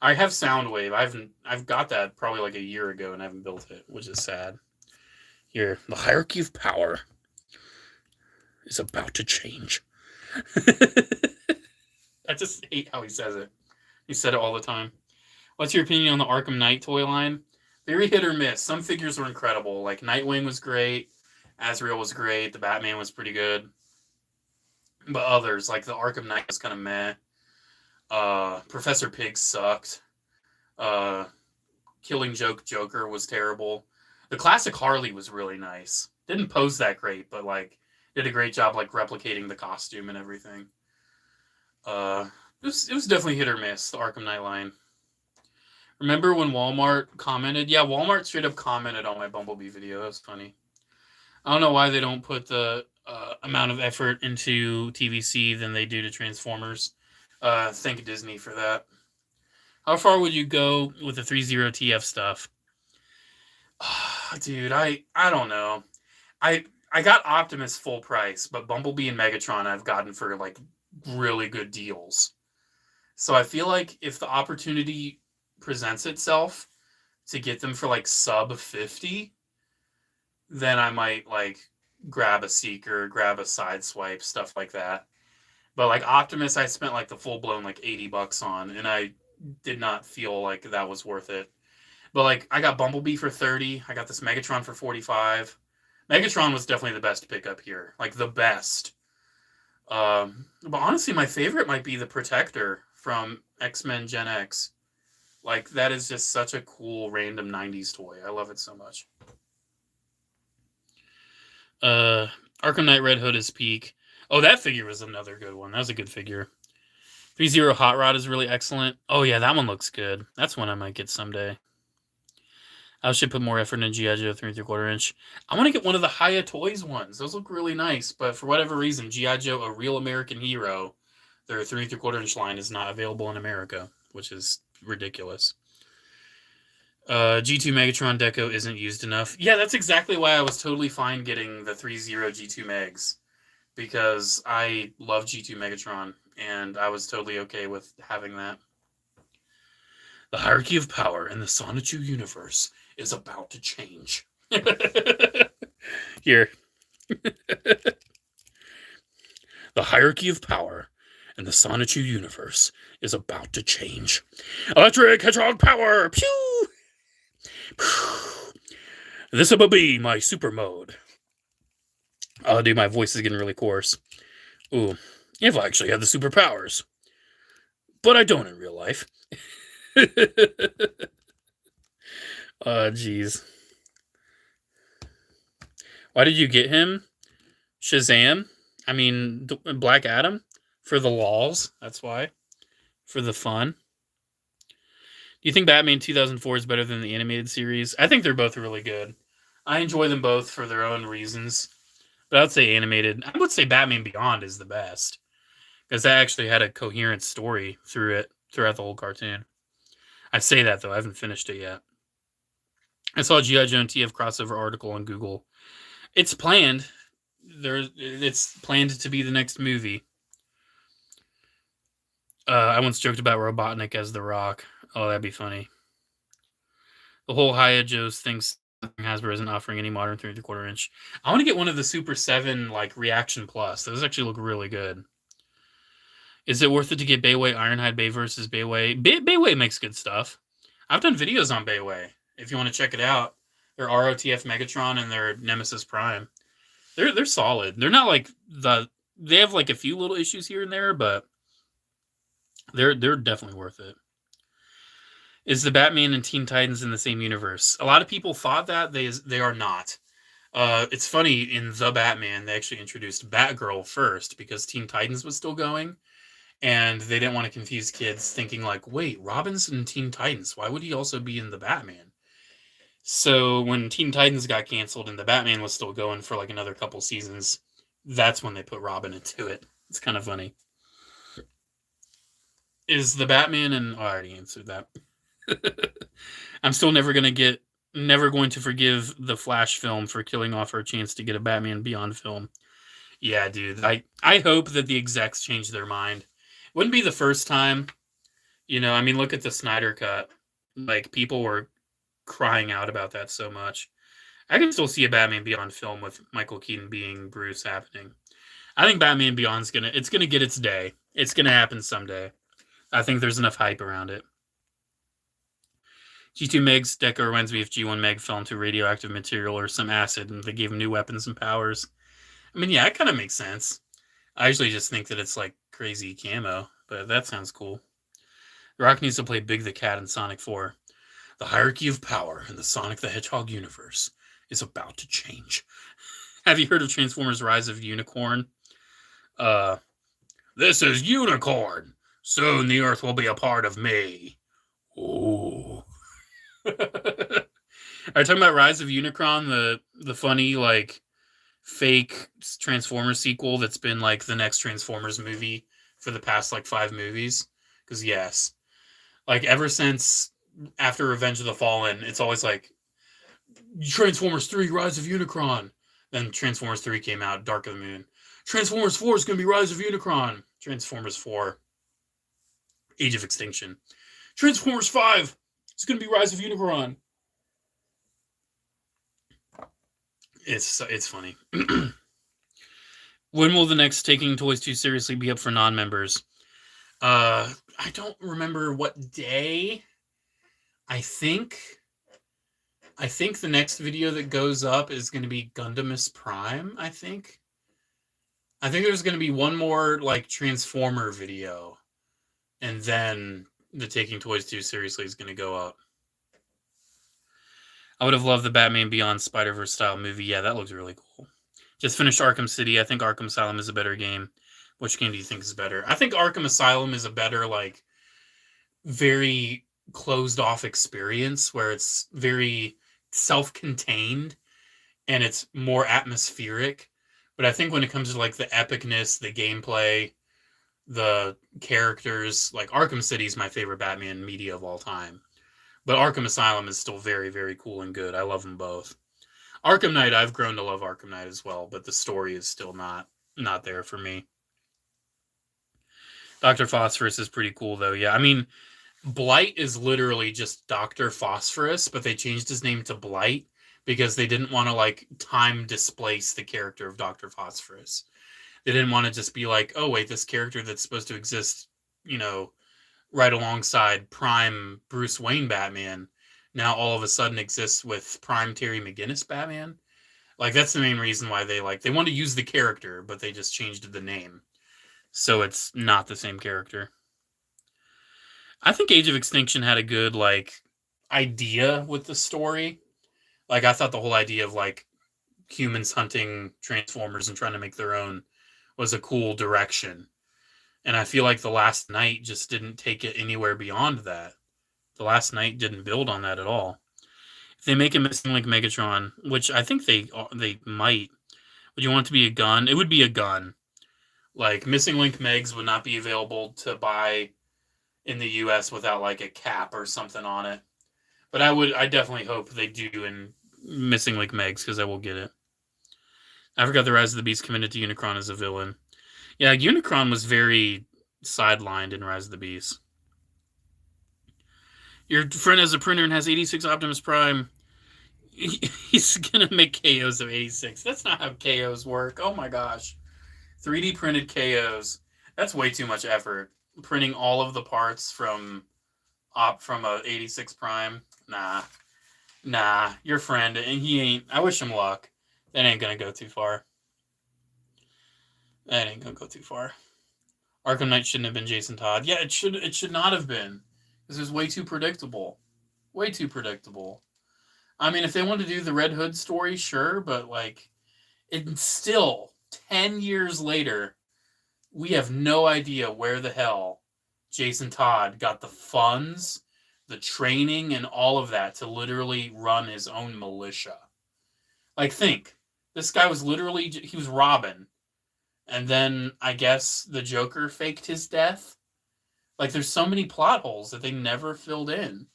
I have Soundwave. I've got that probably like a year ago and I haven't built it, which is sad. Here, the hierarchy of power is about to change. I just hate how he says it. He said it all the time. What's your opinion on the Arkham Knight toy line? Very hit or miss. Some figures were incredible. Like Nightwing was great. Azrael was great. The Batman was pretty good. But others, like the Arkham Knight was kind of meh. Professor Pig sucked. Killing Joke Joker was terrible. The classic Harley was really nice. Didn't pose that great, but like did a great job like replicating the costume and everything. It was definitely hit or miss, the Arkham Knight line. Remember when Walmart commented? Yeah, Walmart straight up commented on my Bumblebee video. That was funny. I don't know why they don't put the amount of effort into TVC than they do to Transformers. Thank Disney for that. How far would you go with the 3.0 TF stuff? Dude, I don't know. I got Optimus full price, but Bumblebee and Megatron I've gotten for like really good deals. So I feel like if the opportunity presents itself to get them for like sub 50, then I might like grab a Seeker, grab a Sideswipe, stuff like that. But like Optimus, I spent like the full blown like $80 on, and I did not feel like that was worth it. But like I got Bumblebee for 30, I got this Megatron for 45. Megatron was definitely the best pickup here, like the best. But honestly, my favorite might be the Protector from X-Men Gen X. Like that is just such a cool random 90s toy. I love it so much. Arkham Knight Red Hood is peak. Oh, that figure was another good one. That was a good figure. 3.0 Hot Rod is really excellent. Oh yeah, that one looks good. That's one I might get someday. I should put more effort in G.I. Joe 3.75 inch. I want to get one of the Hiya Toys ones. Those look really nice, but for whatever reason, G.I. Joe, A Real American Hero, their 3.75 inch line is not available in America, which is ridiculous. G2 Megatron Deco isn't used enough. Yeah, that's exactly why I was totally fine getting the 3.0 G2 Megs, because I love G2 Megatron, and I was totally okay with having that. The hierarchy of power in the Sonichu universe is about to change. Here. The hierarchy of power in the Sonichu universe is about to change. Electric Hedgehog power! Pew! This will be my super mode. Oh, dude, my voice is getting really coarse. Ooh, if I actually had the superpowers. But I don't in real life. Oh, jeez. Why did you get him? Shazam? I mean, Black Adam? For the lols, that's why. For the fun. Do you think Batman 2004 is better than the animated series? I think they're both really good. I enjoy them both for their own reasons. But I would say animated. I would say Batman Beyond is the best. Because that actually had a coherent story throughout the whole cartoon. I'd say that, though. I haven't finished it yet. I saw a G.I. Joe and TF crossover article on Google. It's planned. It's planned to be the next movie. I once joked about Robotnik as The Rock. Oh, that'd be funny. The whole Hiya Joe's thinks Hasbro isn't offering any modern 3.75 inch. I want to get one of the Super 7 like Reaction Plus. Those actually look really good. Is it worth it to get Bayway Ironhide Bay versus Bayway? Bayway makes good stuff. I've done videos on Bayway. If you want to check it out, their ROTF Megatron and their Nemesis Prime. They're solid. They're not like they have like a few little issues here and there, but they're definitely worth it. Is the Batman and Teen Titans in the same universe? A lot of people thought that they are not. It's funny, in The Batman, they actually introduced Batgirl first because Teen Titans was still going, and they didn't want to confuse kids thinking like, wait, Robin's in Teen Titans. Why would he also be in The Batman? So when Teen Titans got canceled and The Batman was still going for like another couple seasons, that's when they put Robin into it. It's kind of funny. Is the Batman and... Oh, I already answered that. I'm still never going to forgive the Flash film for killing off our chance to get a Batman Beyond film. Yeah, dude. I hope that the execs change their mind. Wouldn't be the first time. You know, I mean, look at the Snyder Cut. Like, people were crying out about that so much. I can still see a Batman Beyond film with Michael Keaton being Bruce happening. I think Batman Beyond's gonna get its day. It's gonna happen someday. I think there's enough hype around it. G2 Meg's Deco reminds me if G1 Meg fell into radioactive material or some acid and they gave him new weapons and powers. I mean, yeah, it kind of makes sense. I actually just think that it's like crazy camo, but that sounds cool. The Rock needs to play Big the Cat in Sonic 4. The hierarchy of power in the Sonic the Hedgehog universe is about to change. Have you heard of Transformers Rise of Unicorn? This is Unicorn. Soon the Earth will be a part of me. Ooh. Are you talking about Rise of Unicron, the funny, like, fake Transformers sequel that's been, like, the next Transformers movie for the past, like, 5 movies? Because, yes. Like, ever since after Revenge of the Fallen, it's always like, Transformers 3, Rise of Unicron. Then Transformers 3 came out, Dark of the Moon. Transformers 4 is going to be Rise of Unicron. Transformers 4, Age of Extinction. Transformers 5 is going to be Rise of Unicron. It's funny. When will the next Taking Toys Too Seriously be up for non-members? I don't remember what day. I think the next video that goes up is going to be Gundam Prime, I think. I think there's going to be one more, like, Transformer video. And then the Taking Toys Too Seriously is going to go up. I would have loved the Batman Beyond Spider-Verse style movie. Yeah, that looks really cool. Just finished Arkham City. I think Arkham Asylum is a better game. Which game do you think is better? I think Arkham Asylum is a better, like, very closed-off experience where it's very self-contained and it's more atmospheric. But I think when it comes to, like, the epicness, the gameplay, the characters, like, Arkham City is my favorite Batman media of all time. But Arkham Asylum is still very, very cool and good. I love them both. Arkham Knight, I've grown to love Arkham Knight as well, but the story is still not there for me. Dr. Phosphorus is pretty cool, though. Yeah, I mean, Blight is literally just Dr. Phosphorus, but they changed his name to Blight because they didn't want to, like, time displace the character of Dr. Phosphorus. They didn't want to just be like, oh, wait, this character that's supposed to exist, you know, right alongside Prime Bruce Wayne Batman, now all of a sudden exists with Prime Terry McGinnis Batman. Like, that's the main reason why they want to use the character, but they just changed the name. So it's not the same character. I think Age of Extinction had a good, like, idea with the story. Like, I thought the whole idea of, like, humans hunting Transformers and trying to make their own was a cool direction. And I feel like The Last Night just didn't take it anywhere beyond that. The Last Night didn't build on that at all. If they make a Missing Link Megatron, which I think they might, would you want it to be a gun? It would be a gun. Like, Missing Link Megs would not be available to buy in the US without, like, a cap or something on it. But I definitely hope they do in Missing Link Megs, because I will get it. I forgot the Rise of the Beast committed to Unicron as a villain. Yeah, Unicron was very sidelined in Rise of the Beast. Your friend has a printer and has 86 Optimus Prime. He's going to make KOs of 86. That's not how KOs work. Oh my gosh. 3D printed KOs. That's way too much effort. Printing all of the parts from a 86 Prime. Nah. Your friend, and he ain't. I wish him luck. That ain't going to go too far. That ain't gonna go too far. Arkham Knight shouldn't have been Jason Todd. Yeah, it should not have been. This is way too predictable. Way too predictable. I mean, if they want to do the Red Hood story, sure, but, like, it's still 10 years later, we have no idea where the hell Jason Todd got the funds, the training, and all of that to literally run his own militia. Like, think. This guy was literally, he was Robin. And then, I guess, the Joker faked his death. Like, there's so many plot holes that they never filled in.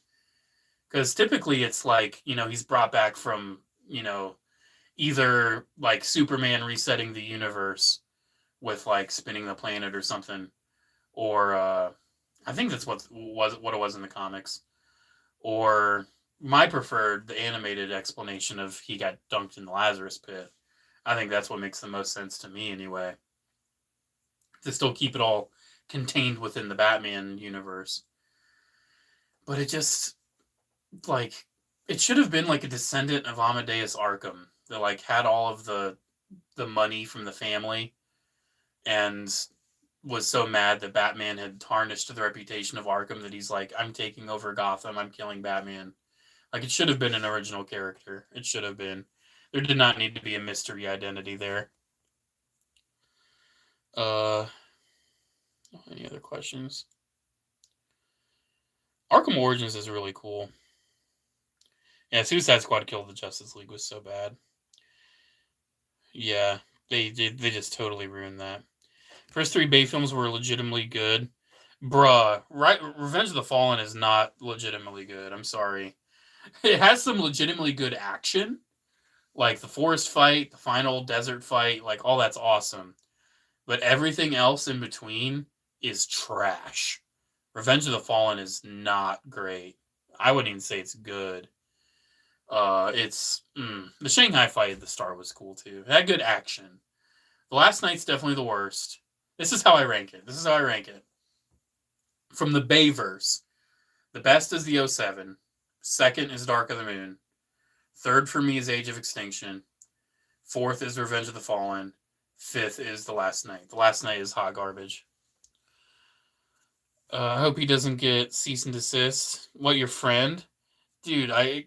Because typically it's like, you know, he's brought back from, you know, either, like, Superman resetting the universe with, like, spinning the planet or something. Or, I think that's what it was in the comics. Or, my preferred, the animated explanation of he got dunked in the Lazarus pit. I think that's what makes the most sense to me, anyway. To still keep it all contained within the Batman universe. But it just, like, it should have been, like, a descendant of Amadeus Arkham that, like, had all of the money from the family and was so mad that Batman had tarnished the reputation of Arkham that he's like, I'm taking over Gotham, I'm killing Batman. Like, it should have been an original character. It should have been. There did not need to be a mystery identity there. Any other questions? Arkham Origins is really cool. Yeah, Suicide Squad killed the Justice League was so bad. Yeah, they just totally ruined that. First 3 Bay films were legitimately good. Bruh, right? Revenge of the Fallen is not legitimately good. I'm sorry. It has some legitimately good action. Like the forest fight, the final desert fight, like all that's awesome. But everything else in between is trash. Revenge of the Fallen is not great. I wouldn't even say it's good. The Shanghai fight at the start was cool too. It had good action. The Last Night's definitely the worst. This is how I rank it. From the Bayverse, the best is the 07. Second is Dark of the Moon. Third for me is Age of Extinction. Fourth is Revenge of the Fallen. Fifth is The Last Night. The Last Night is hot garbage. I hope he doesn't get cease and desist. What, your friend? Dude, I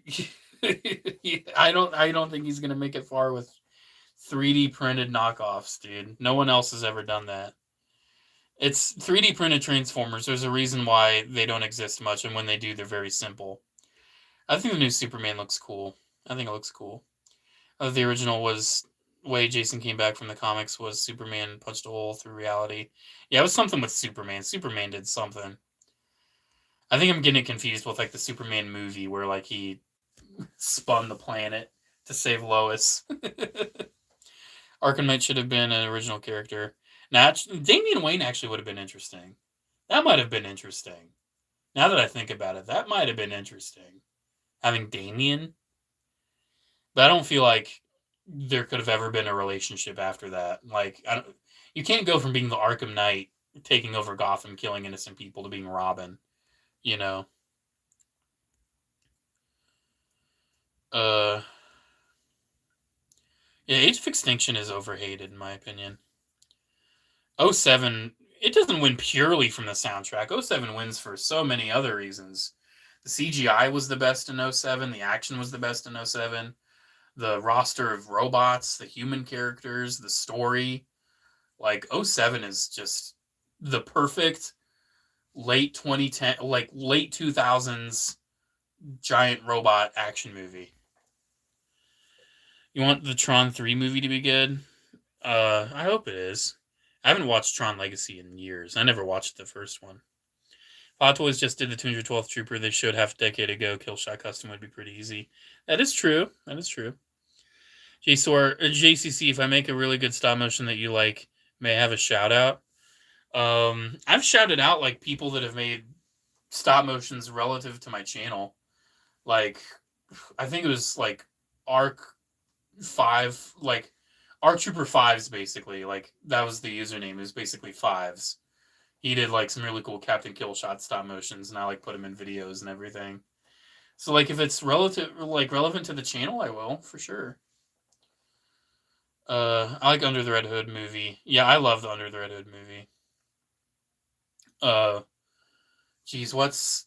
don't think he's gonna make it far with 3D printed knockoffs, dude. No one else has ever done that. It's 3D printed Transformers. There's a reason why they don't exist much, and when they do, they're very simple. I think the new Superman looks cool. I think it looks cool. The original was way Jason came back from the comics was Superman punched a hole through reality. Yeah, it was something with Superman. Superman did something. I think I'm getting confused with like the Superman movie where like he spun the planet to save Lois. Arkham Knight should have been an original character. Now, Damian Wayne actually would have been interesting. That might have been interesting. Now that I think about it, that might have been interesting. Having Damian. But I don't feel like there could have ever been a relationship after that. Like, you can't go from being the Arkham Knight, taking over Gotham, killing innocent people, to being Robin. You know? Yeah, Age of Extinction is overhated, in my opinion. 07, it doesn't win purely from the soundtrack. 07 wins for so many other reasons. The CGI was the best in 07. The action was the best in 07. The roster of robots, the human characters, the story. Like, 07 is just the perfect late 2010, like late 2000s giant robot action movie. You want the Tron 3 movie to be good? I hope it is. I haven't watched Tron Legacy in years. I never watched the first one. Hot Toys just did the 212th Trooper. They showed half a decade ago. Killshot Custom would be pretty easy. That is true. JCC, if I make a really good stop motion that you like, may I have a shout out. I've shouted out like people that have made stop motions relative to my channel. Like, I think it was like Arc 5, like Arc Trooper 5s, basically. Like, that was the username. It was basically 5s. He did like some really cool Captain Killshot stop motions, and I like put him in videos and everything. So like if it's relevant to the channel, I will for sure. I like Under the Red Hood movie. Yeah, I love the Under the Red Hood movie. Geez, what's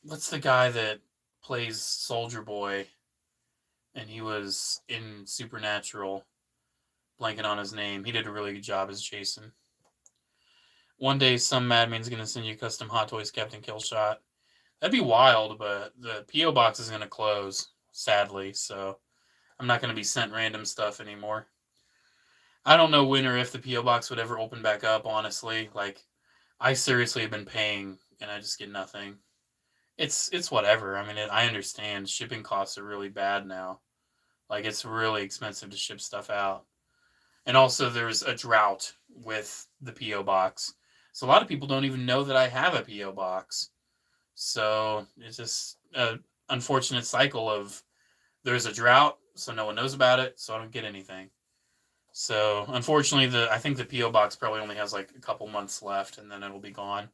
the guy that plays Soldier Boy? And he was in Supernatural. Blanking on his name. He did a really good job as Jason. One day, some madman's going to send you custom Hot Toys Captain Killshot. That'd be wild, but the P.O. box is going to close, sadly, so I'm not going to be sent random stuff anymore. I don't know when or if the P.O. box would ever open back up, honestly. Like, I seriously have been paying, and I just get nothing. It's whatever. I mean, I understand shipping costs are really bad now. Like, it's really expensive to ship stuff out. And also, there's a drought with the P.O. box. So a lot of people don't even know that I have a P.O. box. So it's just an unfortunate cycle of there's a drought, so no one knows about it, so I don't get anything. So unfortunately, I think the P.O. box probably only has like a couple months left, and then it'll be gone.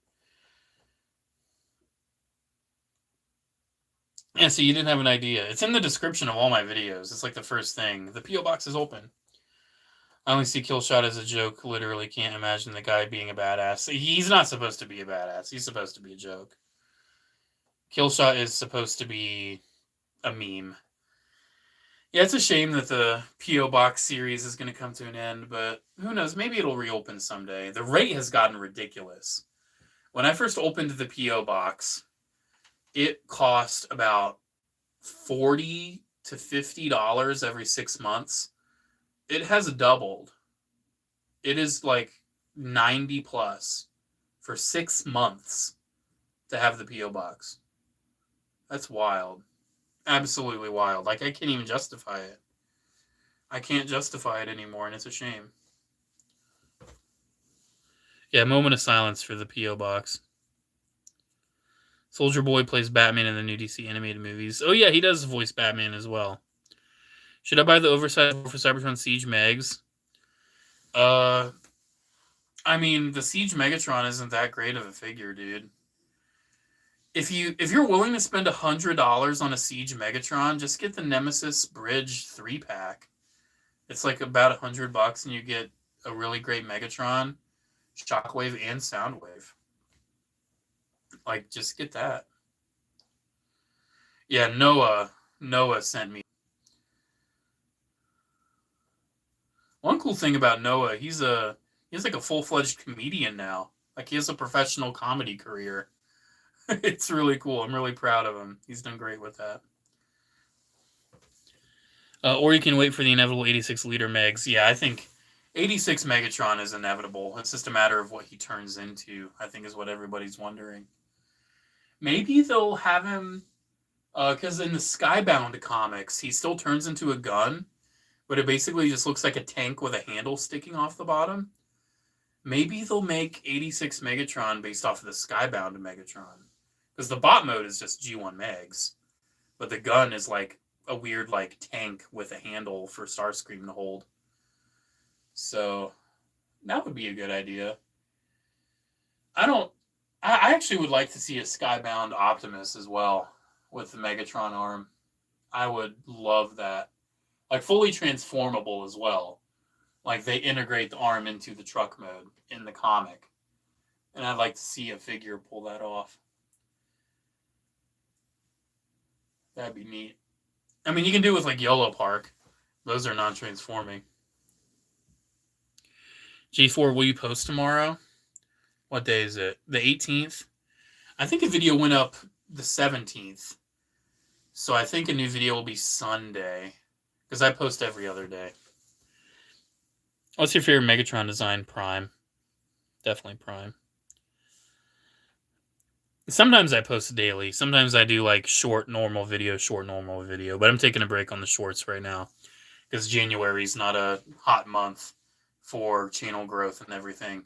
Yeah, so you didn't have an idea. It's in the description of all my videos. It's like the first thing. The P.O. box is open. I only see Killshot as a joke. Literally can't imagine the guy being a badass. He's not supposed to be a badass. He's supposed to be a joke. Killshot is supposed to be a meme. Yeah, it's a shame that the P.O. Box series is going to come to an end, but who knows? Maybe it'll reopen someday. The rate has gotten ridiculous. When I first opened the P.O. Box, it cost about $40 to $50 every 6 months. It has doubled. It is like 90 plus for 6 months to have the P.O. Box. That's wild. Absolutely wild. Like, I can't even justify it. I can't justify it anymore, and it's a shame. Yeah, moment of silence for the P.O. Box. Soldier Boy plays Batman in the new DC animated movies. Oh yeah, he does voice Batman as well. Should I buy the oversized for Cybertron Siege Megs? I mean, the Siege Megatron isn't that great of a figure, dude. If you're willing to spend $100 on a Siege Megatron, just get the Nemesis Bridge 3-pack. It's like about $100, and you get a really great Megatron, Shockwave, and Soundwave. Like, just get that. Yeah, Noah sent me. One cool thing about Noah, he's like a full-fledged comedian now. Like, he has a professional comedy career. It's really cool. I'm really proud of him. He's done great with that. Or you can wait for the inevitable 86 liter Megs. Yeah, I think 86 Megatron is inevitable. It's just a matter of what he turns into, I think, is what everybody's wondering. Maybe they'll have him, because in the Skybound comics, he still turns into a gun, but it basically just looks like a tank with a handle sticking off the bottom. Maybe they'll make 86 Megatron based off of the Skybound Megatron. Because the bot mode is just G1 Megs. But the gun is like a weird like tank with a handle for Starscream to hold. So that would be a good idea. I actually would like to see a Skybound Optimus as well with the Megatron arm. I would love that. Like fully transformable as well. Like they integrate the arm into the truck mode in the comic. And I'd like to see a figure pull that off. That'd be neat. I mean, you can do it with like Yellow Park. Those are non-transforming. G4, will you post tomorrow? What day is it? The 18th? I think a video went up the 17th. So I think a new video will be Sunday. Because I post every other day. What's your favorite Megatron design? Prime. Definitely Prime. Sometimes I post daily. Sometimes I do like short, normal video. But I'm taking a break on the shorts right now. Because January is not a hot month for channel growth and everything.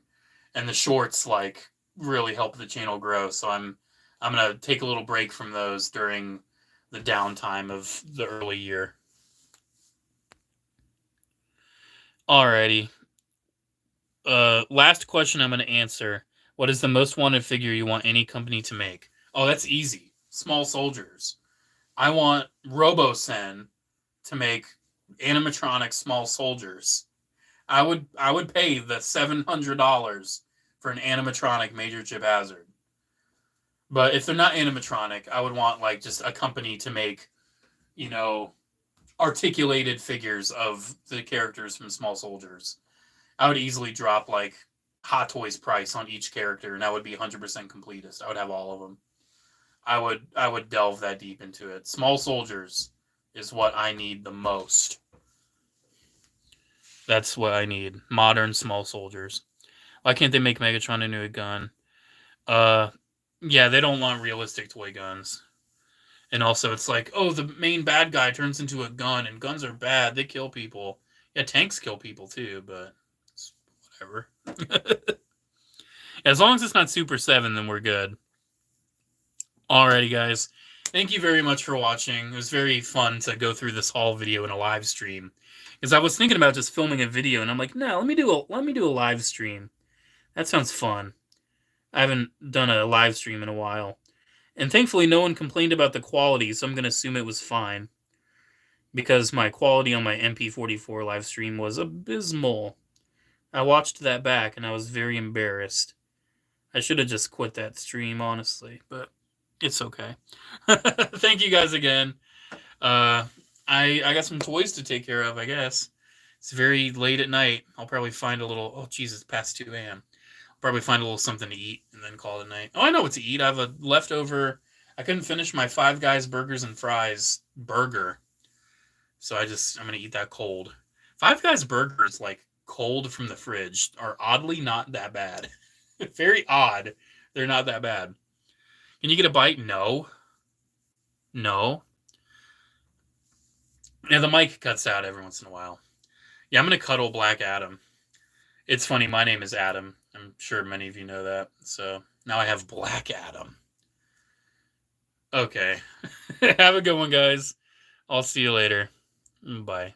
And the shorts like really help the channel grow. So I'm going to take a little break from those during the downtime of the early year. Alrighty. Last question I'm going to answer. What is the most wanted figure you want any company to make? Oh, that's easy. Small Soldiers. I want RoboSen to make animatronic Small Soldiers. I would pay the $700 for an animatronic Major Chip Hazard. But if they're not animatronic, I would want like just a company to make, you know, articulated figures of the characters from Small Soldiers. I would easily drop like Hot Toys price on each character, and I would be 100% completist. I would have all of them. I would delve that deep into it. Small Soldiers is what I need the most. That's what I need. Modern Small Soldiers. Why can't they make Megatron into a gun? Yeah, they don't want realistic toy guns. And also, it's like, oh, the main bad guy turns into a gun, and guns are bad. They kill people. Yeah, tanks kill people too, but it's whatever. As long as it's not Super 7, then we're good. Alrighty, guys. Thank you very much for watching. It was very fun to go through this haul video in a live stream. Because I was thinking about just filming a video, and I'm like, no, let me do a live stream. That sounds fun. I haven't done a live stream in a while. And thankfully, no one complained about the quality, so I'm going to assume it was fine. because my quality on my MP44 live stream was abysmal. I watched that back and I was very embarrassed. I should have just quit that stream, honestly, but it's okay. Thank you guys again. I got some toys to take care of, I guess. It's very late at night. I'll probably find a little... Oh, Jesus, past 2 a.m. I'll probably find a little something to eat and then call it a night. Oh, I know what to eat. I have a leftover... I couldn't finish my Five Guys Burgers and Fries burger. So I'm going to eat that cold. Five Guys burgers, like, cold from the fridge, are oddly not that bad. Very odd. They're not that bad. Can you get a bite? No. No. Yeah, the mic cuts out every once in a while. Yeah, I'm going to cuddle Black Adam. It's funny, my name is Adam. I'm sure many of you know that. So now I have Black Adam. Okay. Have a good one, guys. I'll see you later. Bye.